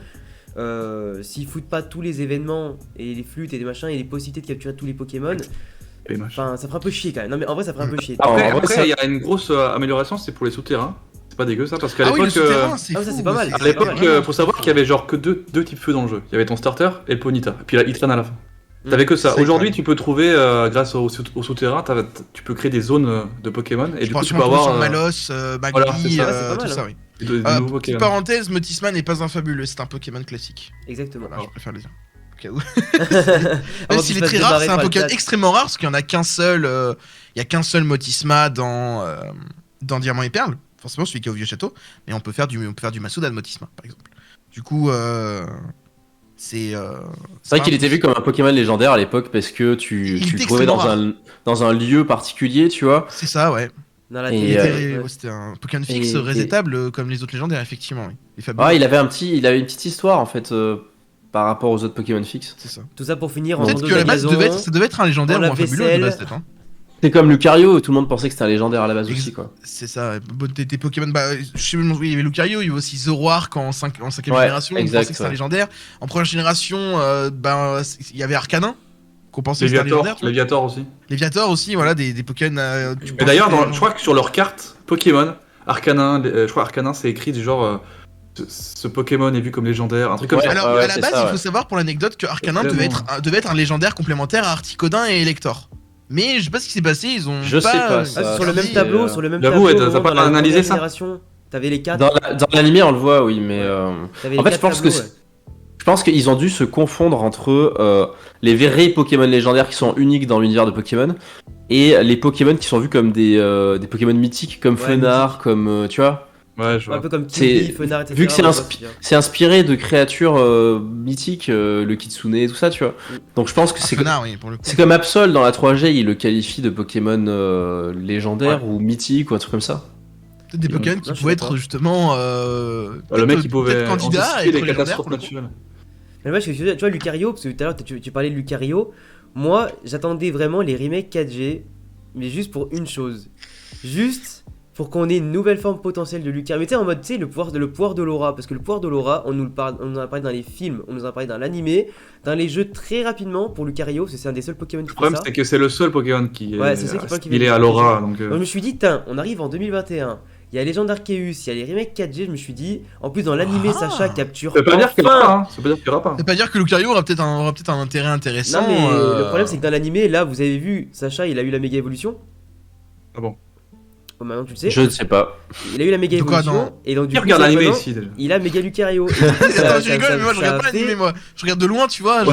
S'ils foutent pas tous les événements et les flûtes et des machins et les possibilités de capturer tous les Pokémon. Enfin, ça ferait un peu chier quand même. Non, mais en vrai, ça ferait un peu chier. Après, il y a une grosse amélioration, c'est pour les souterrains. C'est pas dégueu ça, parce qu'à l'époque. Ça c'est pas mal. À l'époque, faut savoir qu'il y avait genre que deux types feu dans le jeu. Il y avait ton starter et le Ponyta. Et puis la Hitran à la fin. T'avais que ça. Aujourd'hui, tu peux trouver, grâce au souterrain, tu peux créer des zones de Pokémon. Et du coup, tu peux avoir. Malos, Magni, tout ça, oui. Petite parenthèse, Motisma n'est pas un fabuleux, c'est un Pokémon classique. Exactement. Voilà, je préfère le dire. Même s'il est très rare, c'est un Pokémon extrêmement rare parce qu'il n'y en a qu'un seul. Il y a qu'un seul Motisma dans Diamant et Perle. Forcément, celui qui est au Vieux Château. Mais on peut faire du Masuda de Motisma, par exemple. Du coup, c'est vrai qu'il était vu comme un Pokémon légendaire à l'époque parce que tu le trouvais dans un lieu particulier, tu vois. C'est ça, ouais. C'était un Pokémon fixe, resettable comme les autres légendaires, effectivement. Oui. Il avait une petite histoire en fait. Par rapport aux autres Pokémon fixes. C'est ça. Tout ça pour finir en peut-être que la base ça devait être un légendaire ou un fabuleux de base, peut-être. C'est comme Lucario, tout le monde pensait que c'était un légendaire à la base aussi, quoi. C'est ça, tes Pokémon, je sais même, oui, il y avait Lucario, il y avait aussi Zoroark en 5ème génération, on pensait que c'était un légendaire. En première génération, il y avait Arcanin, qu'on pensait que c'était un légendaire. Léviator aussi. Léviator aussi, voilà, des Pokémon. Et d'ailleurs, je crois que sur leur carte Pokémon, Arcanin, je crois Arcanin c'est écrit du genre... Ce Pokémon est vu comme légendaire, un truc comme ça. Alors, à la base, il faut savoir pour l'anecdote que Arcanin devait être un légendaire complémentaire à Articodin et Elector. Mais je sais pas ce qui s'est passé, ils ont sais pas sur le même tableau, t'as pas analysé ça. T'avais les 4. Dans l'animé, on le voit, oui, mais en fait, je pense qu'ils ont dû se confondre entre les vrais Pokémon légendaires qui sont uniques dans l'univers de Pokémon et les Pokémon qui sont vus comme des Pokémon mythiques, comme Fenard, comme tu vois. Ouais, je vois. Un peu comme Kirby, Fenard, etc. Vu que c'est inspiré de créatures mythiques, le Kitsune, tout ça, tu vois. Donc je pense que c'est comme Absol dans la 3G, il le qualifie de Pokémon légendaire ou mythique ou un truc comme ça. Des Pokémon qui pouvaient être justement. Le mec qui pouvait anticiper les catastrophes naturelles. Mais moi, tu vois, Lucario, parce que tout à l'heure tu parlais de Lucario. Moi, j'attendais vraiment les remakes 4G, mais juste pour une chose. Juste pour qu'on ait une nouvelle forme potentielle de Lucario. Mais tu sais, en mode, tu sais, le pouvoir de l'aura. Parce que le pouvoir de l'aura, on nous en a parlé dans les films, on nous en a parlé dans l'animé, dans les jeux très rapidement pour Lucario, parce que c'est un des seuls Pokémon qui fait ça. Le problème, c'est que c'est le seul Pokémon qui est à l'aura. Donc je me suis dit, on arrive en 2021. Il y a Legend Arceus, il y a les remakes 4G, je me suis dit, en plus dans l'animé, Sacha capture. Ça peut pas dire qu'il y aura pas, hein. Ça peut dire qu'il y aura pas. Ça peut pas dire que Lucario aura peut-être un intérêt intéressant. Non, mais le problème, c'est que dans l'animé, là, vous avez vu, Sacha, il a eu la méga évolution. Ah bon? Oh, maintenant, tu le sais. Je ne sais pas. Il a eu la méga évolution. Et donc, du coup, regarde l'animé ici déjà. Il a méga Lucario. Attends, je rigole, mais moi, je regarde pas l'animé, moi. Je regarde de loin, tu vois.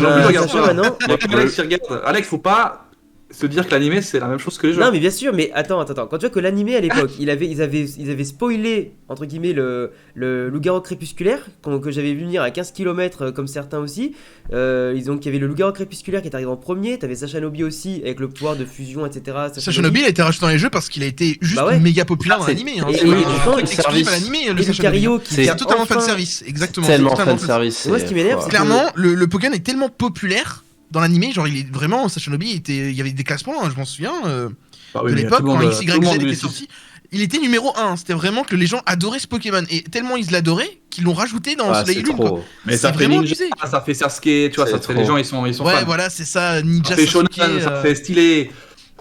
Alex, faut pas se dire que l'animé c'est la même chose que les jeux. Non mais bien sûr, mais attends, quand tu vois que l'animé à l'époque, ils avaient spoilé entre guillemets le loup-garou crépusculaire que j'avais vu venir à 15 km comme certains aussi. Il y avait le loup-garou crépusculaire qui est arrivé en premier, t'avais Sacha Nobi aussi avec le pouvoir de fusion, etc. Sacha Nobi, il a été rajouté dans les jeux parce qu'il a été juste méga populaire dans l'animé. Et le Lucario qui est totalement fan service, exactement. Tellement fan service. Moi ce qui m'énerve, c'est clairement le Pokémon est tellement populaire. Dans l'animé, genre, il est vraiment, Sacha Nobi, il y avait des classements, hein, je m'en souviens, de l'époque, quand XYZ était sorti. Il était numéro 1, c'était vraiment que les gens adoraient ce Pokémon, et tellement ils l'adoraient qu'ils l'ont rajouté dans Soleil et Lune, quoi. Mais ça fait Ninja, ça fait Sasuke, tu vois, ça fait les gens, ils sont fans. Ouais, voilà, c'est ça, Ninja, ça fait Shonen, ça fait stylé,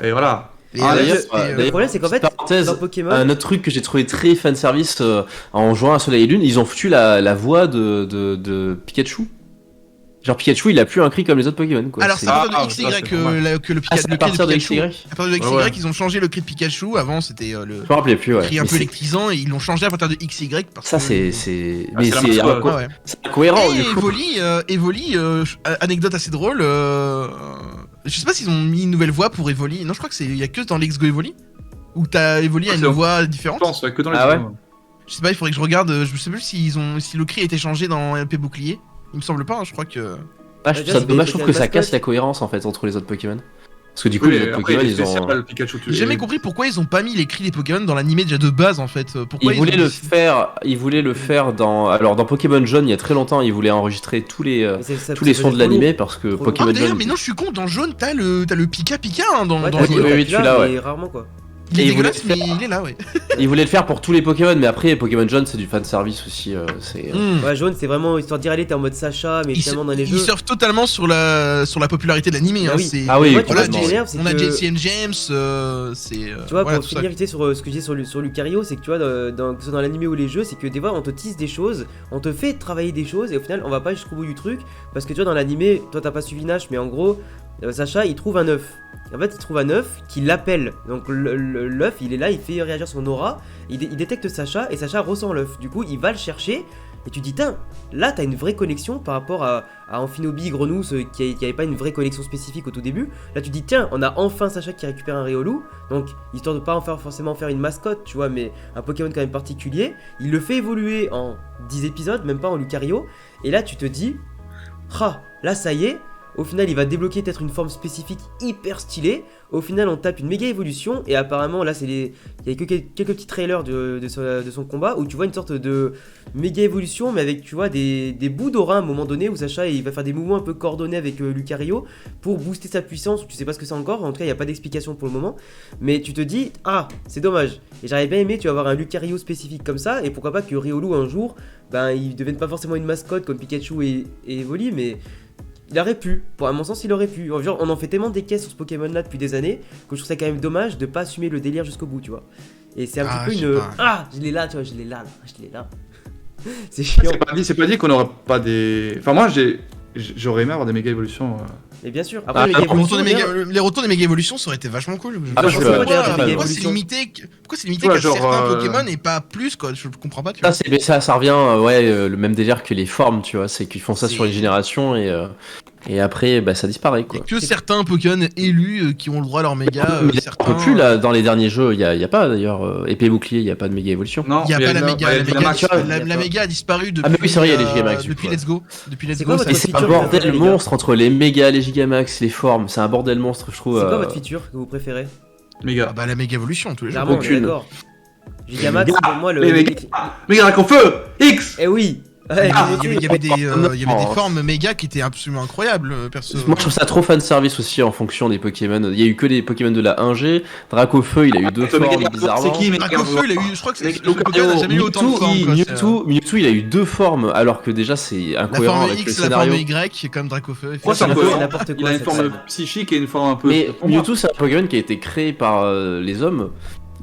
et voilà. D'ailleurs, le problème c'est qu'en fait, dans Pokémon... Un autre truc que j'ai trouvé très fanservice en jouant à Soleil et Lune, ils ont foutu la voix de Pikachu. Genre Pikachu, il a plus un cri comme les autres Pokémon, quoi. Alors c'est à partir de XY que le Pikachu. À partir de XY. À partir de XY, ils ont changé le cri de Pikachu. Avant, c'était le. Je me rappelais plus, ouais. Cri un peu électrisant et ils l'ont changé à partir de XY. Ça, c'est. Mais c'est incohérent. Et Evoli, anecdote assez drôle. Je sais pas s'ils ont mis une nouvelle voix pour Evoli. Non, je crois que il y a que dans Let's Go Evoli où t'as Evoli a une voix différente. Je pense que dans les Je sais pas, il faudrait que je regarde. Je sais plus si le cri a été changé dans LP Bouclier. Il me semble pas, hein, je crois que. C'est dommage, je trouve que ça casse la cohérence en fait entre les autres Pokémon. Parce que du coup, les autres Pokémon, ils ont. J'ai jamais compris pourquoi ils ont pas mis les cris des Pokémon dans l'animé déjà de base en fait. Pourquoi ils voulaient le faire dans. Alors dans Pokémon Jaune, il y a très longtemps, ils voulaient enregistrer tous les sons de l'animé parce que Pokémon Jaune. Mais non, je suis con, dans Jaune, t'as le Pika Pika dans l'animé. Oui, tu l'as, ouais. Rarement quoi. Il est dégueulasse, mais il est là, ouais. Ils voulaient le faire pour tous les Pokémon, mais après, Pokémon Jaune, c'est du fanservice aussi. Ouais, Jaune, c'est vraiment histoire de dire, allez, t'es en mode Sacha, mais finalement dans les jeux. Ils surfent totalement sur la popularité de l'animé. Ah oui, voilà, on a JCN James, c'est. Tu vois, pour finir vite sur ce que j'ai sur Lucario, c'est que tu vois, que ce soit dans l'animé ou les jeux, c'est que des fois, on te tease des choses, on te fait travailler des choses, et au final, on va pas jusqu'au bout du truc, parce que tu vois, dans l'animé, toi, t'as pas suivi Nash, mais en gros, Sacha, il trouve un œuf. En fait, il trouve un œuf qui l'appelle. Donc l'œuf, il est là, il fait réagir son aura. Il détecte Sacha et Sacha ressent l'œuf. Du coup, il va le chercher. Et tu dis, là, t'as une vraie connexion par rapport à Amphinobi, Grenousse, qui avait pas une vraie connexion spécifique au tout début. Là, tu dis, tiens, on a enfin Sacha qui récupère un Riolu. Donc, histoire de pas forcément faire une mascotte, tu vois, mais un Pokémon quand même particulier. Il le fait évoluer en 10 épisodes, même pas en Lucario. Et là, tu te dis, là, ça y est. Au final, il va débloquer peut-être une forme spécifique hyper stylée. Au final, on tape une méga évolution. Et apparemment, là, il y a que quelques petits trailers de son combat où tu vois une sorte de méga évolution, mais avec, tu vois, des bouts d'aura à un moment donné où Sacha il va faire des mouvements un peu coordonnés avec Lucario pour booster sa puissance. Tu sais pas ce que c'est encore. En tout cas, il n'y a pas d'explication pour le moment. Mais tu te dis, c'est dommage. Et j'aurais bien aimé, tu vas avoir un Lucario spécifique comme ça. Et pourquoi pas que Riolu, un jour, il devienne pas forcément une mascotte comme Pikachu et Evoli, mais. Il aurait pu, à mon sens il aurait pu. Genre, on en fait tellement des caisses sur ce Pokémon là depuis des années que je trouve ça quand même dommage de pas assumer le délire jusqu'au bout, tu vois. Et c'est un petit peu une. Je l'ai là, tu vois, je l'ai là. C'est chiant. C'est pas dit qu'on aura pas des. Enfin, moi j'aurais aimé avoir des méga évolutions. Mais bien sûr, après les retours des méga évolutions ça aurait été vachement cool. Pourquoi c'est limité qu'à certains Pokémon et pas plus quoi, je comprends pas, tu vois. Ça revient le même délire que les formes, tu vois, c'est qu'ils font ça sur une génération et après ça disparaît quoi. Que certains Pokémon élus qui ont le droit à leur méga. On peut plus là dans les derniers jeux, il y a pas d'ailleurs épée bouclier, il y a pas de méga évolution. Non, il y a pas la méga, la méga a disparu depuis. Ah mais oui, c'est vrai, il y a les Gigamax depuis Let's Go. C'est un bordel monstre entre les méga, les Gigamax, les formes, c'est un bordel monstre, je trouve. C'est quoi votre feature que vous préférez? Méga. La méga évolution tous les jours. Aucune. Gigamax pour moi le méga avec en feu X. Eh oui. Ouais, Il y avait des formes méga qui étaient absolument incroyables, perso. Moi je trouve ça trop fanservice aussi en fonction des Pokémon. Il y a eu que des Pokémon de la 1G. Dracofeu il a eu 2 formes bizarrement. C'est qui Dracofeu, il a eu, je crois que c'est le Pokémon n'a jamais eu autant de formes. Mewtwo il a eu 2 formes alors que déjà c'est incohérent avec le scénario. La forme Y comme Dracofeu. Moi c'est un peu n'importe quoi. Il a une forme psychique et une forme un peu. Mais Mewtwo c'est un Pokémon qui a été créé par les hommes.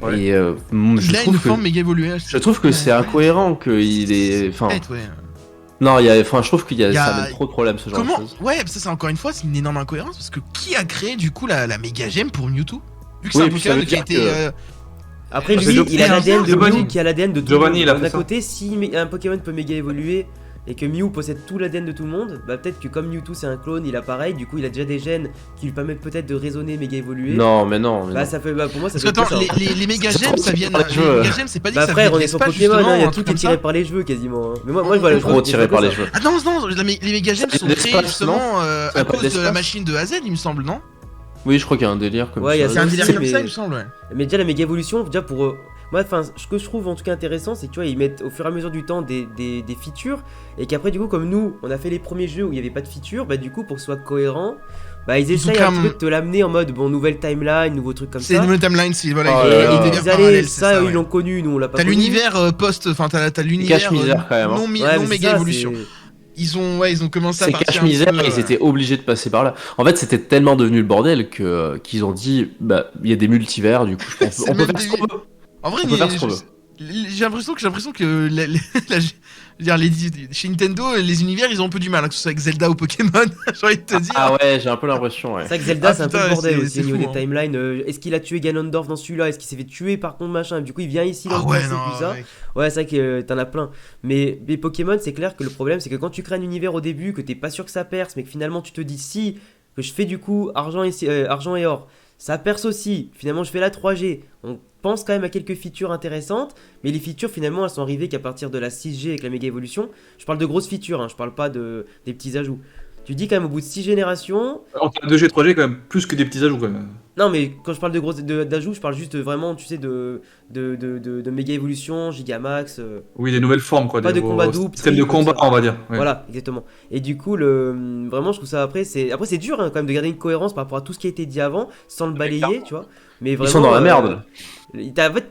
Ouais. Et il a une forme méga évoluée. Je trouve que c'est incohérent qu'il est. Enfin. Ouais. Non, je trouve qu'il y a ça amène trop de problèmes ce genre de choses. Ouais, ça c'est encore une fois, c'est une énorme incohérence parce que qui a créé du coup la méga gemme pour Mewtwo? Vu que c'est un Pokémon qui a été. Après, lui, il a l'ADN de Mew qui a l'ADN de tout le monde. D'un côté, si un Pokémon peut méga évoluer et que Mew possède tout l'ADN de tout le monde, bah peut-être que comme Mewtwo c'est un clone, il a pareil, du coup il a déjà des gènes qui lui permettent peut-être de raisonner méga évoluer. Non, mais non. Ça fait, pour moi ça fait. Parce que attends, les méga gemmes ça vient. Les méga gemmes c'est pas dit que ça frère, vient on est sur Pokémon, il y a tout qui est tiré par les cheveux quasiment. Mais moi je vois le trop tiré par les cheveux. Ah non, les méga gemmes sont créés justement à cause de la machine de AZ, il me semble, non? Oui, je crois qu'il y a un délire comme ça. Ouais, c'est un délire comme ça, il me semble, ouais. Mais déjà la méga évolution, déjà pour moi, ce que je trouve en tout cas intéressant, c'est que tu vois, ils mettent au fur et à mesure du temps des features, et qu'après, du coup, comme nous, on a fait les premiers jeux où il n'y avait pas de features, bah du coup, pour que ce soit cohérent, bah ils essayent un petit peu de te l'amener en mode, bon, nouvelle timeline, nouveau truc comme ça. C'est une nouvelle timeline, c'est voilà. Et ils allaient, ça, ils l'ont connu, nous on l'a pas connu. T'as l'univers enfin t'as l'univers non méga évolution. Ils ont commencé à partir cache-misère, ils étaient obligés de passer par là. En fait, c'était tellement devenu le bordel qu'ils ont dit, bah, il y a des multivers, du coup, on peut faire ce qu'on veut. En vrai, j'ai l'impression que chez Nintendo, les univers, ils ont un peu du mal, que ce soit avec Zelda ou Pokémon, j'ai envie de te dire. Ah ouais, j'ai un peu l'impression, ouais. C'est vrai que Zelda, c'est un peu le bordel aussi au niveau des timelines. Est-ce qu'il a tué Ganondorf dans celui-là? Est-ce qu'il s'est fait tuer par contre, machin? Du coup, il vient ici dans le passé, tout ça. Ouais, c'est vrai que t'en as plein. Mais les Pokémon, c'est clair que le problème, c'est que quand tu crées un univers au début, que t'es pas sûr que ça perce, mais que finalement tu te dis si, que je fais du coup argent et or, ça perce aussi, finalement je fais la 3G, on pense quand même à quelques features intéressantes, mais les features finalement elles sont arrivées qu'à partir de la 6G avec la méga évolution. Je parle de grosses features, hein, je parle pas des petits ajouts. Tu dis quand même au bout de 6 générations... Entre 2G et 3G quand même, plus que des petits ajouts quand même. Non mais quand je parle de gros d'ajouts, je parle juste vraiment, tu sais, de méga évolution, Gigamax... Oui, des nouvelles formes quoi. Pas de combat double. Système de combat, on va dire. Ouais. Voilà, exactement. Et du coup, vraiment je trouve ça après c'est dur hein, quand même de garder une cohérence par rapport à tout ce qui a été dit avant, sans le balayer, tu vois. Mais vraiment, ils sont dans la merde.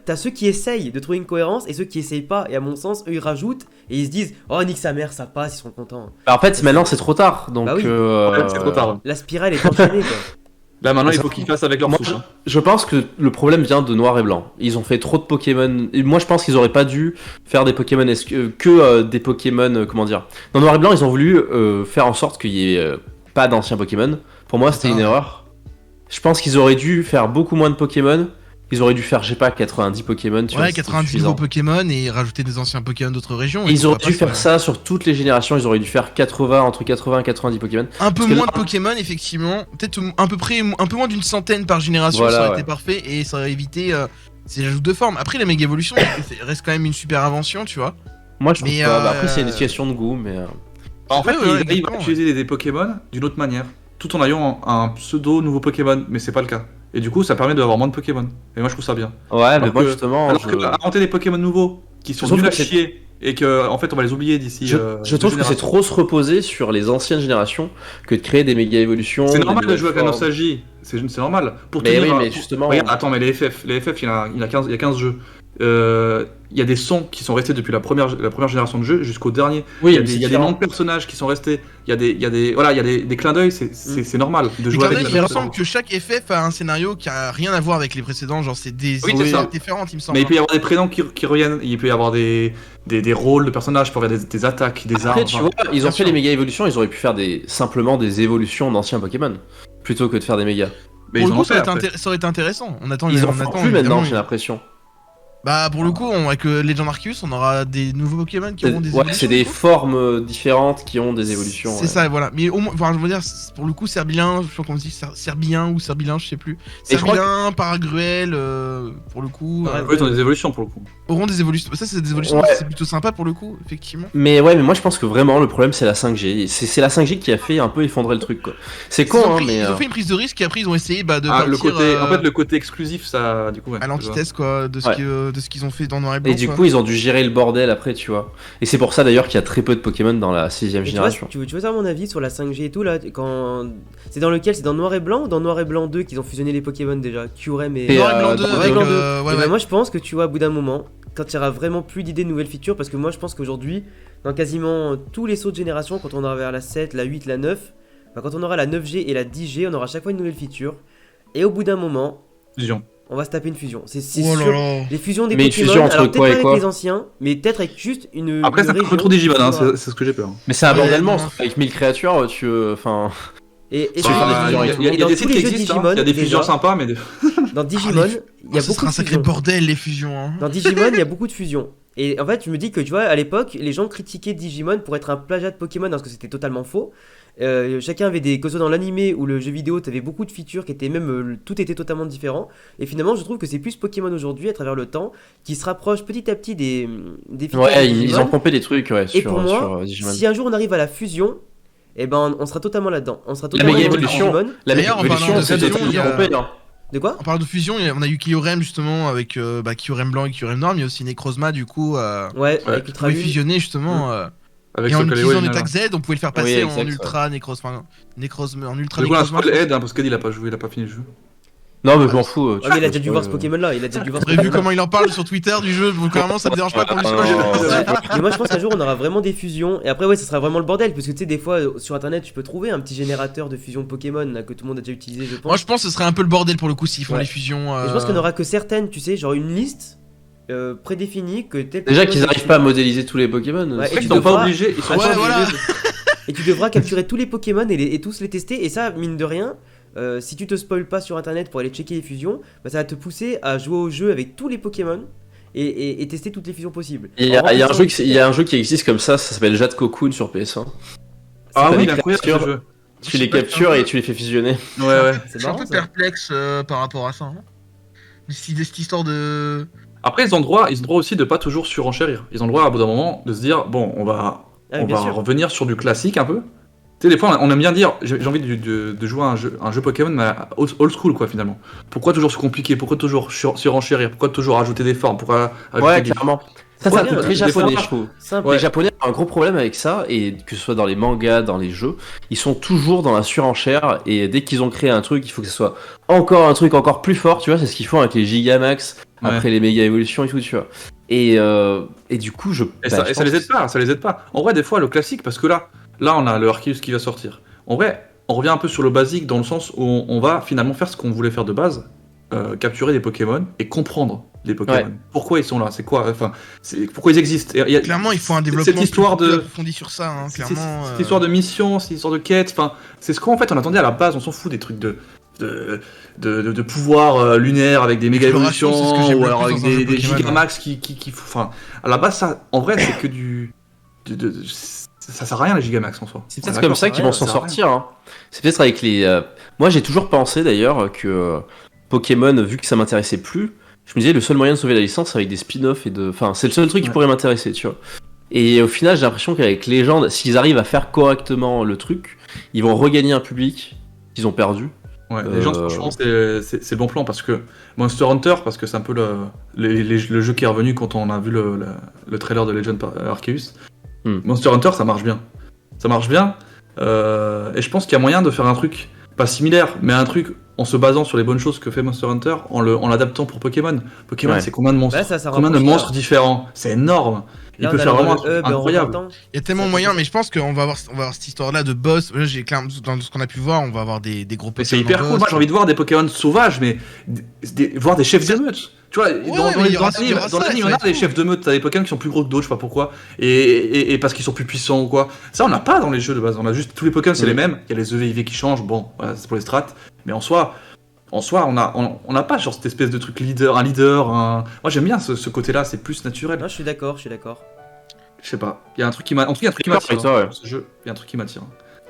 T'as ceux qui essayent de trouver une cohérence et ceux qui essayent pas, et à mon sens, eux ils rajoutent et ils se disent oh nique sa mère, ça passe, ils sont contents. Bah, en fait, maintenant c'est trop tard, donc bah oui. C'est trop tard. La spirale est enchaînée quoi. Là maintenant il faut qu'ils fassent avec leur touche. Je pense que le problème vient de Noir et Blanc. Ils ont fait trop de Pokémon. Et moi je pense qu'ils auraient pas dû faire des Pokémon que des Pokémon, comment dire. Dans Noir et Blanc ils ont voulu faire en sorte qu'il y ait pas d'anciens Pokémon. Pour moi c'était une erreur. Je pense qu'ils auraient dû faire beaucoup moins de Pokémon. Ils auraient dû faire, je sais pas, 90 Pokémon. Ouais, 90 nouveaux Pokémon et rajouter des anciens Pokémon d'autres régions. Ils auraient dû faire ça sur toutes les générations. Ils auraient dû faire entre 80 et 90 Pokémon. Un peu moins de Pokémon, effectivement. Peut-être un peu moins d'une centaine par génération, voilà, ça aurait été parfait et ça aurait évité ces ajouts de forme. Après, la méga évolution reste quand même une super invention, tu vois. Moi, je trouve pas. Bah, après, c'est une question de goût, mais. En fait, ils vont utiliser des Pokémon d'une autre manière, tout en ayant un pseudo nouveau Pokémon, mais c'est pas le cas. Et du coup, ça permet d'avoir moins de Pokémon. Et moi, je trouve ça bien. Ouais, mais moi, justement. Alors que inventer des Pokémon nouveaux qui sont nuls à chier et que, en fait, on va les oublier d'ici. Je trouve que c'est trop se reposer sur les anciennes générations que de créer des méga évolutions. C'est normal de jouer avec la nostalgie. C'est normal. Mais oui, mais justement. Regarde, attends, mais les FF, il y a 15 jeux. Il y a des sons qui sont restés depuis la première génération de jeux jusqu'au dernier. Oui, il y a des noms de personnages qui sont restés. Il y a des clins d'œil. C'est normal de jouer avec. Il me semble que chaque FF a un scénario qui a rien à voir avec les précédents. Genre c'est des histoires différentes, il me semble. Mais il peut y avoir des prénoms qui reviennent. Il peut y avoir des rôles de personnages pour faire des attaques, des armes. Après, tu vois, ils ont fait les méga évolutions. Ils auraient pu faire simplement des évolutions d'anciens Pokémon plutôt que de faire des méga. Mais pour le coup, ça aurait été intéressant. Ils en font plus maintenant, j'ai l'impression. Bah pour le coup, avec Legend Arceus, on aura des nouveaux Pokémon qui auront des évolutions. Ouais, c'est des formes différentes qui ont des évolutions. C'est ça, voilà. Mais au moins, enfin, je veux dire, pour le coup, Serbien, je sais pas comment on dit, Serbien ou Serbilin, je sais plus. Serbien, Paragruel, pour le coup. Ouais, ils ont des évolutions pour le coup. Auront des évolutions. Ça, c'est des évolutions, c'est plutôt sympa pour le coup, effectivement. Mais ouais, mais moi je pense que vraiment le problème c'est la 5G. C'est la 5G qui a fait un peu effondrer le truc, quoi. C'est con, hein, mais. Ils ont fait une prise de risque et après ils ont essayé de partir, le côté exclusif, ça, du coup. À l'antithèse, quoi, de ce que de ce qu'ils ont fait dans Noir et Blanc. Et du coup, ils ont dû gérer le bordel après, tu vois. Et c'est pour ça d'ailleurs qu'il y a très peu de Pokémon dans la 6ème génération. Tu veux savoir mon avis sur la 5G et tout là quand... C'est dans lequel? C'est dans Noir et Blanc ou dans Noir et Blanc 2 qu'ils ont fusionné les Pokémon déjà? Kyurem et... Noir et Blanc 2 avec... Bah, moi je pense que tu vois, au bout d'un moment, quand il y aura vraiment plus d'idées de nouvelles features, parce que moi je pense qu'aujourd'hui, dans quasiment tous les sauts de génération, quand on aura vers la 7, la 8, la 9, bah, quand on aura la 9G et la 10G, on aura chaque fois une nouvelle feature. Et au bout d'un moment... Fusion. On va se taper une fusion. C'est Oh sûr. Les fusions des Pokémon, alors peut-être pas avec les anciens, mais peut-être avec juste une. Après, c'est un peu trop Digimon, hein, c'est ce que j'ai peur. Mais c'est un bordel monstre. Avec 1000 créatures, tu veux. Enfin. Et il y a des sites qui existent, il y a des fusions sympas, mais. Dans Digimon, il y a beaucoup de fusions. un sacré bordel, les fusions. Hein. Dans Digimon, il y a beaucoup de fusions. Et en fait, je me dis que tu vois, à l'époque, les gens critiquaient Digimon pour être un plagiat de Pokémon parce que c'était totalement faux. Chacun avait que ce soit dans l'animé ou le jeu vidéo, t'avais beaucoup de features qui étaient même, tout était totalement différent. Et finalement, je trouve que c'est plus Pokémon aujourd'hui, à travers le temps, qui se rapproche petit à petit des features. Ouais, ils ont pompé des trucs, ouais. Et pour moi, si un jour on arrive à la fusion, eh ben, on sera totalement là-dedans. On sera totalement la méga évolution. La méga évolution, c'est trompé, hein. De quoi? On parle de fusion, on a eu Kyurem justement avec Kyurem blanc et Kyurem noir, mais il y a aussi Necrozma du coup. Ouais, avec on pouvait fusionner justement. Avec et en utilisant l'attaque Z, on pouvait le faire passer en ultra Necrozma. En ultra Necrozma. Du coup, un spoil aide, parce qu'Ed il a pas joué, il a pas fini le jeu. Non, mais je m'en fous. Mais il a déjà dû voir ce Pokémon-là. Il a déjà dû voir. Vous avez vu comment il en parle sur Twitter du jeu, donc clairement ça me dérange pas qu'on lui spoil. Mais moi je pense qu'un jour on aura vraiment des fusions. Et après, ouais, ça sera vraiment le bordel. Parce que tu sais, des fois sur internet, tu peux trouver un petit générateur de fusion de Pokémon là, que tout le monde a déjà utilisé, je pense. Moi je pense que ce serait un peu le bordel pour le coup s'ils font les fusions. Et je pense qu'on aura que certaines, tu sais, genre une liste. Prédéfinie que tel déjà qu'ils n'arrivent pas à modéliser tous les Pokémon. Ouais, ils sont pas obligés. Ils sont pas obligés. Et tu devras capturer tous les Pokémon et tous les tester. Et ça, mine de rien, si tu te spoil pas sur internet pour aller checker les fusions, bah, ça va te pousser à jouer au jeu avec tous les Pokémon et tester toutes les fusions possibles. Il y a un jeu qui existe comme ça s'appelle Jade Cocoon sur PS1. Ah oui, il est incroyable ce jeu. Tu les captures et tu les fais fusionner. Ouais. Je suis un peu perplexe par rapport à ça. Cette histoire de. Après, ils ont le droit aussi de pas toujours surenchérir. Ils ont le droit à bout d'un moment de se dire bon, on va revenir sur du classique un peu. Tu sais, des fois, on aime bien dire j'ai envie de jouer à un jeu Pokémon mais old school quoi finalement. Pourquoi toujours se compliquer? Pourquoi toujours surenchérir? Pourquoi toujours ajouter des formes? Pourquoi ouais, clairement. Ça c'est un truc très japonais, je trouve. Les Japonais ont un gros problème avec ça, et que ce soit dans les mangas, dans les jeux, ils sont toujours dans la surenchère, et dès qu'ils ont créé un truc, il faut que ce soit encore un truc encore plus fort, tu vois, c'est ce qu'ils font avec les Gigamax, après les méga évolutions et tout, tu vois. Et du coup, ça les aide pas. En vrai, des fois, le classique, parce que là, on a le Arceus qui va sortir. En vrai, on revient un peu sur le basique, dans le sens où on va finalement faire ce qu'on voulait faire de base, capturer des Pokémon et comprendre les Pokémon. Ouais. Pourquoi ils sont là? C'est quoi? Enfin, pourquoi ils existent? Clairement, il faut un développement plus approfondi sur ça. Hein, clairement. Cette histoire de mission, cette histoire de quête. Enfin, c'est ce qu'en fait on attendait à la base. On s'en fout des trucs de pouvoir lunaire avec des méga évolutions ou alors avec des gigamax qui. Enfin, à la base, ça, en vrai, c'est que ça sert à rien les gigamax en soi. C'est peut-être comme ça qu'ils vont s'en sortir. Hein. C'est peut-être avec les. Moi, j'ai toujours pensé d'ailleurs que Pokémon, vu que ça m'intéressait plus. Je me disais, le seul moyen de sauver la licence, c'est avec des spin-offs Enfin, c'est le seul truc qui pourrait m'intéresser, tu vois. Et au final, j'ai l'impression qu'avec Legend, s'ils arrivent à faire correctement le truc, ils vont regagner un public qu'ils ont perdu. Ouais, Legend, franchement, c'est le bon plan, parce que Monster Hunter, parce que c'est un peu le jeu qui est revenu quand on a vu le trailer de Legend par Arceus. Monster Hunter, ça marche bien. Ça marche bien, et je pense qu'il y a moyen de faire un truc, pas similaire, mais un truc en se basant sur les bonnes choses que fait Monster Hunter, en l'adaptant pour Pokémon. Pokémon, c'est combien de monstres? Combien de monstres différents? C'est énorme. Il peut faire vraiment un truc incroyable. Il y a tellement de moyens, mais je pense qu'on va avoir cette histoire-là de boss. Là, dans ce qu'on a pu voir, on va avoir des gros Pokémon. C'est hyper cool. Moi, j'ai envie de voir des Pokémon sauvages, mais voir des chefs de meute. Tu vois, dans l'anime, on a des chefs de meute, t'as des Pokémon qui sont plus gros que d'autres, je sais pas pourquoi, et parce qu'ils sont plus puissants ou quoi. Ça, on n'a pas dans les jeux de base. On a juste tous les Pokémon, c'est les mêmes. Il y a les EV/IV qui changent. Bon, voilà, c'est pour les strats. Mais en soi, on n'a pas genre cette espèce de truc leader. Moi, j'aime bien ce côté-là. C'est plus naturel. Non, je suis d'accord. Je sais pas. Il y a un truc qui m'attire. Ce jeu, il y a un truc qui m'attire.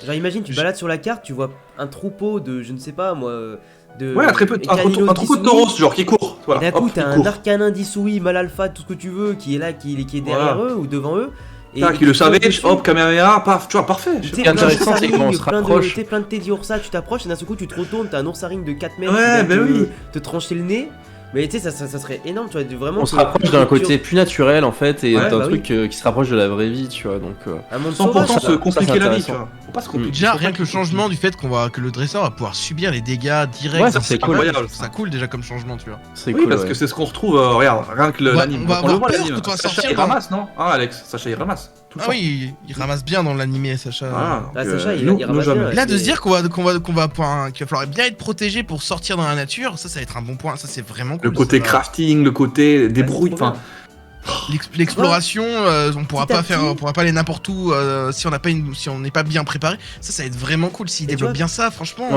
Genre, imagine, tu balades sur la carte, tu vois un troupeau de, je ne sais pas moi. Ouais, un troupeau de taureaux, genre qui court. Voilà. D'un coup, t'as un Arcanin Dissoui, Malalpha, tout ce que tu veux, qui est là, qui est derrière eux ou devant eux. Et qui le savage, hop, Kamehameha, paf, tu vois, parfait. Ce qui est intéressant, c'est qu'on se rapproche. Plein de Teddiursa, tu t'approches et d'un seul coup, tu te retournes, t'as un oursaring de 4 mètres qui va te trancher le nez. Mais tu sais, ça serait énorme, tu vois, vraiment. On se rapproche d'un côté plus naturel en fait et d'un truc qui se rapproche de la vraie vie, tu vois. Donc, un monde 100% se compliquer la vie, tu vois. Faut pas se compliquer. Déjà, rien que le changement du fait que le dresseur va pouvoir subir les dégâts directs. Ouais, ça c'est cool. Ça cool déjà comme changement, tu vois. C'est cool. Parce que c'est ce qu'on retrouve, regarde, rien que l'anime. On va avoir peur que toi Sacha il ramasse, non? Ah, Alex, Sacha il ramasse. Ah oui, il ramasse bien dans l'animé, Sacha. Sacha, il ramasse bien. Là, de se dire qu'il va falloir bien être protégé pour sortir dans la nature, ça va être un bon point. Ça, c'est vraiment cool. Le côté crafting, le côté débrouille, enfin. L'exploration, on pourra pas aller n'importe où si on n'est pas bien préparé. Ça va être vraiment cool s'ils développent bien ça, franchement.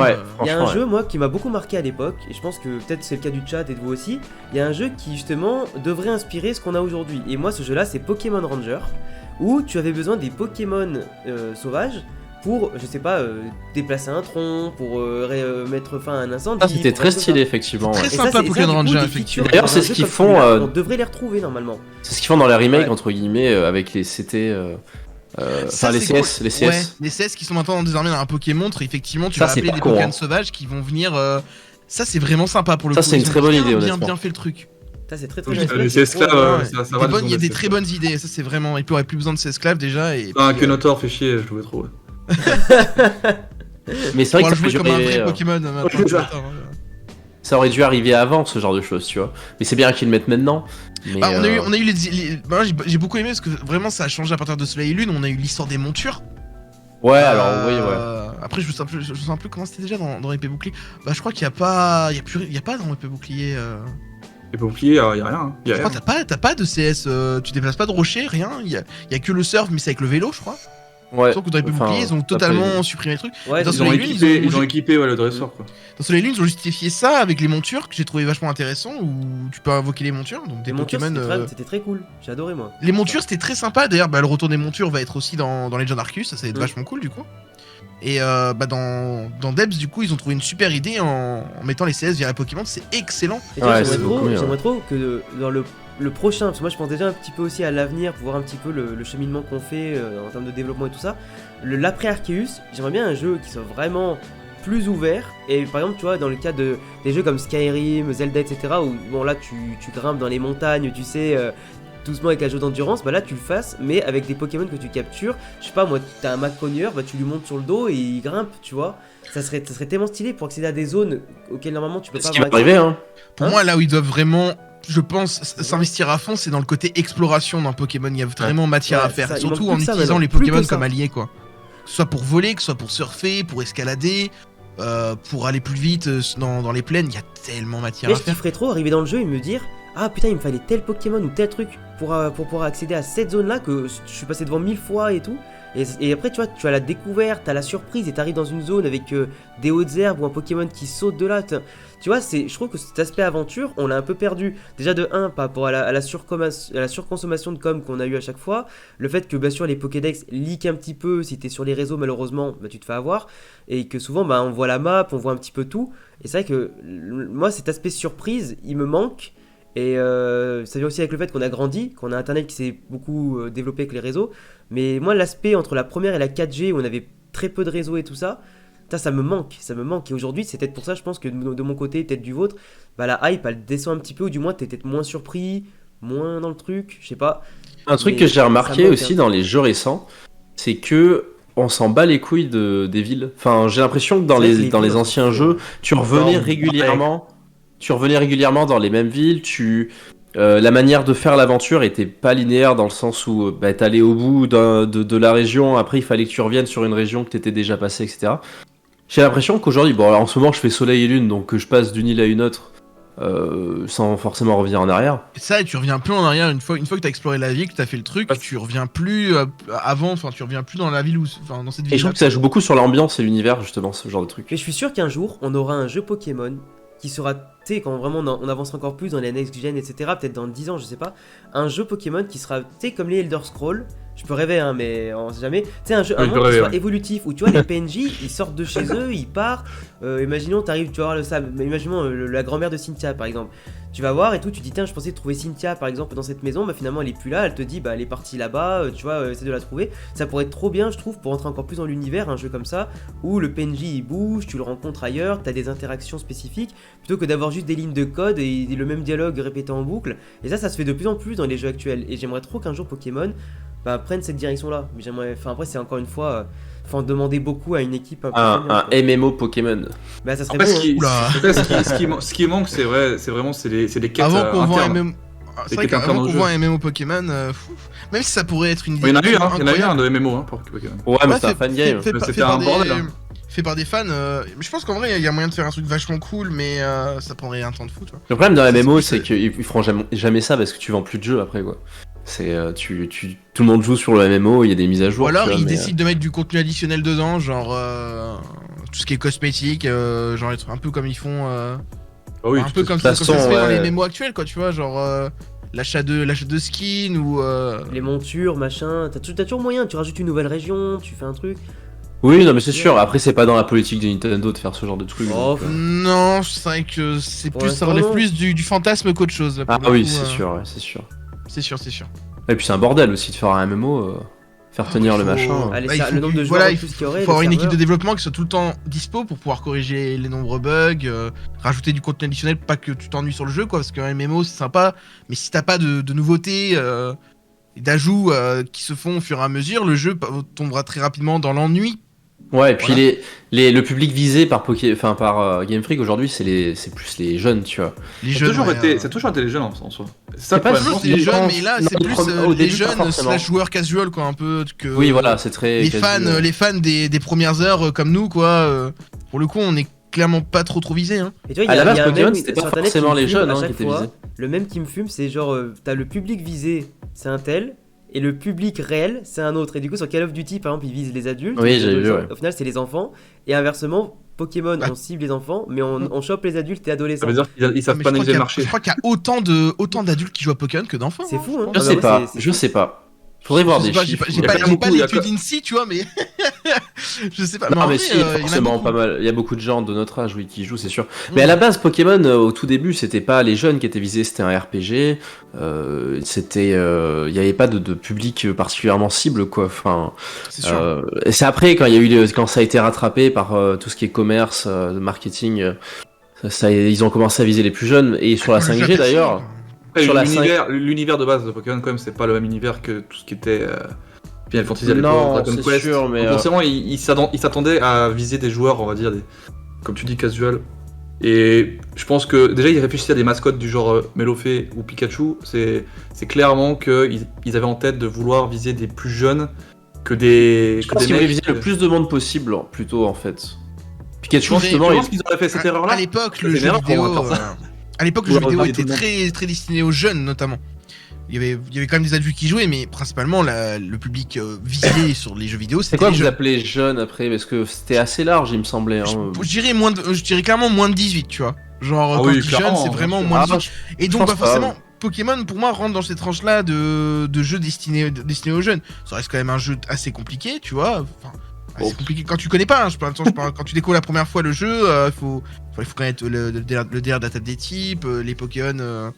Il y a un jeu, moi, qui m'a beaucoup marqué à l'époque, et je pense que peut-être c'est le cas du chat et de vous aussi. Il y a un jeu qui justement devrait inspirer ce qu'on a aujourd'hui. Et moi, ce jeu-là, c'est Pokémon Ranger, où tu avais besoin des Pokémon sauvages pour, je sais pas, déplacer un tronc, pour mettre fin à un incendie. Ah, c'était très stylé, effectivement. Très sympa, Pokémon Ranger, effectivement. D'ailleurs, c'est ce qu'ils font. On devrait les retrouver normalement. C'est ce qu'ils font dans les remakes, entre guillemets, avec les CT. Enfin, les CS. Ouais, les CS qui sont maintenant désormais dans un Pokémon, effectivement, tu vas appeler des Pokémon sauvages qui vont venir. Ça, c'est vraiment sympa pour le coup. Ça, c'est une très bonne idée, honnêtement. Bien fait le truc. Ça, c'est très les esclaves, ça va. Il y a des très bonnes idées, ça c'est vraiment. Il n'y aurait plus besoin de ces esclaves déjà. Un Kenotor fait chier, je voulais trop. Mais c'est vrai que ça aurait dû comme un vrai Pokémon. Ça aurait dû arriver avant ce genre de choses, tu vois. Mais c'est bien qu'ils le mettent maintenant. Mais on a eu les... j'ai beaucoup aimé parce que vraiment ça a changé à partir de Soleil et Lune. On a eu l'histoire des montures. Ouais, alors oui, ouais. Après, je me souviens plus comment c'était déjà dans Épée Bouclier. Bah, je crois qu'il y a pas dans Épée Bouclier. Épée Bouclier, y a rien. Je crois que t'as pas de CS. Tu déplaces pas de rocher, rien. Il y a que le surf, mais c'est avec le vélo, je crois. Ouais. Sauf que dans Épée Bouclier, ils ont totalement supprimé le truc. Ouais, ils ont équipé le dresseur, quoi. Dans Soleil et Lune, ils ont justifié ça avec les montures que j'ai trouvé vachement intéressant, où tu peux invoquer les montures. Donc des Pokémon. C'était très cool. J'ai adoré, moi. Les montures, c'était très sympa. D'ailleurs, le retour des montures va être aussi dans Legend Arceus. Ça va être vachement cool, du coup. Et dans Debs, du coup, ils ont trouvé une super idée en mettant les CS via Pokémon. C'est excellent. J'aimerais trop que dans le prochain, parce que moi je pense déjà un petit peu aussi à l'avenir pour voir un petit peu le cheminement qu'on fait en termes de développement et tout ça. L'après Arceus, j'aimerais bien un jeu qui soit vraiment plus ouvert. Et par exemple, tu vois, dans le cas des jeux comme Skyrim, Zelda, etc., où bon là tu grimpes dans les montagnes, tu sais, doucement avec un jeu d'endurance, bah là tu le fasses, mais avec des Pokémon que tu captures. Je sais pas, moi, t'as un Maconier, bah tu lui montes sur le dos et il grimpe, tu vois. Ça serait tellement stylé pour accéder à des zones auxquelles normalement tu peux pas. Ce qui va arriver, hein. Pour moi, là où ils doivent vraiment, je pense, s'investir à fond, c'est dans le côté exploration d'un Pokémon. Il y a vraiment matière à faire, surtout en utilisant les Pokémon comme alliés, quoi. Que ce soit pour voler, que ce soit pour surfer, pour escalader, pour aller plus vite dans les plaines, il y a tellement matière à faire. Mais je kifferais trop arriver dans le jeu et me dire, ah putain, il me fallait tel Pokémon ou tel truc pour pouvoir accéder à cette zone-là que je suis passé devant 1000 fois et tout. Et après, tu vois, tu as la découverte, tu as la surprise et tu arrives dans une zone avec des hautes herbes ou un Pokémon qui saute de là. Tu vois, je trouve que cet aspect aventure, on l'a un peu perdu. Déjà de 1, par rapport à la surconsommation de com qu'on a eu à chaque fois. Le fait que, bien sûr, les Pokédex leak un petit peu. Si t'es sur les réseaux, malheureusement, bah, tu te fais avoir. Et que souvent, bah, on voit la map, on voit un petit peu tout. Et c'est vrai que moi, cet aspect surprise, il me manque. Et ça vient aussi avec le fait qu'on a grandi, qu'on a Internet qui s'est beaucoup développé avec les réseaux. Mais moi, l'aspect entre la première et la 4G, où on avait très peu de réseaux et tout ça, ça me manque. Et aujourd'hui, c'est peut-être pour ça, je pense que de mon côté, peut-être du vôtre, bah, la hype, elle descend un petit peu, ou du moins, t'es peut-être moins surpris, moins dans le truc, je sais pas. Un truc que j'ai remarqué aussi dans les jeux récents, c'est que on s'en bat les couilles des villes. Enfin, j'ai l'impression que dans les anciens jeux, tu revenais régulièrement dans les mêmes villes, la manière de faire l'aventure était pas linéaire dans le sens où t'allais au bout de la région, après il fallait que tu reviennes sur une région que t'étais déjà passé, etc. J'ai l'impression qu'aujourd'hui, bon alors en ce moment je fais soleil et lune, donc je passe d'une île à une autre sans forcément revenir en arrière. Et ça, et tu reviens plus en arrière une fois que t'as exploré la ville, que t'as fait le truc, tu reviens plus avant, enfin tu reviens plus dans la ville dans cette ville. Et je trouve que ça joue beaucoup sur l'ambiance et l'univers justement, ce genre de truc. Mais je suis sûr qu'un jour on aura un jeu Pokémon qui sera, tu sais, quand vraiment on avance encore plus dans les next gen, etc., peut-être dans 10 ans, je sais pas, un jeu Pokémon qui sera, tu sais, comme les Elder Scrolls, je peux rêver, hein, mais on sait jamais, tu sais, un monde qui soit évolutif, où tu vois, les PNJ, ils sortent de chez eux, ils partent, imaginons, t'arrives, tu vas voir imaginons la grand-mère de Cynthia, par exemple, Tu vas voir et tout, tu dis tiens, je pensais trouver Cynthia par exemple dans cette maison, bah finalement elle est plus là, elle te dit bah elle est partie là-bas, tu vois, essaie de la trouver. Ça pourrait être trop bien, je trouve, pour entrer encore plus dans l'univers, un jeu comme ça, où le PNJ il bouge, tu le rencontres ailleurs, t'as des interactions spécifiques, plutôt que d'avoir juste des lignes de code et le même dialogue répété en boucle. Et ça se fait de plus en plus dans les jeux actuels. Et j'aimerais trop qu'un jour Pokémon prenne cette direction-là. Mais j'aimerais, enfin après c'est encore une fois, faut en demander beaucoup à une équipe un MMO Pokémon. Bah ça serait Après, bon. ce qui manque, c'est vraiment les quêtes Avant qu'on voit internes. C'est vrai qu'avant qu'on voit un MMO Pokémon, même si ça pourrait être une idée. Il y en a eu un de MMO pour Pokémon. Ouais, mais c'est un fan game. C'était un bordel. Fait par des fans, mais je pense qu'en vrai il y a moyen de faire un truc vachement cool, mais ça prendrait un temps de fou, tu vois. Le problème d'un MMO, c'est qu'ils feront jamais ça parce que tu vends plus de jeux après, quoi. C'est tout le monde joue sur le MMO, il y a des mises à jour. Ou alors ils décident de mettre du contenu additionnel dedans, genre tout ce qui est cosmétique, genre être un peu comme ils font, un peu comme ça se fait dans les MMO actuels, quoi, tu vois, genre l'achat de skins ou les montures, machin, t'as toujours moyen, tu rajoutes une nouvelle région, tu fais un truc. Oui, non mais c'est sûr, après c'est pas dans la politique de Nintendo de faire ce genre de truc. Oh, non, c'est vrai que c'est plus, ça relève plus du fantasme qu'autre chose. Ah oui, c'est sûr, c'est sûr. C'est sûr. Et puis c'est un bordel aussi de faire un MMO, faire tenir le machin. Allez, le nombre de joueurs, voilà, il faut avoir une équipe de développement qui soit tout le temps dispo pour pouvoir corriger les nombreux bugs, rajouter du contenu additionnel, pas que tu t'ennuies sur le jeu, quoi, parce qu'un MMO c'est sympa, mais si t'as pas de nouveautés et d'ajouts qui se font au fur et à mesure, le jeu tombera très rapidement dans l'ennui. Ouais, et puis voilà. Le public visé par Game Freak aujourd'hui, c'est plus les jeunes, tu vois. Ça a toujours été les jeunes en soi. C'est pas toujours les jeunes, mais là c'est plus les jeunes slash joueurs casual, quoi, un peu que. Oui, voilà, c'est très. Les fans des premières heures comme nous, quoi. Pour le coup, on est clairement pas trop visés, hein. Et tu vois, à la base, Pokémon, c'était pas forcément les jeunes qui étaient visés. Le même qui me fume, c'est genre, t'as le public visé, c'est un tel. Et le public réel, c'est un autre. Et du coup, sur Call of Duty, par exemple, ils visent les adultes. Oui, j'ai vu, ouais. Au final, c'est les enfants. Et inversement, Pokémon, on cible les enfants, mais on chope les adultes et adolescents. Ça veut dire qu'ils savent pas analyser le marché. Je crois qu'il y a autant d'adultes qui jouent à Pokémon que d'enfants. C'est fou, hein. Je sais pas. Faudrait voir des chiffres. J'ai pas l'étude INSEE, tu vois, mais je sais pas. Non, mais si, forcément pas mal. Il y a beaucoup de gens de notre âge, oui, qui jouent, c'est sûr. Mais à la base, Pokémon, au tout début, c'était pas les jeunes qui étaient visés, c'était un RPG. Il y avait pas de public particulièrement cible, quoi. Enfin, c'est après quand ça a été rattrapé par tout ce qui est commerce, marketing. Ils ont commencé à viser les plus jeunes et sur la 5G d'ailleurs. L'univers de base de Pokémon, quand même, c'est pas le même univers que tout ce qui était Final Fantasy à l'époque, Dragon Quest. Sûr, mais forcément, ils s'attendaient à viser des joueurs, on va dire, comme tu dis, casual. Et je pense que déjà, ils réfléchissaient à des mascottes du genre Melofée ou Pikachu. C'est clairement qu'ils avaient en tête de vouloir viser des plus jeunes que des. Je pense qu'ils voulaient viser le plus de monde possible, plutôt, en fait. Pikachu, justement, je pense qu'ils auraient fait cette erreur-là. À l'époque, le jeu vidéo. À l'époque, le jeu vidéo était très, très destiné aux jeunes, notamment. Il y avait quand même des adultes qui jouaient, mais principalement le public visé sur les jeux vidéo, c'était quoi les vous jeunes. appelez jeunes après? Parce que c'était assez large, il me semblait. Hein. Je dirais clairement moins de 18, tu vois. Genre, quand je dis jeune, c'est vraiment moins de 18. Et donc, forcément, Pokémon, pour moi, rentre dans cette tranche-là de jeux destinés aux jeunes. Ça reste quand même un jeu assez compliqué, tu vois. Enfin, c'est compliqué quand tu connais pas, hein. Je parle quand tu découvres la première fois le jeu, il faut connaître le DR data des types, les Pokémon.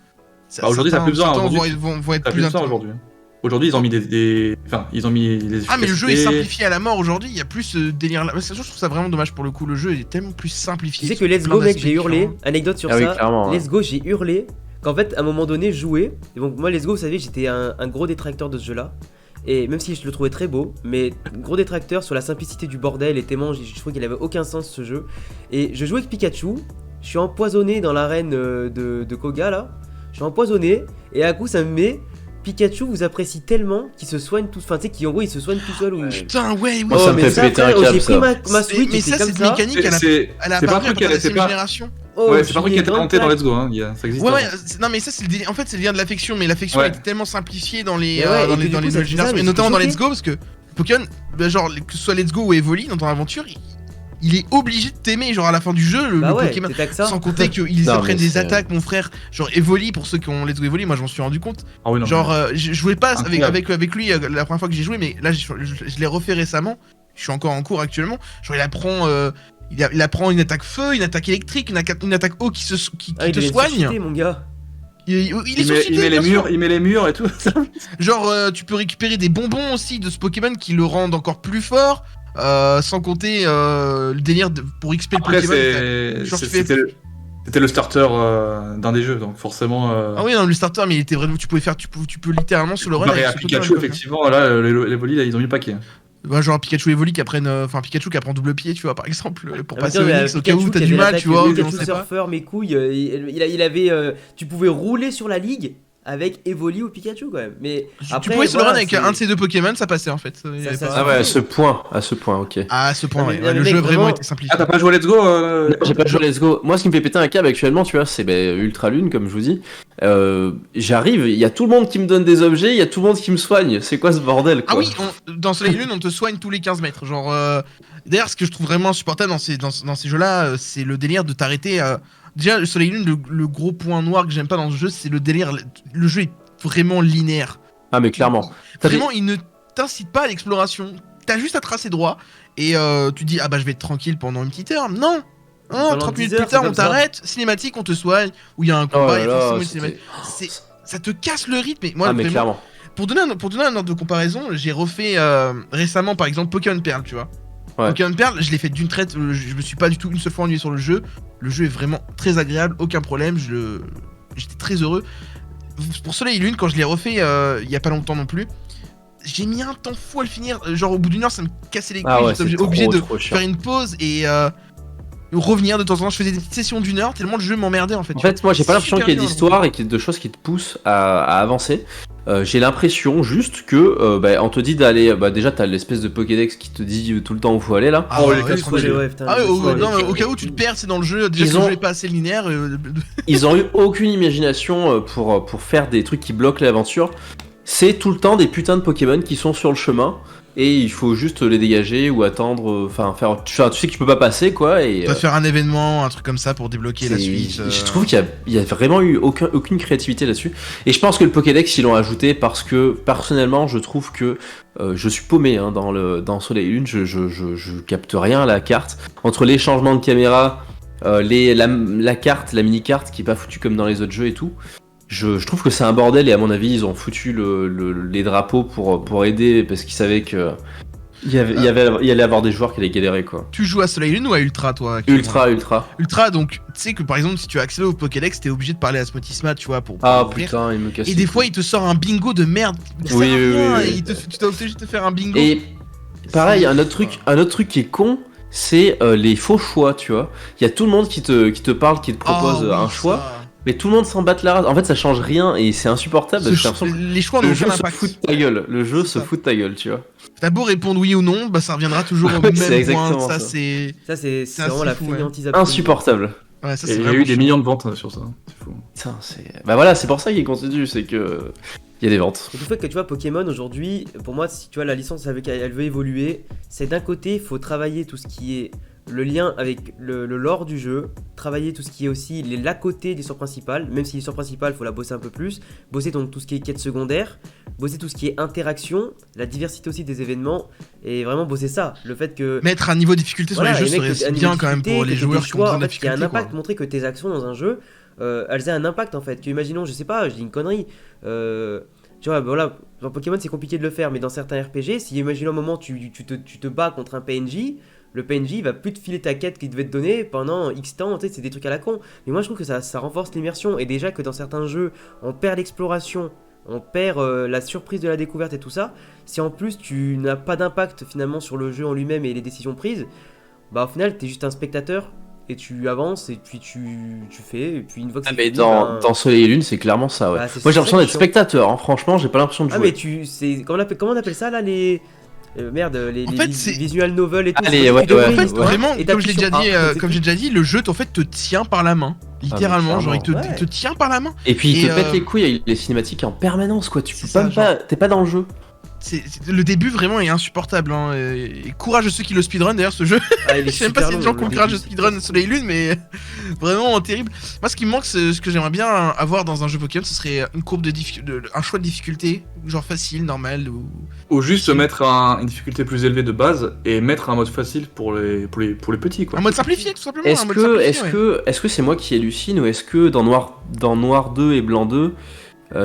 Aujourd'hui, t'as plus besoin. Vont être plus intenses aujourd'hui. Aujourd'hui, ils ont mis ils ont mis les. Ah, mais le jeu est simplifié à la mort aujourd'hui. Il y a plus ce délire là. Je trouve ça vraiment dommage pour le coup. Le jeu est tellement plus simplifié. Tu sais que Let's Go, mec, j'ai hurlé. Anecdote sur ça. Oui, clairement, Let's Go, j'ai hurlé. Qu'en fait, à un moment donné, jouer. Et donc, moi, Let's Go, vous savez, j'étais un gros détracteur de ce jeu-là. Et même si je le trouvais très beau, mais gros détracteur sur la simplicité du bordel et tellement je trouvais qu'il avait aucun sens ce jeu. Et je jouais avec Pikachu, je suis empoisonné dans l'arène de Koga là, je suis empoisonné et à coup ça me met Pikachu vous apprécie tellement qu'il se soigne tout, enfin tu sais qu'en gros il se soigne tout seul ou... Putain ouais, moi ça me fait péter un câble j'ai pris ça. ma Switch mais ça c'est une mécanique elle a apparu après la 7ème génération. Ouais, c'est pas un truc qui a été inventé dans Let's Go, hein. Ça existe. Ouais, non mais ça c'est en fait c'est le lien de l'affection, mais l'affection a été tellement simplifiée dans les nouvelles générations, et notamment dans Let's Go, parce que Pokémon, genre que ce soit Let's Go ou Evoli dans ton aventure, il est obligé de t'aimer, genre à la fin du jeu, le Pokémon. Sans compter qu'ils apprennent des attaques, mon frère. Genre Evoli, pour ceux qui ont Let's Go Evoli, moi je m'en suis rendu compte. Ah oui, non, genre, je jouais pas avec lui la première fois que j'ai joué, mais là je l'ai refait récemment. Je suis encore en cours actuellement. Genre il apprend une attaque feu, une attaque électrique, une attaque eau qui te soigne. Mon gars. Il met les murs et tout. Genre, tu peux récupérer des bonbons aussi de ce Pokémon qui le rendent encore plus fort. Sans compter le délire pour XP le Pokémon. C'était le starter d'un des jeux, donc forcément. Ah oui, non, le starter, mais il était vraiment. Tu peux littéralement sous le run. Et à Pikachu, effectivement, là, les Evoli, là, ils ont mis le paquet. Bah, genre Pikachu Evoli qui apprennent. Enfin, Pikachu qui apprend double pied, tu vois, par exemple, pour passer au Onix au cas où t'as du mal, tu vois. Pikachu Surfer, mes couilles, il avait. Tu pouvais rouler sur la ligue avec Evoli ou Pikachu quand même. Mais après, tu pouvais se le run avec un de ces deux Pokémon, ça passait en fait. Ah ouais, à ce point, ok. À ce point, ouais. Le jeu a vraiment été simplifié. Ah, t'as pas joué Let's Go Non, j'ai pas joué Let's Go. Moi, ce qui me fait péter un câble actuellement, tu vois, c'est Ultra Lune, comme je vous dis. J'arrive, il y a tout le monde qui me donne des objets, il y a tout le monde qui me soigne. C'est quoi ce bordel, quoi? Ah oui, dans Soleil Lune, on te soigne tous les 15 mètres. Genre, d'ailleurs, ce que je trouve vraiment insupportable dans ces jeux-là, c'est le délire de t'arrêter. Déjà, le Soleil Lune, le gros point noir que j'aime pas dans ce jeu, c'est le délire. Le jeu est vraiment linéaire. Ah, mais clairement. Vraiment, il ne t'incite pas à l'exploration. T'as juste à tracer droit et tu dis, ah bah je vais être tranquille pendant une petite heure. Non, 30 minutes plus tard, on t'arrête, cinématique, on te soigne, ou il y a un combat, ça te casse le rythme. Et moi, mais clairement. Pour donner un ordre de comparaison, j'ai refait récemment, par exemple, Pokémon Pearl, tu vois. Ouais. Pokémon Pearl, je l'ai fait d'une traite, je me suis pas du tout une seule fois ennuyé sur le jeu. Le jeu est vraiment très agréable, aucun problème, j'étais très heureux. Pour Soleil et Lune, quand je l'ai refait il y a pas longtemps non plus, j'ai mis un temps fou à le finir. Genre au bout d'une heure, ça me cassait les couilles. J'étais obligé de faire une pause et revenir de temps en temps. Je faisais des petites sessions d'une heure tellement le jeu m'emmerdait en fait. En fait, moi j'ai pas l'impression qu'il y ait d'histoire et qu'il y ait de choses qui te poussent à avancer. J'ai l'impression juste que on te dit d'aller. Déjà, t'as l'espèce de Pokédex qui te dit tout le temps où faut aller là. Au cas où tu te perds, c'est dans le jeu. Déjà, le jeu est pas assez linéaire. Ils ont eu aucune imagination pour faire des trucs qui bloquent l'aventure. C'est tout le temps des putains de Pokémon qui sont sur le chemin. Et il faut juste les dégager ou attendre, tu sais que tu peux pas passer quoi. Et tu vas faire un événement, un truc comme ça pour débloquer la suite. Je trouve qu'il y a vraiment eu aucune créativité là-dessus. Et je pense que le Pokédex ils l'ont ajouté parce que personnellement je trouve que je suis paumé dans Soleil et Lune, je capte rien à la carte. Entre les changements de caméra, la carte, la mini-carte qui est pas foutue comme dans les autres jeux et tout. Je trouve que c'est un bordel et à mon avis ils ont foutu les drapeaux pour aider parce qu'ils savaient que il y allait avoir des joueurs qui allaient galérer quoi. Tu joues à Soleil Lune ou à Ultra toi Ultra, donc tu sais que par exemple si tu as accès au Pokédex t'es obligé de parler à Smotisma tu vois pour putain il me casse. Et des fois il te sort un bingo de merde. Oui. Et tu t'es obligé de te faire un bingo. Et pareil un autre truc qui est con c'est les faux choix tu vois. Il y a tout le monde qui te parle qui te propose un choix. Mais tout le monde s'en bat la race. En fait, ça change rien et c'est insupportable. Les choix n'ont aucun impact. Le jeu se fout de ta gueule, tu vois. T'as beau répondre oui ou non, ça reviendra toujours au même point. Ça, c'est vraiment la fainéantise absolue. Insupportable. Ouais, ça, il y a eu des millions de ventes sur ça. C'est fou. Putain, voilà, c'est pour ça qu'il continue, c'est que il y a des ventes. Et le fait que tu vois Pokémon aujourd'hui, pour moi, si tu vois la licence elle veut évoluer, c'est d'un côté, il faut travailler tout ce qui est le lien avec le lore du jeu, travailler tout ce qui est aussi l'à côté des histoires principales, même si l'histoire principale, faut la bosser un peu plus, bosser donc tout ce qui est quête secondaire, bosser tout ce qui est interaction, la diversité aussi des événements, et vraiment bosser ça, le fait que... Mettre un niveau de difficulté sur les jeux serait bien quand même pour les joueurs qui ont besoin de difficulté. Il y a un impact, montrer que tes actions dans un jeu, elles aient un impact en fait, que imaginons, je sais pas, je dis une connerie, tu vois, voilà, dans Pokémon c'est compliqué de le faire, mais dans certains RPG, si imaginons un moment tu te bats contre un PNJ, le PNJ il va plus te filer ta quête qu'il devait te donner pendant X temps, tu sais, c'est des trucs à la con. Mais moi je trouve que ça renforce l'immersion, et déjà que dans certains jeux, on perd l'exploration, on perd la surprise de la découverte et tout ça, si en plus tu n'as pas d'impact finalement sur le jeu en lui-même et les décisions prises, bah au final t'es juste un spectateur, et tu avances, et puis tu fais, et puis une fois que c'est mais dans Soleil et Lune c'est clairement ça, ouais. Moi j'ai l'impression d'être spectateur, franchement j'ai pas l'impression de jouer. Ah mais comment on appelle ça là, les visual novels et tout. Vraiment, comme j'ai déjà dit, le jeu te tient par la main. Littéralement, genre il te tient par la main. Et puis il te pète les couilles avec les cinématiques en permanence quoi. Tu peux pas, t'es pas dans le jeu. le début vraiment est insupportable. Hein. Et courage à ceux qui le speedrun d'ailleurs ce jeu. Je sais même pas s'il y a des gens qui ont le courage de speedrun Soleil Lune, mais vraiment terrible. Moi, ce qui me manque, ce que j'aimerais bien avoir dans un jeu Pokémon, ce serait une courbe un choix de difficulté, genre facile, normal ou juste mettre une difficulté plus élevée de base et mettre un mode facile pour les petits quoi. Un mode simplifié tout simplement. Est-ce que c'est moi qui hallucine ou est-ce que dans Noir 2 et Blanc 2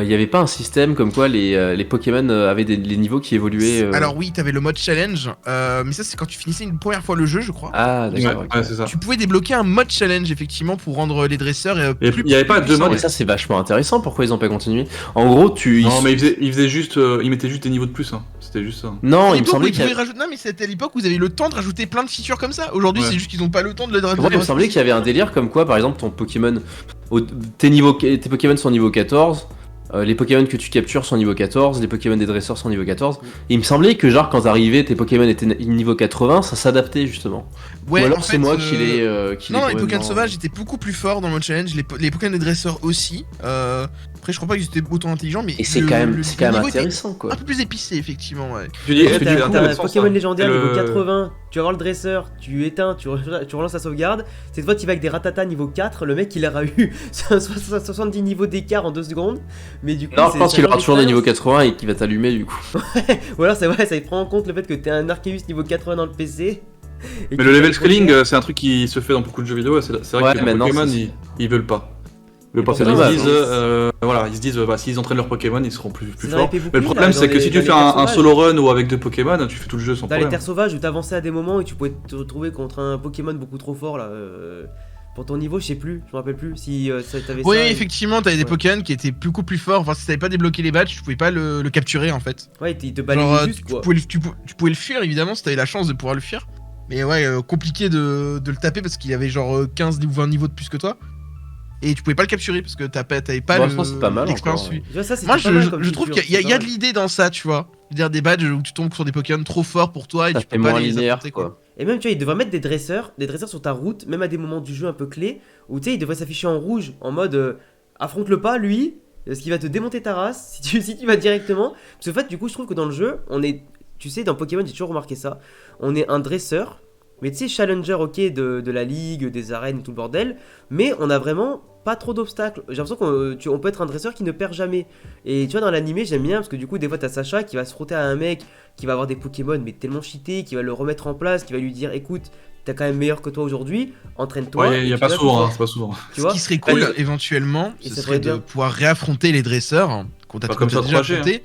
il n'y avait pas un système comme quoi les Pokémon avaient les niveaux qui évoluaient Alors oui, t'avais le mode challenge, mais ça c'est quand tu finissais une première fois le jeu, je crois. Ah d'accord. Ouais, c'est ça. Tu pouvais débloquer un mode challenge effectivement pour rendre les dresseurs plus. Il n'y avait pas deux modes. Et ça c'est vachement intéressant. Pourquoi ils ont pas continué? En gros, Non, mais ils mettaient juste des niveaux de plus. Hein. C'était juste ça. Non, il me semblait qu'il Non, mais c'était à l'époque où vous avez le temps de rajouter plein de features comme ça. Aujourd'hui, c'est juste qu'ils ont pas le temps de le rajouter. Moi, il me semblait qu'il y avait un délire comme quoi, par exemple, ton Pokémon, tes Pokémon sont niveau 14. Les Pokémon que tu captures sont niveau 14, les Pokémon des dresseurs sont niveau 14. Et il me semblait que genre quand t'arrivais, tes Pokémon étaient niveau 80, ça s'adaptait justement. Ouais, ou alors c'est moi qui les... Non, les Pokémon sauvages étaient beaucoup plus forts dans le mode challenge, les Pokémon des dresseurs aussi. Après je crois pas qu'ils étaient autant intelligents, mais... Et c'est quand même intéressant quoi. Un peu plus épicé effectivement, ouais. Tu dis, t'as un Pokémon légendaire niveau 80, tu vas voir le dresseur, tu éteins, tu relances la sauvegarde. Cette fois tu vas avec des Ratata niveau 4, le mec il aura eu 70 niveaux d'écart en 2 secondes. Mais du coup, non, je pense qu'il aura toujours des niveaux 80 et qu'il va t'allumer du coup. Ou alors c'est vrai, ça prend en compte le fait que t'es un Arceus niveau 80 dans le PC. Mais le level scaling, c'est un truc qui se fait dans beaucoup de jeux vidéo. C'est vrai que les Pokémon, ils veulent pas. Ils se disent, s'ils entraînent leurs Pokémon, ils seront plus forts. Mais le problème, c'est que si tu fais un solo run ou avec 2 Pokémon, tu fais tout le jeu sans problème. Dans les terres sauvages où t'avançais à des moments et tu pouvais te retrouver contre un Pokémon beaucoup trop fort là. Pour ton niveau, je me rappelle plus si t'avais ça. Oui, effectivement, t'avais des Pokémon qui étaient beaucoup plus forts. Enfin, si t'avais pas débloqué les badges, tu pouvais pas le capturer en fait. Ouais, il te balayait juste quoi. Tu pouvais le fuir évidemment si t'avais la chance de pouvoir le fuir. Mais ouais, compliqué de le taper parce qu'il avait genre 15 ou 20 niveaux de plus que toi. Et tu pouvais pas le capturer parce que t'avais pas l'expérience. Moi, je trouve qu'il y a de l'idée dans ça, tu vois. Je veux dire, des badges où tu tombes sur des Pokémon trop forts pour toi et tu peux pas les affronter quoi. Et même, tu vois, il devrait mettre des dresseurs sur ta route, même à des moments du jeu un peu clés, où tu sais, il devrait s'afficher en rouge, en mode affronte-le pas, lui, parce qu'il va te démonter ta race si tu vas directement. Parce qu'en fait, du coup, je trouve que dans le jeu, tu sais, dans Pokémon, j'ai toujours remarqué ça, on est un dresseur, mais tu sais, challenger, ok, de la ligue, des arènes, tout le bordel, mais on a vraiment pas trop d'obstacles. J'ai l'impression qu'on peut être un dresseur qui ne perd jamais. Et tu vois, dans l'animé, j'aime bien parce que du coup, des fois, t'as Sacha qui va se frotter à un mec qui va avoir des Pokémon, mais tellement cheatés, qui va le remettre en place, qui va lui dire écoute, t'es quand même meilleur que toi aujourd'hui, entraîne-toi. Ouais, il a pas souvent, c'est pas souvent. Ce qui serait cool, éventuellement, ce serait de pouvoir réaffronter les dresseurs qu'on t'a déjà affronté.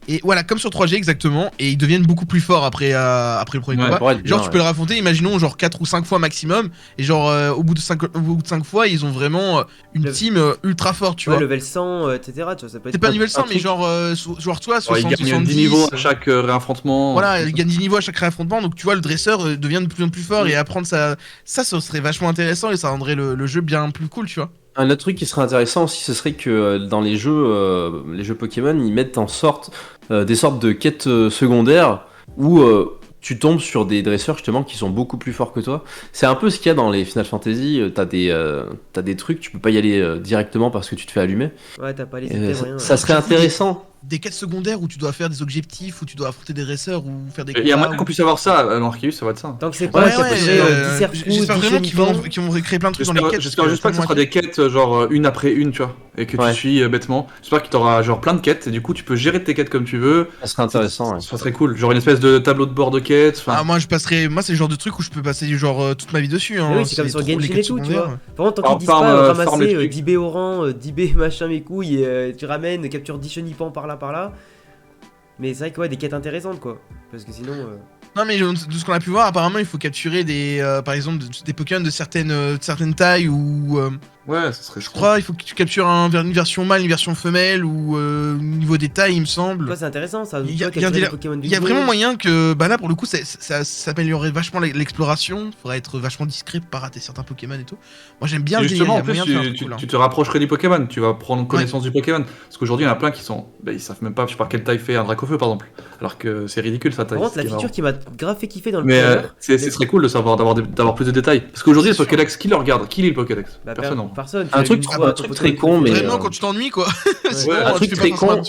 Et voilà, comme sur 3G exactement, et ils deviennent beaucoup plus forts après le premier combat. Genre tu peux le raffronter, imaginons genre 4 ou 5 fois maximum, et genre au bout de 5 fois, ils ont vraiment une team ultra forte, tu vois. Level 100, etc. Tu vois, ça peut être c'est pas niveau 100, mais genre toi, 60, il gagne 10 niveaux à chaque réaffrontement. Voilà, il gagne 10 niveaux à chaque réaffrontement, donc tu vois, le dresseur devient de plus en plus fort, et apprendre ça serait vachement intéressant, et ça rendrait le jeu bien plus cool, tu vois. Un autre truc qui serait intéressant aussi, ce serait que dans les jeux Pokémon, ils mettent des sortes de quêtes secondaires où tu tombes sur des dresseurs justement qui sont beaucoup plus forts que toi. C'est un peu ce qu'il y a dans les Final Fantasy. T'as des trucs, tu peux pas y aller directement parce que tu te fais allumer. Ouais, t'as pas les items, rien. Ça serait intéressant. Des quêtes secondaires où tu dois faire des objectifs, où tu dois affronter des dresseurs ou faire des combats. Il y a moyen qu'on puisse avoir ça dans Arceus, ça va être ça. Donc c'est pas j'espère vraiment qu'ils vont créer plein de trucs dans les quêtes. J'espère juste pas que ce sera des quêtes genre une après une, tu vois, et que tu suis bêtement. J'espère que t'auras genre plein de quêtes et du coup tu peux gérer tes quêtes comme tu veux. Ça serait intéressant. Ça serait cool, genre une espèce de tableau de bord de quêtes. Moi c'est le genre de truc où je peux passer genre toute ma vie dessus. Oui, c'est comme sur Genshin et tout, tu vois. Par contre, tant qu'ils disent pas ramasser 10 B oran, 10 B machin mes couilles, et tu ramènes, capture 10 chenipans par là. Mais c'est vrai que des quêtes intéressantes quoi. Parce que sinon. Non mais de ce qu'on a pu voir, apparemment il faut capturer par exemple des Pokémon de certaines tailles ou. Ouais, ça serait. Je crois il faut que tu captures une version mâle, une version femelle ou au niveau des tailles il me semble. Ouais, c'est intéressant ça. Il y a vraiment moyen que là pour le coup ça s'améliorerait vachement l'exploration. Faudrait être vachement discret pour pas rater certains Pokémon et tout. Moi j'aime bien le délire. Justement en plus tu te rapprocherais du Pokémon, tu vas prendre connaissance du Pokémon. Parce qu'aujourd'hui il y en a plein qui sont. Ils savent même pas par quelle taille fait un Dracofeu par exemple. Alors que c'est ridicule sa taille. Par contre la feature qui m'a grave fait kiffer dans le trailer. Mais ce serait cool de savoir d'avoir plus de détails. Parce qu'aujourd'hui sur Pokédex, qui le regarde? Qui lit le Pokédex? Personne. Un truc très con, mais vraiment quand tu t'ennuies quoi. Un truc très con.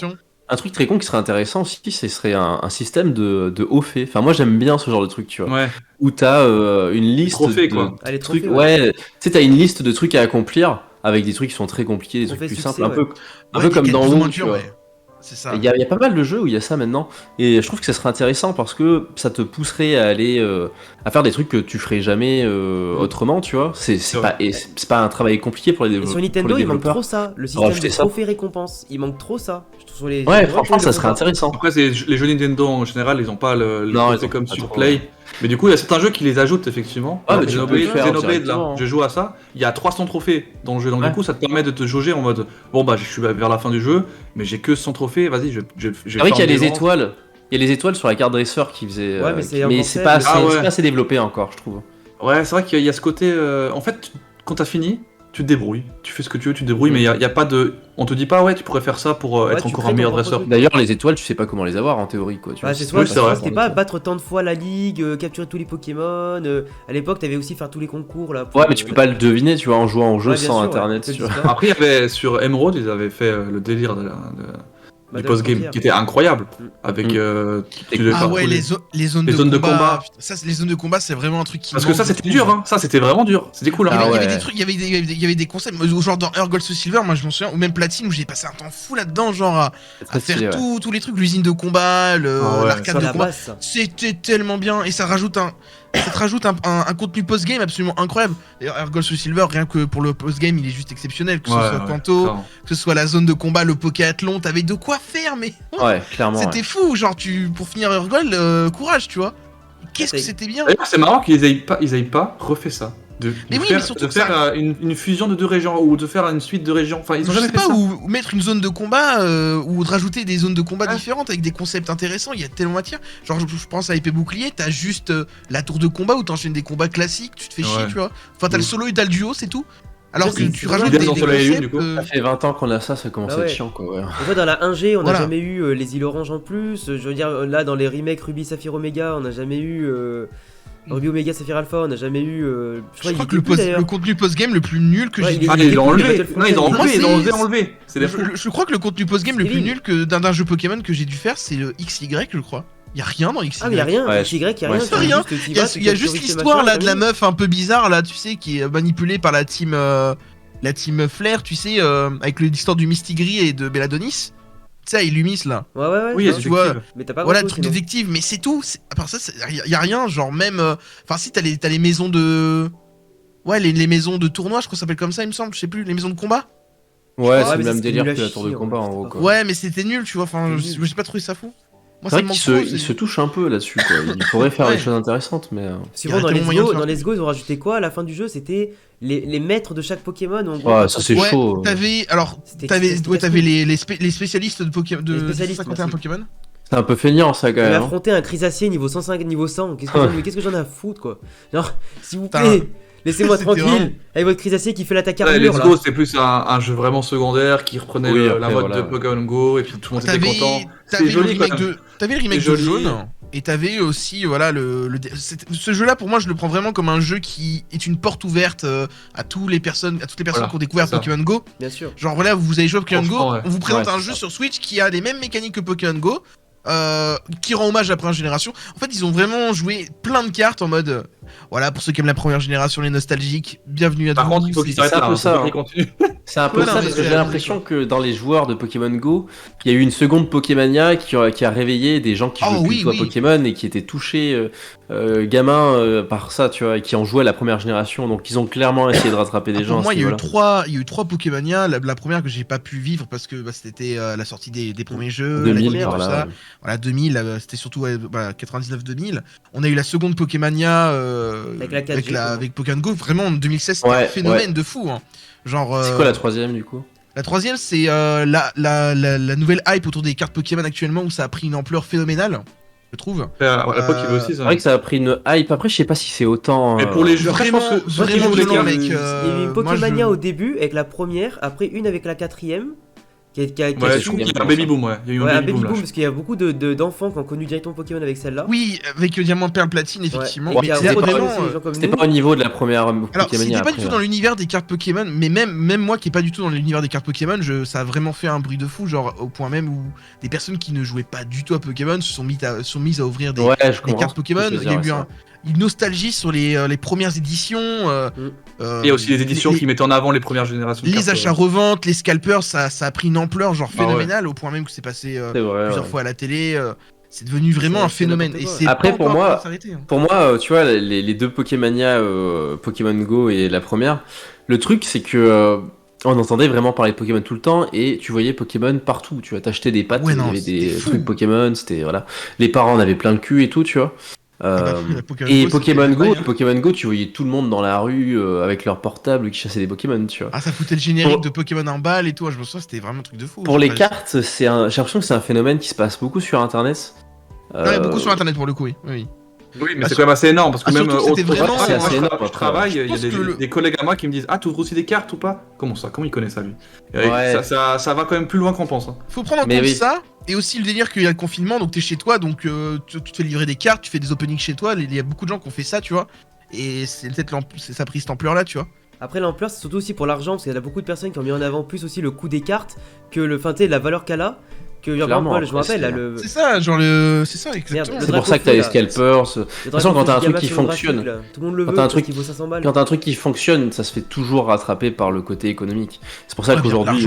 Un truc très con qui serait intéressant aussi, ce serait un système de hauts faits. Enfin, moi j'aime bien ce genre de truc, tu vois. Ouais. Où t'as une liste trophées, de quoi. Ah, les trucs. trophées, Ouais, tu sais, t'as une liste de trucs à accomplir avec des trucs qui sont très compliqués, des trucs Trophées plus succès, simples, un ouais. peu comme dans WoW, tu dur, vois. ouais. C'est ça. Il y a pas mal de jeux où il y a ça maintenant, et je trouve que ça serait intéressant parce que ça te pousserait à aller à faire des trucs que tu ferais jamais autrement, tu vois. C'est pas un travail compliqué pour les Et sur développeurs. Nintendo, il manque trop ça, le système rajouter de ça. trophées récompenses. Il manque trop ça. Je trouve sur les Ouais, jeux franchement, de ça serait combat. intéressant. Après, les jeux Nintendo en général, ils ont pas le Non, côté ils ont comme pas sur trop, Play. ouais. Mais du coup, il y a certains jeux qui les ajoutent effectivement. Ouais, mais Genre tu peux le faire Xenoblade, là, directement. je joue à ça. Il y a 300 trophées dans le jeu, donc Ouais. du coup, ça te permet de te jauger en mode bon, bah, je suis vers la fin du jeu, mais j'ai que 100 trophées, vas-y, je C'est vrai qu'il y a farm les des rangs. étoiles. Il y a les étoiles sur la carte Dresser qui faisait. Ouais, mais c'est mais encore c'est fait, pas, mais- assez, Ah ouais. c'est pas assez développé encore, je trouve. Ouais, c'est vrai qu'il y a ce côté. En fait, quand t'as fini, tu te débrouilles. Tu fais ce que tu veux, tu te débrouilles, mais il y a pas de. On te dit pas, ouais, tu pourrais faire ça pour Ouais, être tu encore crées un meilleur ton propre dresseur. truc. D'ailleurs, les étoiles, tu sais pas comment les avoir en théorie, quoi. Tu Bah, vois, c'est si soit Oui, c'est vrai. c'était pas battre tant de fois la ligue, capturer tous les Pokémon. À l'époque, t'avais aussi faire tous les concours là. pour, Ouais, mais tu peux pas le deviner, tu vois, en jouant au jeu Ouais, bien sans sûr, internet, ouais. tu vois. Après, il y avait sur Emerald, ils avaient fait le délire Bah, du de post-game frontière. qui était incroyable. Avec. Mm. Tu devais Ah faire ouais, tous les zones les de zones de combat. combat. Putain, ça, les zones de combat, c'est vraiment un truc qui. Parce que ça, manque, je c'était trouve. dur, hein. Ça, c'était vraiment dur. C'était cool, hein. Il y, Ah avait, il y ouais. avait des trucs, il y avait des concepts, genre dans Earth Gold Soul Silver, moi je m'en souviens, ou même Platine, où j'ai passé un temps fou là-dedans, genre à Très faire stylé, ouais. tous les trucs, l'usine de combat, Ah ouais, l'arcade Sur de la combat. base, ça. C'était tellement bien, et ça te rajoute un contenu post-game absolument incroyable. D'ailleurs, Earth Gold Soul Silver, rien que pour le post-game, il est juste exceptionnel, que ce soit Kanto, clairement. que ce soit la zone de combat, le Pokéathlon, t'avais de quoi faire, mais Ouais, clairement. c'était Ouais. fou, genre pour finir Earth Gold, courage, tu vois. Qu'est-ce que Ouais, c'était bien. D'ailleurs, c'est marrant qu'ils aient pas refait ça. Mais oui, mais surtout de faire une fusion de deux régions ou de faire une suite de régions. Enfin, ils ont Je jamais sais fait pas, ça. ou mettre une zone de combat, ou de rajouter des zones de combat Ouais. différentes avec des concepts intéressants, il y a tellement matière. Genre, je pense à épée bouclier, t'as juste la tour de combat où t'enchaînes des combats classiques, tu te fais chier, Ouais. tu vois. Enfin, t'as le solo et t'as le duo, c'est tout. Alors Ça, que c'est- tu c'est rajoutes bien des dans Soleil et Lune, du concepts. coup. Ça fait 20 ans qu'on a ça commence Ah à être ouais. chiant, quoi. Ouais. On voit dans la 1G, on n'a Voilà. jamais eu les îles oranges en plus. Je veux dire, là dans les remakes Ruby Saphir Omega, on n'a jamais eu Ruby Omega Saphir Alpha, on n'a jamais eu. Je Je crois il que était plus, le d'ailleurs. contenu post-game le plus nul que Ouais, j'ai il vu. est- Ah, il ils était l'ont plus, enlevé. Battle Non, ils ont Frontier. enlevé, Moi, ils ont enlevé. C'est des Je crois que le contenu post-game le plus Cyril. nul que d'un jeu Pokémon que j'ai dû faire, c'est le XY, je crois. Y a rien dans XY. Ah, mais y a rien, Ouais, XY, y a rien. ouais, c'est c'est rien. juste tu Il y a, vas, tu il y a captures juste vite fait, l'histoire machin, là de la terminé. meuf un peu bizarre là, tu sais, qui est manipulée par la team Flair, tu sais, avec l'histoire du Mistigris et de Belladonis. Tu sais, Illumis là. Ouais, ouais, ouais. Oui, je tu vois. vois, Mais t'as pas voilà, grand truc détective, mais c'est tout. À part ça, y a rien, genre même. Enfin, si, t'as les maisons de. Ouais, les maisons de tournoi, je crois que ça s'appelle comme ça, il me semble, je sais plus, les maisons de combat. Ouais, Ouais, c'est le mais même c'était délire nul à que la tour de chier, combat, ouais, en c'était gros, pas quoi. Ouais, mais c'était nul, tu vois, enfin, C'est nul. j'ai pas trouvé ça fou. Moi, C'est ça vrai me qu'ils manque trop. il se touche un peu là-dessus, quoi. Il faudrait faire Ouais. des choses intéressantes, mais. Souvent Il y dans a les tellement moyen de Go, faire dans un les truc. Go, ils ont rajouté quoi à la fin du jeu? C'était les maîtres de chaque Pokémon. En gros, Ouais, quand ça, on- c'est Ouais, chaud. t'avais. Alors, C'était- t'avais c'était ouais, t'avais casse-couille. les spécialistes de Pokémon. Les De spécialistes, 51 merci. Pokémon. C'est un peu feignant, ça, quand J'avais même. hein. affronté un Chrysacier niveau 105, niveau 100. Qu'est-ce que j'en ai à foutre, quoi? Genre, s'il vous Putain. plaît, laissez-moi C'était tranquille vraiment- avec votre Chrysacier qui fait l'attaque Ouais, armure Let's là. Go, c'était plus un jeu vraiment secondaire qui reprenait Oui, la après, mode voilà. de Pokémon Go et puis tout le monde était content. T'avais C'était joli quand même. T'avais le remake C'est de joli. Jaune, et t'avais aussi, voilà, ce jeu-là, pour moi, je le prends vraiment comme un jeu qui est une porte ouverte à toutes les personnes Voilà, qui ont découvert c'est ça. Pokémon Go. Bien sûr. Genre, voilà, vous avez joué à Pokémon Go, Franchement, ouais. on vous présente Ouais, un c'est jeu ça. sur Switch qui a les mêmes mécaniques que Pokémon Go, qui rend hommage à la première génération. En fait, ils ont vraiment joué plein de cartes en mode, voilà, pour ceux qui aiment la première génération, les nostalgiques, bienvenue à Par tous. contre, il faut qu'ils C'est- s'arrêtent c'est un là, peu hein, ça, faut pas hein. qu'ils continuent. C'est un peu Ouais, ça non, parce mais que c'est j'ai l'impression que dans les joueurs de Pokémon Go, il y a eu une seconde Pokémania qui a réveillé des gens qui Oh, jouaient oui, plutôt oui. à Pokémon et qui étaient touchés gamins par ça, tu vois, et qui ont joué à la première génération. Donc ils ont clairement essayé de rattraper des gens. Pour moi, à ce il y a eu niveau-là. il y a eu trois Pokémania. La première que j'ai pas pu vivre parce que c'était la sortie des premiers jeux, 2000 la par tout là. ça. Ouais. Voilà, 2000, c'était surtout voilà, 99-2000. On a eu la seconde Pokémania Avec la 4G, quoi. avec Pokémon Go. Vraiment, en 2016, c'était Ouais, un phénomène de fou. Hein. Genre, C'est quoi la troisième du coup? la troisième, c'est la nouvelle hype autour des cartes Pokémon actuellement où ça a pris une ampleur phénoménale, je trouve. À l'époque, il veut aussi C'est ça. vrai que ça a pris une hype. Après, je sais pas si c'est autant. Mais pour les jeux, après, je pense que Vraiment, qui jouent les violent, cartes, mec. Il y a eu une moi, Pokémania je- au début avec la première, après une avec la quatrième. Ouais, je trouve qu'il y a un baby boom, ouais. Il y a eu Ouais, un un baby boom, là. parce qu'il y a beaucoup d'enfants qui ont connu directement Pokémon avec celle-là. Oui, avec Diamant, Perle, Platine, effectivement. Ouais, Mais et c'était après, vraiment, aussi, les gens comme C'était nous. pas au niveau de la première Alors, Pokémon. c'était pas du tout dans l'univers des cartes Pokémon, mais même moi qui est pas du tout dans l'univers des cartes Pokémon, ça a vraiment fait un bruit de fou, genre au point même où des personnes qui ne jouaient pas du tout à Pokémon se sont mises à ouvrir des cartes Pokémon. Il y a eu une nostalgie sur les premières éditions. Et aussi les éditions qui mettaient en avant les premières générations. Les achats-reventes, les scalpers, ça a pris une ampleur genre phénoménale au point même que c'est passé plusieurs fois à la télé. C'est devenu vraiment un phénomène. Et c'est après, pour moi, hein. Tu vois, les deux Pokémania, Pokémon Go et la première, le truc, c'est que on entendait vraiment parler de Pokémon tout le temps et tu voyais Pokémon partout. Tu vois, t'achetais des pâtes, il y avait des trucs Pokémon, c'était voilà. Les parents en avaient plein le cul et tout, tu vois. Et Pokémon Go, tu voyais tout le monde dans la rue avec leur portable qui chassait des Pokémon, tu vois. Ah, ça foutait le générique de Pokémon en balle et tout. Je me souviens, c'était vraiment un truc de fou. Pour les cartes, j'ai l'impression que c'est un phénomène qui se passe beaucoup sur Internet. Ouais, beaucoup sur Internet pour le coup, oui. Oui, mais c'est quand même assez énorme parce que même c'est assez énorme. Je travaille, il y a des collègues à moi qui me disent: ah, tu ouvres aussi des cartes ou pas? Comment ça? Comment il connaît ça lui? Ça va quand même plus loin qu'on pense. Faut prendre en compte ça et aussi le délire qu'il y a le confinement, donc t'es chez toi, donc tu te fais livrer des cartes, tu fais des openings chez toi. Il y a beaucoup de gens qui ont fait ça, tu vois. Et c'est peut-être ça a pris cette ampleur là, tu vois. Après l'ampleur c'est surtout aussi pour l'argent parce qu'il y a beaucoup de personnes qui ont mis en avant plus aussi le coût des cartes que la valeur qu'elle a. Que genre, moi, je me rappelle là, c'est ça, c'est ça exactement. C'est pour ça que t'as les scalpers. De toute façon, quand t'as un truc qui fonctionne, tout le monde le veut parce qu'il vaut 500 balles. Quand t'as un truc qui fonctionne, ça se fait toujours rattraper par le côté économique. C'est pour ça qu'aujourd'hui,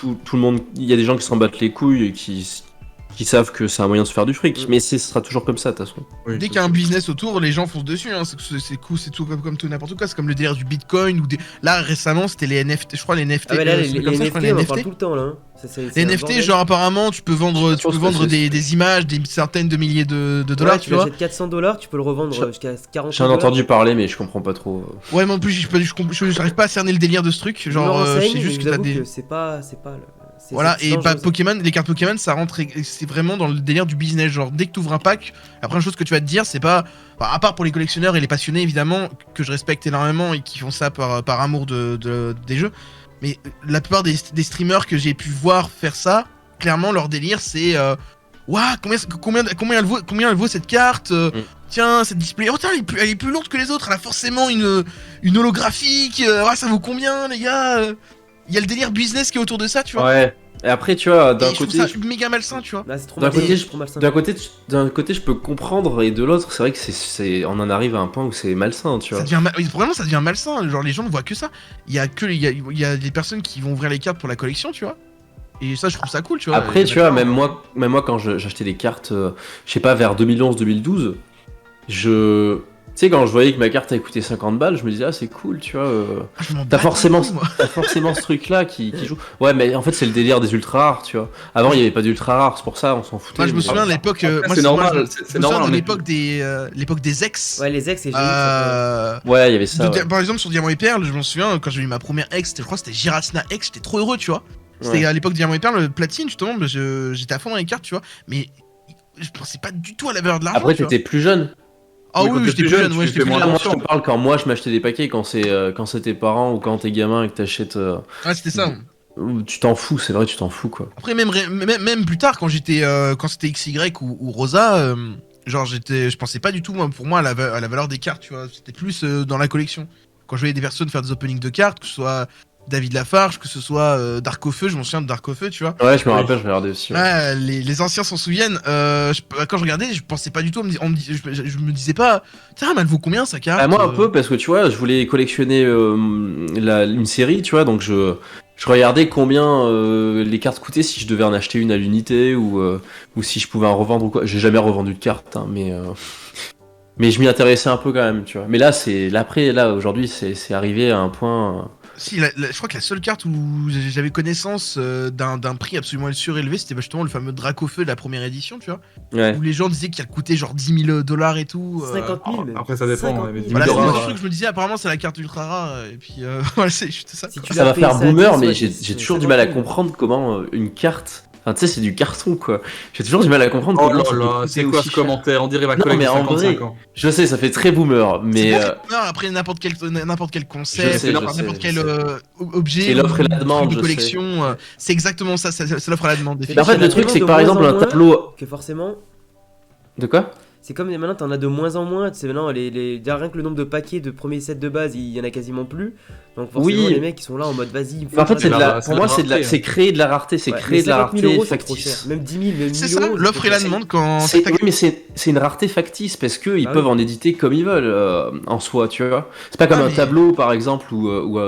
tout le monde, il y a des gens qui s'en battent les couilles et qui savent que c'est un moyen de se faire du fric, mais ce sera toujours comme ça de toute façon. Oui, dès qu'il y a un business autour, les gens foncent dessus, hein. C'est cool, c'est tout comme tout n'importe quoi, c'est comme le délire du Bitcoin ou là récemment c'était les NFT, je crois les NFT. Ah bah là, les NFT, on en parle tout le temps là. Hein. Les NFT, genre apparemment tu peux vendre des images, des centaines de milliers de dollars, ouais, tu vois. Tu achètes $400, tu peux le revendre jusqu'à 40 $. J'en ai entendu parler mais je comprends pas trop. Ouais, moi en plus j'arrive pas à cerner le délire de ce truc, genre c'est juste que t'as des c'est pas voilà, et Pokémon, les cartes Pokémon, ça rentre, c'est vraiment dans le délire du business. Genre, dès que tu ouvres un pack, la première chose que tu vas te dire, c'est pas, à part pour les collectionneurs et les passionnés évidemment, que je respecte énormément et qui font ça par amour des jeux, mais la plupart des streamers que j'ai pu voir faire ça, clairement leur délire c'est waouh, combien elle vaut cette carte, tiens, cette display, oh tiens, elle est plus lourde que les autres, elle a forcément une holographique, ça vaut combien les gars. Il y a le délire business qui est autour de ça, tu vois. Ouais. Et après, tu vois, d'un côté, je trouve ça méga malsain, tu vois. Là, c'est trop malsain. D'un côté, je peux comprendre, et de l'autre, c'est vrai que on en arrive à un point où c'est malsain, tu vois. Vraiment, ça devient malsain. Genre, les gens ne voient que ça. Il y a des personnes qui vont ouvrir les cartes pour la collection, tu vois. Et ça, je trouve ça cool, tu vois. Après, tu vois, même moi, quand j'achetais des cartes, je sais pas, vers 2011-2012, tu sais, quand je voyais que ma carte avait coûté 50 balles, je me disais, ah, c'est cool, tu vois. T'as forcément ce truc-là qui joue. Ouais, mais en fait, c'est le délire des ultra rares, tu vois. Avant, il n'y avait pas d'ultra rares, c'est pour ça, on s'en foutait. Moi, je me souviens à l'époque. C'est normal. C'est normal. À l'époque des ex. Ouais, les ex, c'est ouais, il y avait ça. Par exemple, sur Diamant et Perle, je m'en souviens, quand j'ai eu ma première ex, je crois que c'était Giratina ex, j'étais trop heureux, tu vois. C'était à l'époque de Diamant et Perle, Platine, justement, j'étais à fond dans les cartes, tu vois. Mais je pensais pas du tout à la valeur de l'argent. Après, t'étais plus jeune. Ah oui, j'étais plus jeune, j'étais plus jeune. Moi, je te parle quand moi je m'achetais des paquets, quand c'est tes parents ou quand t'es gamin et que t'achètes. Ouais, c'était ça. Tu t'en fous, c'est vrai, tu t'en fous quoi. Après, même plus tard, quand c'était XY ou Rosa, genre je pensais pas du tout, pour moi, à la valeur des cartes, tu vois. C'était plus dans la collection. Quand je voyais des personnes faire des openings de cartes, que ce soit David Lafarge, que ce soit Dark au Feu, je m'en souviens de Dark au Feu, tu vois. Ouais, je me rappelle, je regardais aussi. Ouais, les anciens s'en souviennent. Quand je regardais, je pensais pas du tout, je me disais pas, tiens, mais elle vaut combien sa carte? Moi un peu, parce que tu vois, je voulais collectionner une série, tu vois, donc je regardais combien les cartes coûtaient si je devais en acheter une à l'unité ou si je pouvais en revendre ou quoi. J'ai jamais revendu de cartes, hein, mais je m'y intéressais un peu quand même, tu vois. Mais là, aujourd'hui, c'est arrivé à un point. Si, je crois que la seule carte où j'avais connaissance d'un prix absolument surélevé, c'était justement le fameux Dracofeu de la première édition, tu vois. Ouais. Où les gens disaient qu'il coûtait genre $10,000 et tout. 50 000 même. Après, ça dépend. Voilà, c'est le truc que je me disais, apparemment, c'est la carte ultra rare. Et puis, voilà, c'est juste ça. Si ça va faire boomer, mais j'ai toujours du mal à comprendre comment une carte. Enfin, tu sais, c'est du carton, quoi. J'ai toujours du mal à comprendre Oh comment là là, c'est quoi ce commentaire? On dirait ma collègue de 55 ans. Je sais, ça fait très boomer, mais... Non, après n'importe quel concept, n'importe quel objet, c'est l'offre et la demande, de collection, c'est exactement ça, c'est l'offre et la demande. Mais en fait, le truc, c'est que par exemple, un tableau... Que forcément... De quoi? C'est comme maintenant, t'en as de moins en moins. Tu sais, maintenant, déjà rien que le nombre de paquets de premiers sets de base, il y en a quasiment plus. Donc forcément, les mecs, ils sont là en mode vas-y. En fait, pour moi, c'est créer de la rareté. C'est créer de la rareté factice. Même 10 000, même 1000 c'est ça, l'offre et la demande quand. Oui, mais c'est une rareté factice parce qu'ils peuvent en éditer comme ils veulent en soi, tu vois. C'est pas comme un tableau, par exemple, où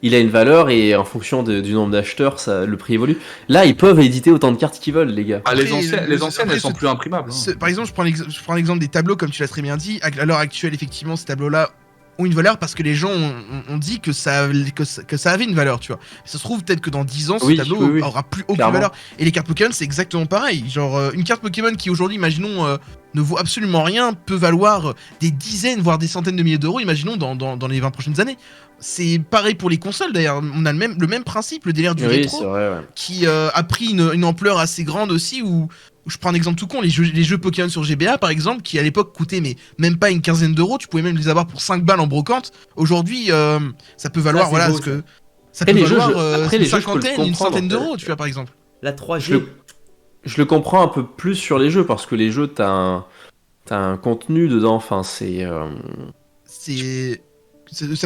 il a une valeur et en fonction du nombre d'acheteurs, le prix évolue. Là, ils peuvent éditer autant de cartes qu'ils veulent, les gars. Les anciennes, elles sont plus imprimables. Par exemple, je prends l'exemple des tableaux, comme tu l'as très bien dit. À l'heure actuelle, effectivement, ces tableaux-là ont une valeur parce que les gens ont dit que ça avait une valeur, tu vois. Ça se trouve peut-être que dans 10 ans, ce tableau aura plus aucune valeur. Et les cartes Pokémon, c'est exactement pareil. Genre, une carte Pokémon qui aujourd'hui, imaginons, ne vaut absolument rien, peut valoir des dizaines, voire des centaines de milliers d'euros, imaginons, dans les 20 prochaines années. C'est pareil pour les consoles, d'ailleurs. On a le même principe, le délire du rétro, qui a pris une ampleur assez grande aussi, où je prends un exemple tout con, les jeux Pokémon sur GBA par exemple, qui à l'époque coûtaient même pas une quinzaine d'euros, tu pouvais même les avoir pour 5 balles en brocante. Aujourd'hui, ça peut valoir, ça peut valoir une cinquantaine, une centaine d'euros, tu vois, par exemple. La 3G. Je le comprends un peu plus sur les jeux, parce que les jeux, t'as un contenu dedans, enfin, ça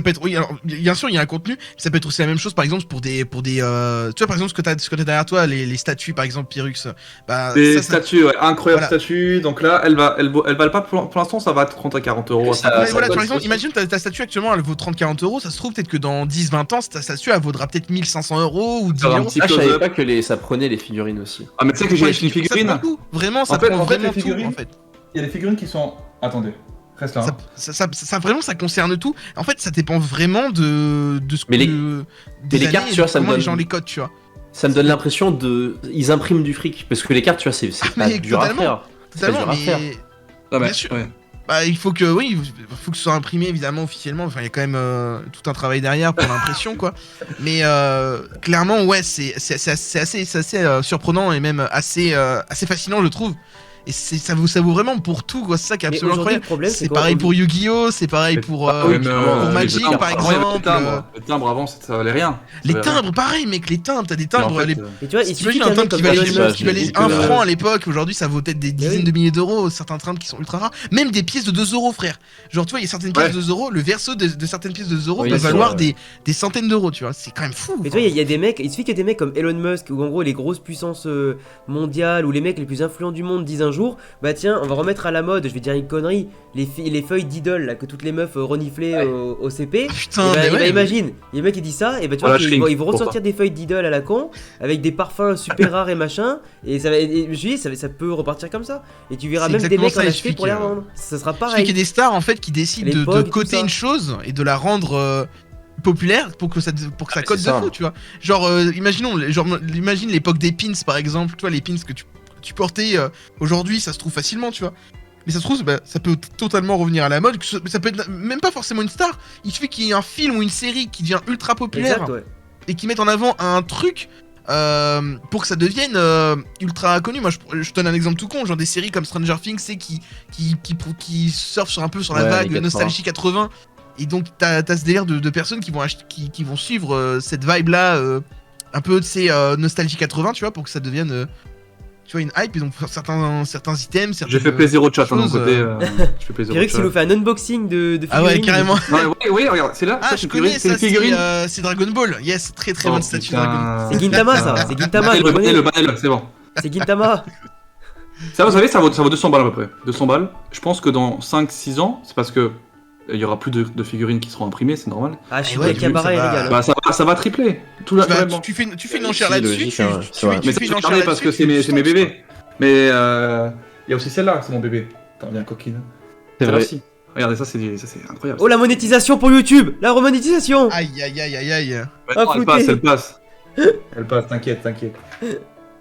peut être, oui, alors bien sûr il y a un contenu, mais ça peut être aussi la même chose par exemple pour des tu vois par exemple ce que t'as derrière toi, les statues par exemple Pyrrhux, des statues, incroyables statues, donc là elles valent pas pour l'instant, ça va être 30 à 40 euros. Par exemple, imagine ta statue actuellement elle vaut 30-40 euros, ça se trouve peut-être que dans 10-20 ans ta statue elle vaudra peut-être 1500 euros ou 10 euros. Je savais pas que ça prenait les figurines aussi. Ah mais tu sais que j'ai acheté une figurine. Vraiment, ça prend vraiment tout en fait. Il y a des figurines qui sont... Attendez. Ça vraiment ça concerne tout. En fait ça dépend vraiment de ce que les cartes, tu vois, ça me donne les gens les codes, tu vois. Ça me donne l'impression ils impriment du fric parce que les cartes, tu vois, c'est pas dur à faire. Totalement, bien sûr. Bah, il faut que ce soit imprimé évidemment officiellement. Enfin, il y a quand même tout un travail derrière pour l'impression, quoi. Mais clairement, ouais, c'est assez surprenant et même assez fascinant, je trouve. Et ça vaut vraiment pour tout, quoi. C'est ça qui est absolument incroyable. C'est pareil pour Yu-Gi-Oh, c'est pareil pour Magic, par exemple. Les timbres avant, ça valait rien. Les timbres, pareil, mec, les timbres, t'as des timbres. Et tu vois, t'imagines un timbre qui valait 1 franc à l'époque, aujourd'hui ça vaut peut-être des dizaines de milliers d'euros, certains timbres qui sont ultra rares. Même des pièces de 2 euros, frère. Genre, tu vois, il y a certaines pièces de 2 euros, le verso de certaines pièces de 2 euros peut valoir des centaines d'euros, tu vois. C'est quand même fou. Mais tu vois, il y a des mecs, il suffit qu'il y ait des mecs comme Elon Musk, ou en gros les grosses puissances mondiales, ou les mecs les plus influents du monde disent un jour, bah tiens, on va remettre à la mode, je vais dire une connerie, les feuilles d'idole là que toutes les meufs reniflaient au CP. Putain, imagine, il y a un mec qui dit ça, et bah tu vois, ils vont ressortir des feuilles d'idole à la con, avec des parfums super rares et machin, et ça peut repartir comme ça. Et tu verras même des mecs en acheter pour les revendre. Ça sera pareil. Il y a des stars en fait qui décident de coter une chose et de la rendre populaire pour que ça cote de fou, tu vois. Genre, imagine l'époque des pins par exemple, tu vois, les pins que tu portais aujourd'hui, ça se trouve facilement, tu vois. Mais ça se trouve, ça peut totalement revenir à la mode. Ça peut être même pas forcément une star. Il suffit qu'il y ait un film ou une série qui devient ultra populaire et qui mette en avant un truc pour que ça devienne ultra connu. Moi, je donne un exemple tout con, genre des séries comme Stranger Things, c'est qui surfent un peu sur la vague Nostalgie 80. Et donc t'as ce délire de personnes qui vont suivre cette vibe là, un peu de ces Nostalgie 80, tu vois, pour que ça devienne tu vois, une hype. Et donc certains items, j'ai fait plaisir au chat de mon côté. Je fais plaisir au chat. Il nous fait un unboxing de figurines. Ah ouais, carrément. Oui, regarde, c'est là. Ah, je connais, ça, c'est Dragon Ball. Yes, très bonne statue de Dragon Ball. C'est Gintama, ça. C'est Gintama. Le banel, c'est bon. C'est Gintama. Ça, vous savez, ça vaut 200 balles à peu près. 200 balles. Je pense que dans 5-6 ans, c'est parce que il y aura plus de figurines qui seront imprimées, c'est normal. Ah, je suis avec Cabaret, les gars. Bah, ça va tripler. Tu fais une enchère là-dessus. Mais ça peut changer parce que c'est mes bébés. Mais il y a aussi celle-là, c'est mon bébé. Attends, bien coquine. C'est vrai. Aussi. Regardez, ça c'est incroyable. Oh, la monétisation pour YouTube. La remonétisation. Aïe. Elle passe, t'inquiète.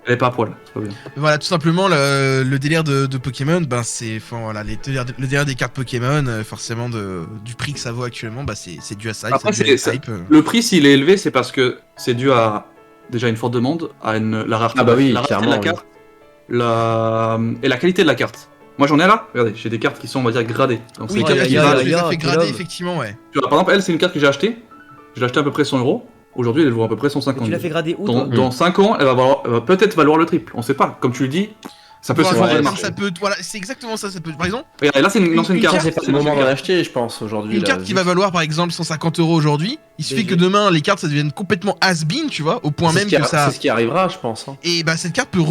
Elle est pas à poil, c'est pas bien. Voilà, tout simplement, le délire de Pokémon, c'est le délire des cartes Pokémon, forcément du prix que ça vaut actuellement, c'est dû à ça. Après, le prix, s'il est élevé, c'est parce que c'est dû à déjà une forte demande, à la rareté, Ah bah oui, la rareté de clairement, la carte, et la qualité de la carte. Moi j'en ai là, regardez, j'ai des cartes qui sont on va dire gradées. Donc Oui, c'est des cartes tu qui les as valent- fait grader, effectivement, ouais. Tu vois, par exemple, elle c'est une carte que j'ai achetée. Je l'ai achetée à peu près 100€. Aujourd'hui elle vaut à peu près 150. Tu l'as fait grader où toi Dans 5 ans, elle va peut-être valoir le triple. On sait pas. Comme tu le dis, ça peut se Voilà, changer. ça peut, voilà, c'est exactement ça. Ça peut, par exemple, Regardez, là c'est une ancienne une carte. carte, C'est pas le moment d'en acheter, je pense, aujourd'hui. une là, carte qui vu va que- valoir par exemple 150€ aujourd'hui. Il suffit DG. que demain les cartes ça devienne complètement has-been, tu vois, au point C'est même ce qui que ça. C'est ce qui arrivera, je pense. Hein. Et bah cette carte peut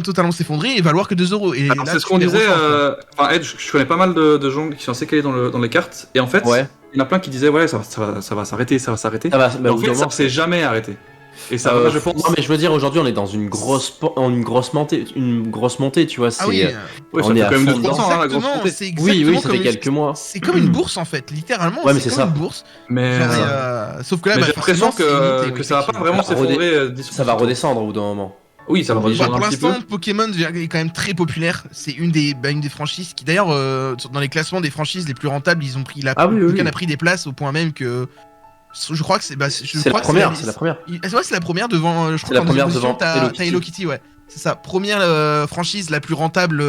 totalement s'effondrer et valoir que 2€. Et Alors, là, c'est ce tu qu'on les disait. ressens, quoi. Enfin, Ed, je connais pas mal de gens qui sont assez calés dans les cartes. Et en fait, Ouais. il y en a plein qui disaient ouais, ça va s'arrêter, ça va s'arrêter. Ça va, Et en fait, ça s'est jamais arrêté. Et ça va, je pense. Non, mais je veux dire, aujourd'hui, on est dans une grosse montée, tu vois. Ah oui, Ouais, ça on est fait à quand même fond 2%, hein, la grosse exactement, montée. c'est Oui, exactement ça comme fait quelques mois. c'est comme une bourse en fait, littéralement. Ouais, mais c'est c'est comme ça. une bourse. Mais, Genre, sauf que là, mais bah, j'ai l'impression forcément, c'est limité, que ça va pas effectivement. vraiment Ça va s'effondrer. Ça va redescendre au bout d'un moment. Oui, ça va Bah, redescendre Pour un petit peu. l'instant, Pokémon est quand même très populaire. C'est une des franchises qui, d'ailleurs, dans les classements des franchises les plus rentables, ils ont pris Ah oui, oui, Pokémon oui. a pris des places au point même que. Je crois que c'est. C'est la première, c'est la première. Ouais, c'est la première devant. Je C'est crois la qu'en première deuxième devant position, Hello t'as Hello Kitty, ouais. C'est ça. Première franchise la plus rentable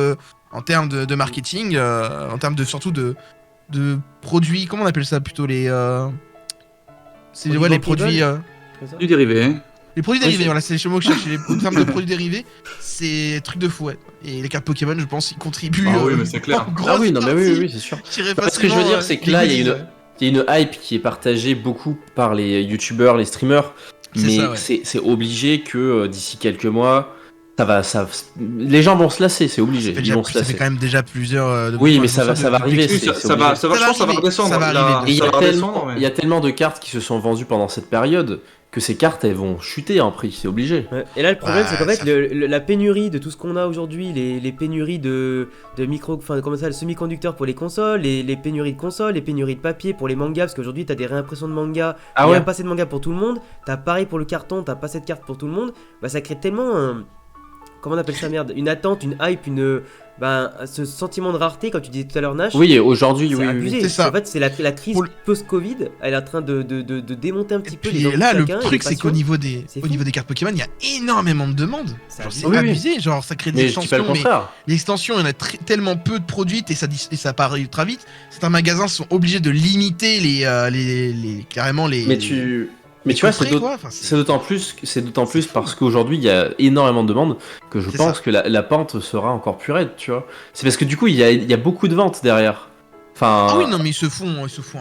en termes de marketing, en termes surtout de produits. Comment on appelle ça plutôt les. C'est Produits ouais, les bankable produits. C'est ça Du dérivé. Hein. Les produits Oui, dérivés, c'est- voilà, c'est les mots que je cherchais. En termes de produits dérivés, c'est truc de fou, ouais. Et les cartes Pokémon, je pense, ils contribuent. Ah oui, mais c'est clair. en grosse Ah oui, non, mais oui, partie. oui, c'est sûr. Je dirais Bah, ce que je veux facilement, dire, c'est que là, il y a une hype qui est partagée beaucoup par les youtubeurs, les streamers, C'est mais ça, ouais. c'est obligé que d'ici quelques mois, les gens vont se lasser, c'est obligé. Ils vont se Ça fait lasser. quand même déjà plusieurs. Oui, mais ça va arriver. Oui, c'est ça obligé. va, je pense que ça va arriver, redescendre. ça va Là, arriver. Et il y ça a va redescendre, mais- il y a tellement de cartes qui se sont vendues pendant cette période que ces cartes, elles vont chuter en prix, c'est obligé. Ouais. Et là, le problème, Bah, c'est qu'en fait, ça- la pénurie de tout ce qu'on a aujourd'hui, les pénuries de comment ça, le semi-conducteurs pour les consoles, les pénuries de consoles, les pénuries de papier pour les mangas, parce qu'aujourd'hui, t'as des réimpressions de mangas, Ah il n'y a ouais. pas assez de mangas pour tout le monde, t'as pareil pour le carton, t'as pas assez de cartes pour tout le monde, bah ça crée tellement un. Comment on appelle ça, merde? Une attente, une hype, ce sentiment de rareté, comme tu disais tout à l'heure, Nash. Oui, aujourd'hui, C'est oui, oui, abusé. oui. C'est ça. En fait, c'est la crise Pour le- post-Covid, elle est en train de démonter un petit Et peu puis les envies là, de le chacun et truc, les c'est qu'au passions. niveau des C'est fou. cartes Pokémon, il y a énormément de demandes. C'est Genre, c'est abusé. Oui, oui. abusé, genre ça crée des Mais je dis pas le extensions, mais contraire. les extensions, il y en a tellement peu de produits et ça part ultra vite. Certains magasins sont obligés de limiter carrément les. Mais tu vois, coffrets, c'est quoi. Enfin, c'est- c'est d'autant plus fou. parce qu'aujourd'hui il y a énormément de demandes que je C'est pense ça. que la pente sera encore plus raide, tu vois. C'est parce que du coup il y a beaucoup de ventes derrière. Enfin, Ah oui, non, mais ils se font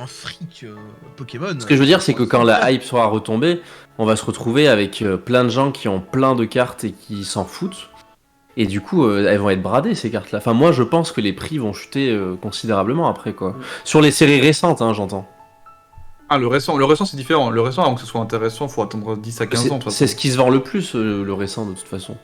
un fric Pokémon. ce que je veux dire c'est que quand la hype sera retombée, on va se retrouver avec plein de gens qui ont plein de cartes et qui s'en foutent. Et du coup, elles vont être bradées ces cartes-là. Enfin, moi je pense que les prix vont chuter considérablement après quoi. Sur les séries récentes, hein, j'entends. Ah, le récent c'est différent. Le récent, avant que ce soit intéressant, faut attendre 10 à 15 ans. de toute C'est façon. ce qui se vend le plus, le récent de toute façon.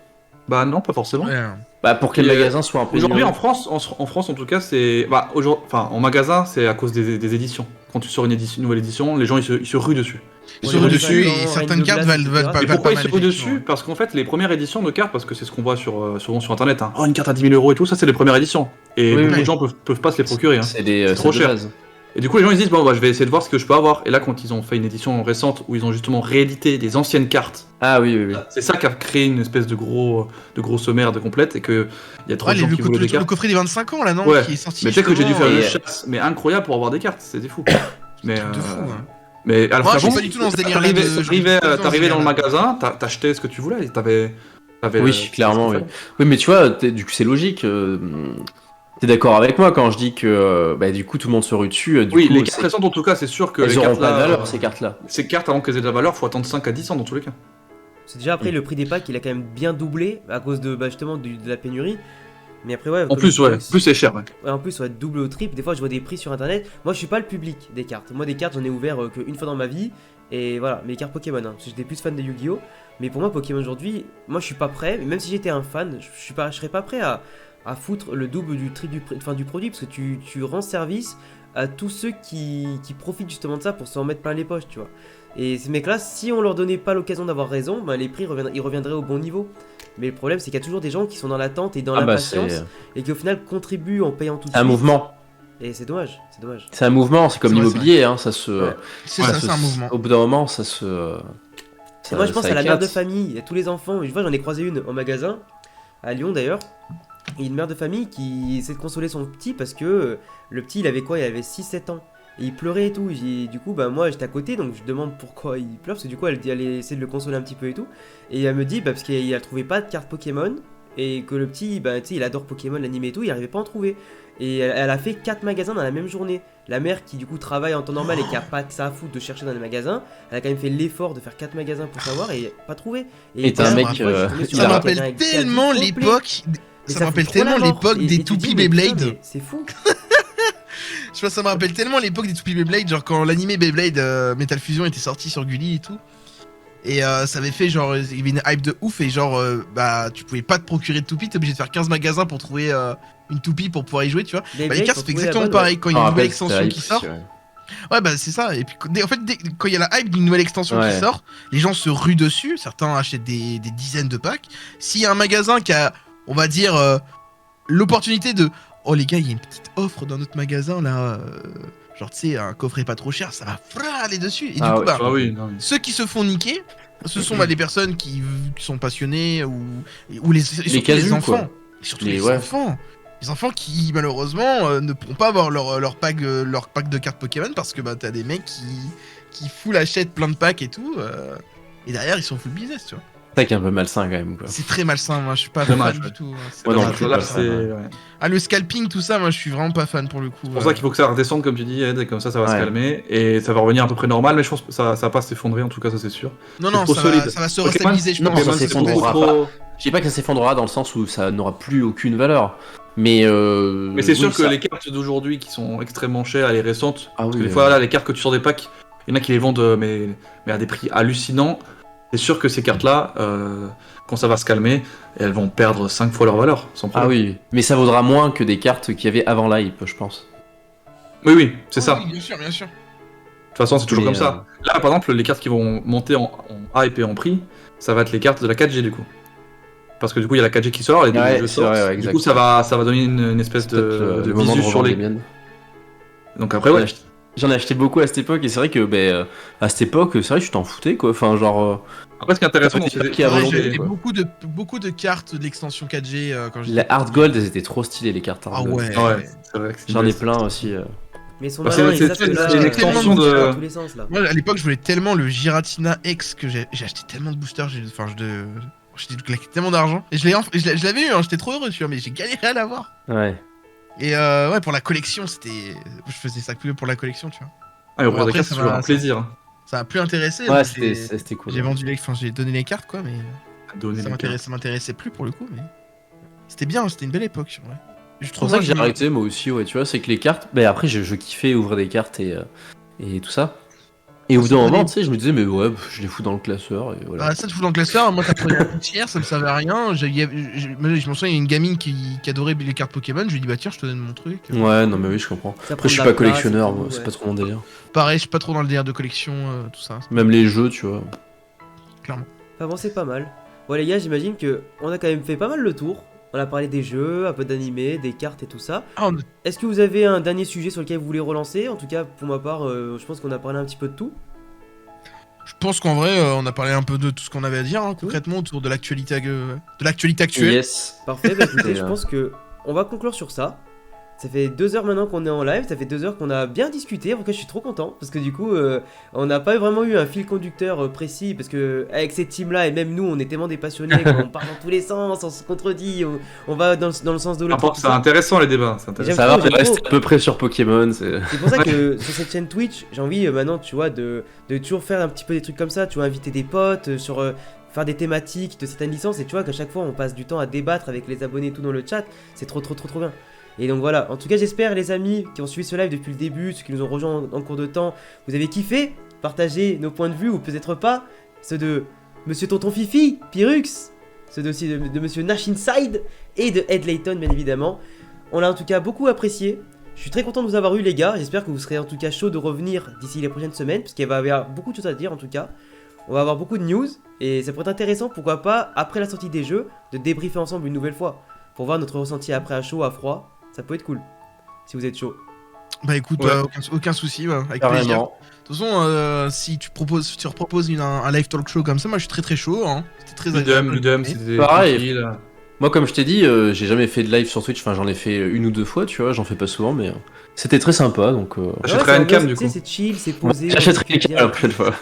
Bah non, pas forcément. Ouais. Bah pour que les Et, magasins soient un peu Aujourd'hui, mieux. en France, en tout cas, c'est. Bah, en magasin, c'est à cause des éditions. Quand tu sors une nouvelle édition, les gens ils se ruent dessus. Ils Ouais, se ruent les dessus Valorant, et Reine certaines de cartes glace, valent etc. pas Et pas pourquoi ils mal, se ruent dessus? effectivement. Parce qu'en fait, les premières éditions de cartes, parce que c'est ce qu'on voit souvent sur internet, hein. Oh, une carte à 10 000 € et tout, ça c'est les premières éditions. Et Oui, beaucoup oui. de gens peuvent pas se les procurer. Hein. C'est des trop c'est de cher. base. Et du coup, les gens ils se disent, bon, bah, je vais essayer de voir ce que je peux avoir. Et là, quand ils ont fait une édition récente où ils ont justement réédité des anciennes cartes, Ah oui, oui, oui. c'est ça qui a créé une espèce de grosse merde complète et qu'il y a trop Ouais, de gens qui voulaient des le cartes. coffret des 25 ans là, non? Ouais. Qui est sorti. Mais tu sais que j'ai dû faire justement, une et- chasse, mais incroyable pour avoir des cartes, c'était fou. Mais, de fou, hein. mais alors Moi, je suis qu'avant, pas du tout dans ce délire-là de- t'arrivais dans le délire-là. magasin, t'achetais ce que tu voulais, t'avais Oui, clairement, oui. Oui, mais tu vois, du coup, c'est logique. T'es d'accord avec moi quand je dis que bah, du coup tout le monde se rue dessus. Du Oui, coup, les cartes récentes en tout cas, c'est sûr que elles les auront cartes pas de là, valeur ces cartes-là. ces cartes avant qu'elles aient de la valeur, faut attendre 5 à 10 ans dans tous les cas. C'est déjà après le prix des packs, il a quand même bien doublé à cause de justement de la pénurie. Mais après, ouais. En comme plus, tu ouais, dis, plus c'est cher, ouais. Ouais, en plus, ouais, double au triple. Des fois, je vois des prix sur internet. Moi, je suis pas le public des cartes. Moi, des cartes, j'en ai ouvert qu'une fois dans ma vie. Et voilà, mes cartes Pokémon. Hein, parce que j'étais plus fan de Yu-Gi-Oh! Mais pour moi, Pokémon aujourd'hui, moi, je suis pas prêt. Même si j'étais un fan, je serais pas prêt à foutre le double du triple du produit. Parce que tu rends service à tous ceux qui profitent justement de ça pour s'en mettre plein les poches, tu vois. Et ces mecs-là, si on leur donnait pas l'occasion d'avoir raison, ben les prix ils reviendraient au bon niveau. Mais le problème, c'est qu'il y a toujours des gens qui sont dans l'attente et dans Ah bah l'impatience c'est et qui au final contribuent en payant tout de un suite. mouvement. Et c'est dommage, c'est dommage. C'est un mouvement, c'est comme C'est vrai, l'immobilier, hein, ça se. Ouais. C'est Ouais, ça, c'est un mouvement. Au bout d'un moment, ça se Et moi je pense à la mère de famille, à tous les enfants. Je vois, j'en ai croisé une en magasin, à Lyon d'ailleurs. Et une mère de famille qui essaie de consoler son petit parce que le petit il avait quoi? Il avait 6-7 ans. Et il pleurait et tout. Du coup, bah, moi j'étais à côté donc je demande pourquoi il pleure. Parce que du coup, elle essaie de le consoler un petit peu et tout. Et elle me dit parce qu'elle trouvait pas de carte Pokémon. Et que le petit, bah, tu sais, il adore Pokémon, l'anime et tout. Il arrivait pas à en trouver. Et elle a fait 4 magasins dans la même journée. La mère qui du coup travaille en temps normal et qui a pas que ça à foutre de chercher dans les magasins, elle a quand même fait l'effort de faire 4 magasins pour savoir et pas trouvé. Et t'as un mec. Ça m'appelle tellement l'époque. Ça me rappelle tellement l'époque des toupies Beyblade. C'est fou. Je vois, ça me rappelle tellement l'époque des toupies Beyblade, genre quand l'animé Beyblade Metal Fusion était sorti sur Gulli et tout. Et ça avait fait genre, il y avait une hype de ouf et genre, bah tu pouvais pas te procurer de toupie, t'es obligé de faire 15 magasins pour trouver une toupie pour pouvoir y jouer, tu vois. Bah, les cartes c'est exactement pareil, quand il y a une nouvelle extension qui sort. Ouais bah c'est ça, et puis en fait quand il y a la hype d'une nouvelle extension qui sort, les gens se ruent dessus, certains achètent des dizaines de packs. S'il y a un magasin qui a, on va dire, l'opportunité de oh les gars, il y a une petite offre dans notre magasin là, genre tu sais, un coffret pas trop cher, ça va aller dessus. Et du coup, bah, ceux qui se font niquer, ce sont des personnes qui sont passionnées ou les enfants. Quoi. Surtout les enfants. Les enfants qui malheureusement ne pourront pas avoir leur pack de cartes Pokémon parce que bah t'as des mecs qui full achètent plein de packs et tout, et derrière ils sont full business, tu vois. C'est un peu malsain quand même quoi. C'est très malsain, moi je suis pas fan du tout. Le scalping, tout ça, moi je suis vraiment pas fan pour le coup. C'est pour ça qu'il faut que ça redescende comme tu dis, Ed, et comme ça va se calmer et ça va revenir à peu près normal, mais je pense que ça va pas s'effondrer en tout cas, ça c'est sûr. Non, ça va se restabiliser, je pense. Ça s'effondrera pas. Je dis pas que ça s'effondrera dans le sens où ça n'aura plus aucune valeur. Mais c'est sûr que les cartes d'aujourd'hui qui sont extrêmement chères et les récentes, parce que des fois là, les cartes que tu sors des packs, il y en a qui les vendent mais à des prix hallucinants. C'est sûr que ces cartes-là, quand ça va se calmer, elles vont perdre 5 fois leur valeur, sans problème. Ah oui, mais ça vaudra moins que des cartes qu'il y avait avant l'hype, je pense. Oui, c'est ça. Oui, bien sûr. De toute façon, c'est toujours comme ça. Là, par exemple, les cartes qui vont monter en hype et en prix, ça va être les cartes de la 4G du coup. Parce que du coup, il y a la 4G qui sort, les deux jeux sortent. Du coup, ça va donner une espèce de visu sur les miennes. Donc après, ouais. J'en ai acheté beaucoup à cette époque et c'est vrai que à cette époque, c'est vrai que tu t'en foutais quoi. Enfin, genre. Après, ce qui est intéressant, j'ai beaucoup de cartes de l'extension 4G quand j'étais. Les Hard Gold, elles étaient trop stylées les cartes. Ah ouais. C'est vrai. J'en ai plein aussi. Mais c'est une extension de tous les sens là. Moi, à l'époque, je voulais tellement le Giratina X que j'ai acheté tellement de boosters. J'ai claqué tellement d'argent et je l'avais eu. J'étais trop heureux, tu vois, mais j'ai galéré à l'avoir. Ouais. Et pour la collection, je faisais ça que pour la collection, tu vois. Ah, et après, c'est toujours un plaisir. Ça a plus intéressé. Ouais, c'était cool. J'ai donné les cartes, quoi, mais ça m'intéressait plus pour le coup, mais c'était bien, c'était une belle époque, ouais. C'est pour ça que j'ai arrêté moi aussi, ouais, tu vois, c'est que les cartes, après je kiffais ouvrir des cartes et tout ça. Et au bout d'un moment, tu sais, je me disais, mais ouais, je les fous dans le classeur. Et voilà. Ah, ça, tu fous dans le classeur. Moi, t'as pris une tiers, ça me servait à rien. Je m'en souviens, il y a une gamine qui adorait les cartes Pokémon. Je lui ai dit, bah tiens, je te donne mon truc. Ouais, non, mais oui, je comprends. Après, je suis pas collectionneur, c'est pas trop mon délire. Pareil, je suis pas trop dans le délire de collection, tout ça. Même les jeux, tu vois. Clairement. Enfin, c'est pas mal. Bon, les gars, j'imagine qu'on a quand même fait pas mal le tour. On a parlé des jeux, un peu d'animé, des cartes et tout ça. Est-ce que vous avez un dernier sujet sur lequel vous voulez relancer? En tout cas, pour ma part, je pense qu'on a parlé un petit peu de tout. Je pense qu'en vrai, on a parlé un peu de tout ce qu'on avait à dire, concrètement, autour de l'actualité actuelle. Yes. Parfait, écoutez, je pense qu'on va conclure sur ça. Ça fait 2 heures maintenant qu'on est en live, ça fait 2 heures qu'on a bien discuté, en tout cas je suis trop content, parce que du coup, on n'a pas vraiment eu un fil conducteur précis, parce que avec cette team-là, et même nous, on est tellement des passionnés, on part dans tous les sens, on se contredit, on va dans le sens de l'autre. C'est intéressant les débats, c'est intéressant. Ça va rester à peu près sur Pokémon. C'est pour ça que sur cette chaîne Twitch, j'ai envie maintenant, tu vois, de toujours faire un petit peu des trucs comme ça, tu vois, inviter des potes, faire des thématiques de certaines licences, et tu vois qu'à chaque fois, on passe du temps à débattre avec les abonnés et tout dans le chat, c'est trop bien. Et donc voilà, en tout cas j'espère les amis qui ont suivi ce live depuis le début, ceux qui nous ont rejoints en cours de temps, vous avez kiffé, partagez nos points de vue ou peut-être pas, ceux de Monsieur Tonton Fifi, Pyrux, ceux aussi de Monsieur Nash Inside et de Ed Layton bien évidemment. On l'a en tout cas beaucoup apprécié, je suis très content de vous avoir eu les gars, j'espère que vous serez en tout cas chaud de revenir d'ici les prochaines semaines, parce qu'il va y avoir beaucoup de choses à dire en tout cas. On va avoir beaucoup de news, et ça pourrait être intéressant, pourquoi pas, après la sortie des jeux, de débriefer ensemble une nouvelle fois, pour voir notre ressenti après à chaud, à froid. Ça peut être cool, si vous êtes chaud. Bah écoute, Ouais. aucun souci, avec plaisir. Carrément. De toute façon, si tu reproposes un live talk show comme ça, moi je suis très très chaud. Hein. C'était très agréable. Ludum, c'était Pareil. tranquille. Moi, comme je t'ai dit, j'ai jamais fait de live sur Twitch. Enfin, j'en ai fait une ou deux fois, tu vois. J'en fais pas souvent, mais c'était très sympa. Donc, J'achèterai c'est une cam, ambiance, du tu sais, coup. c'est chill, c'est posé. j'achèterai on les fait cams bien. la prochaine fois.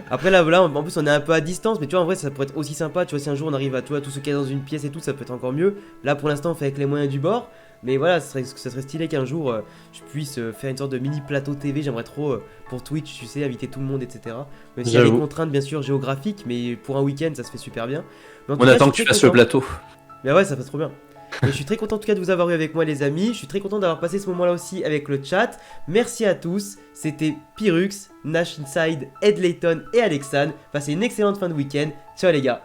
Après là, en plus on est un peu à distance, mais tu vois, en vrai ça pourrait être aussi sympa. Tu vois, si un jour on arrive à tout se caler dans une pièce et tout, ça peut être encore mieux. Là pour l'instant on fait avec les moyens du bord. Mais voilà, ça serait stylé qu'un jour je puisse faire une sorte de mini plateau TV. J'aimerais trop pour Twitch, tu sais, inviter tout le monde, etc. Même s'il y a des J'avoue. contraintes bien sûr géographiques, mais pour un week-end ça se fait super bien. Mais en tout On cas, attend je que suis tu très fasses le content. plateau. Mais ouais, ça passe trop bien. Et je suis très content en tout cas de vous avoir eu avec moi les amis. Je suis très content d'avoir passé ce moment là aussi avec le chat. Merci à tous. C'était Pyrrhux, Nash Inside, Ed Layton et Alexandre. Passez une excellente fin de week-end. Ciao les gars.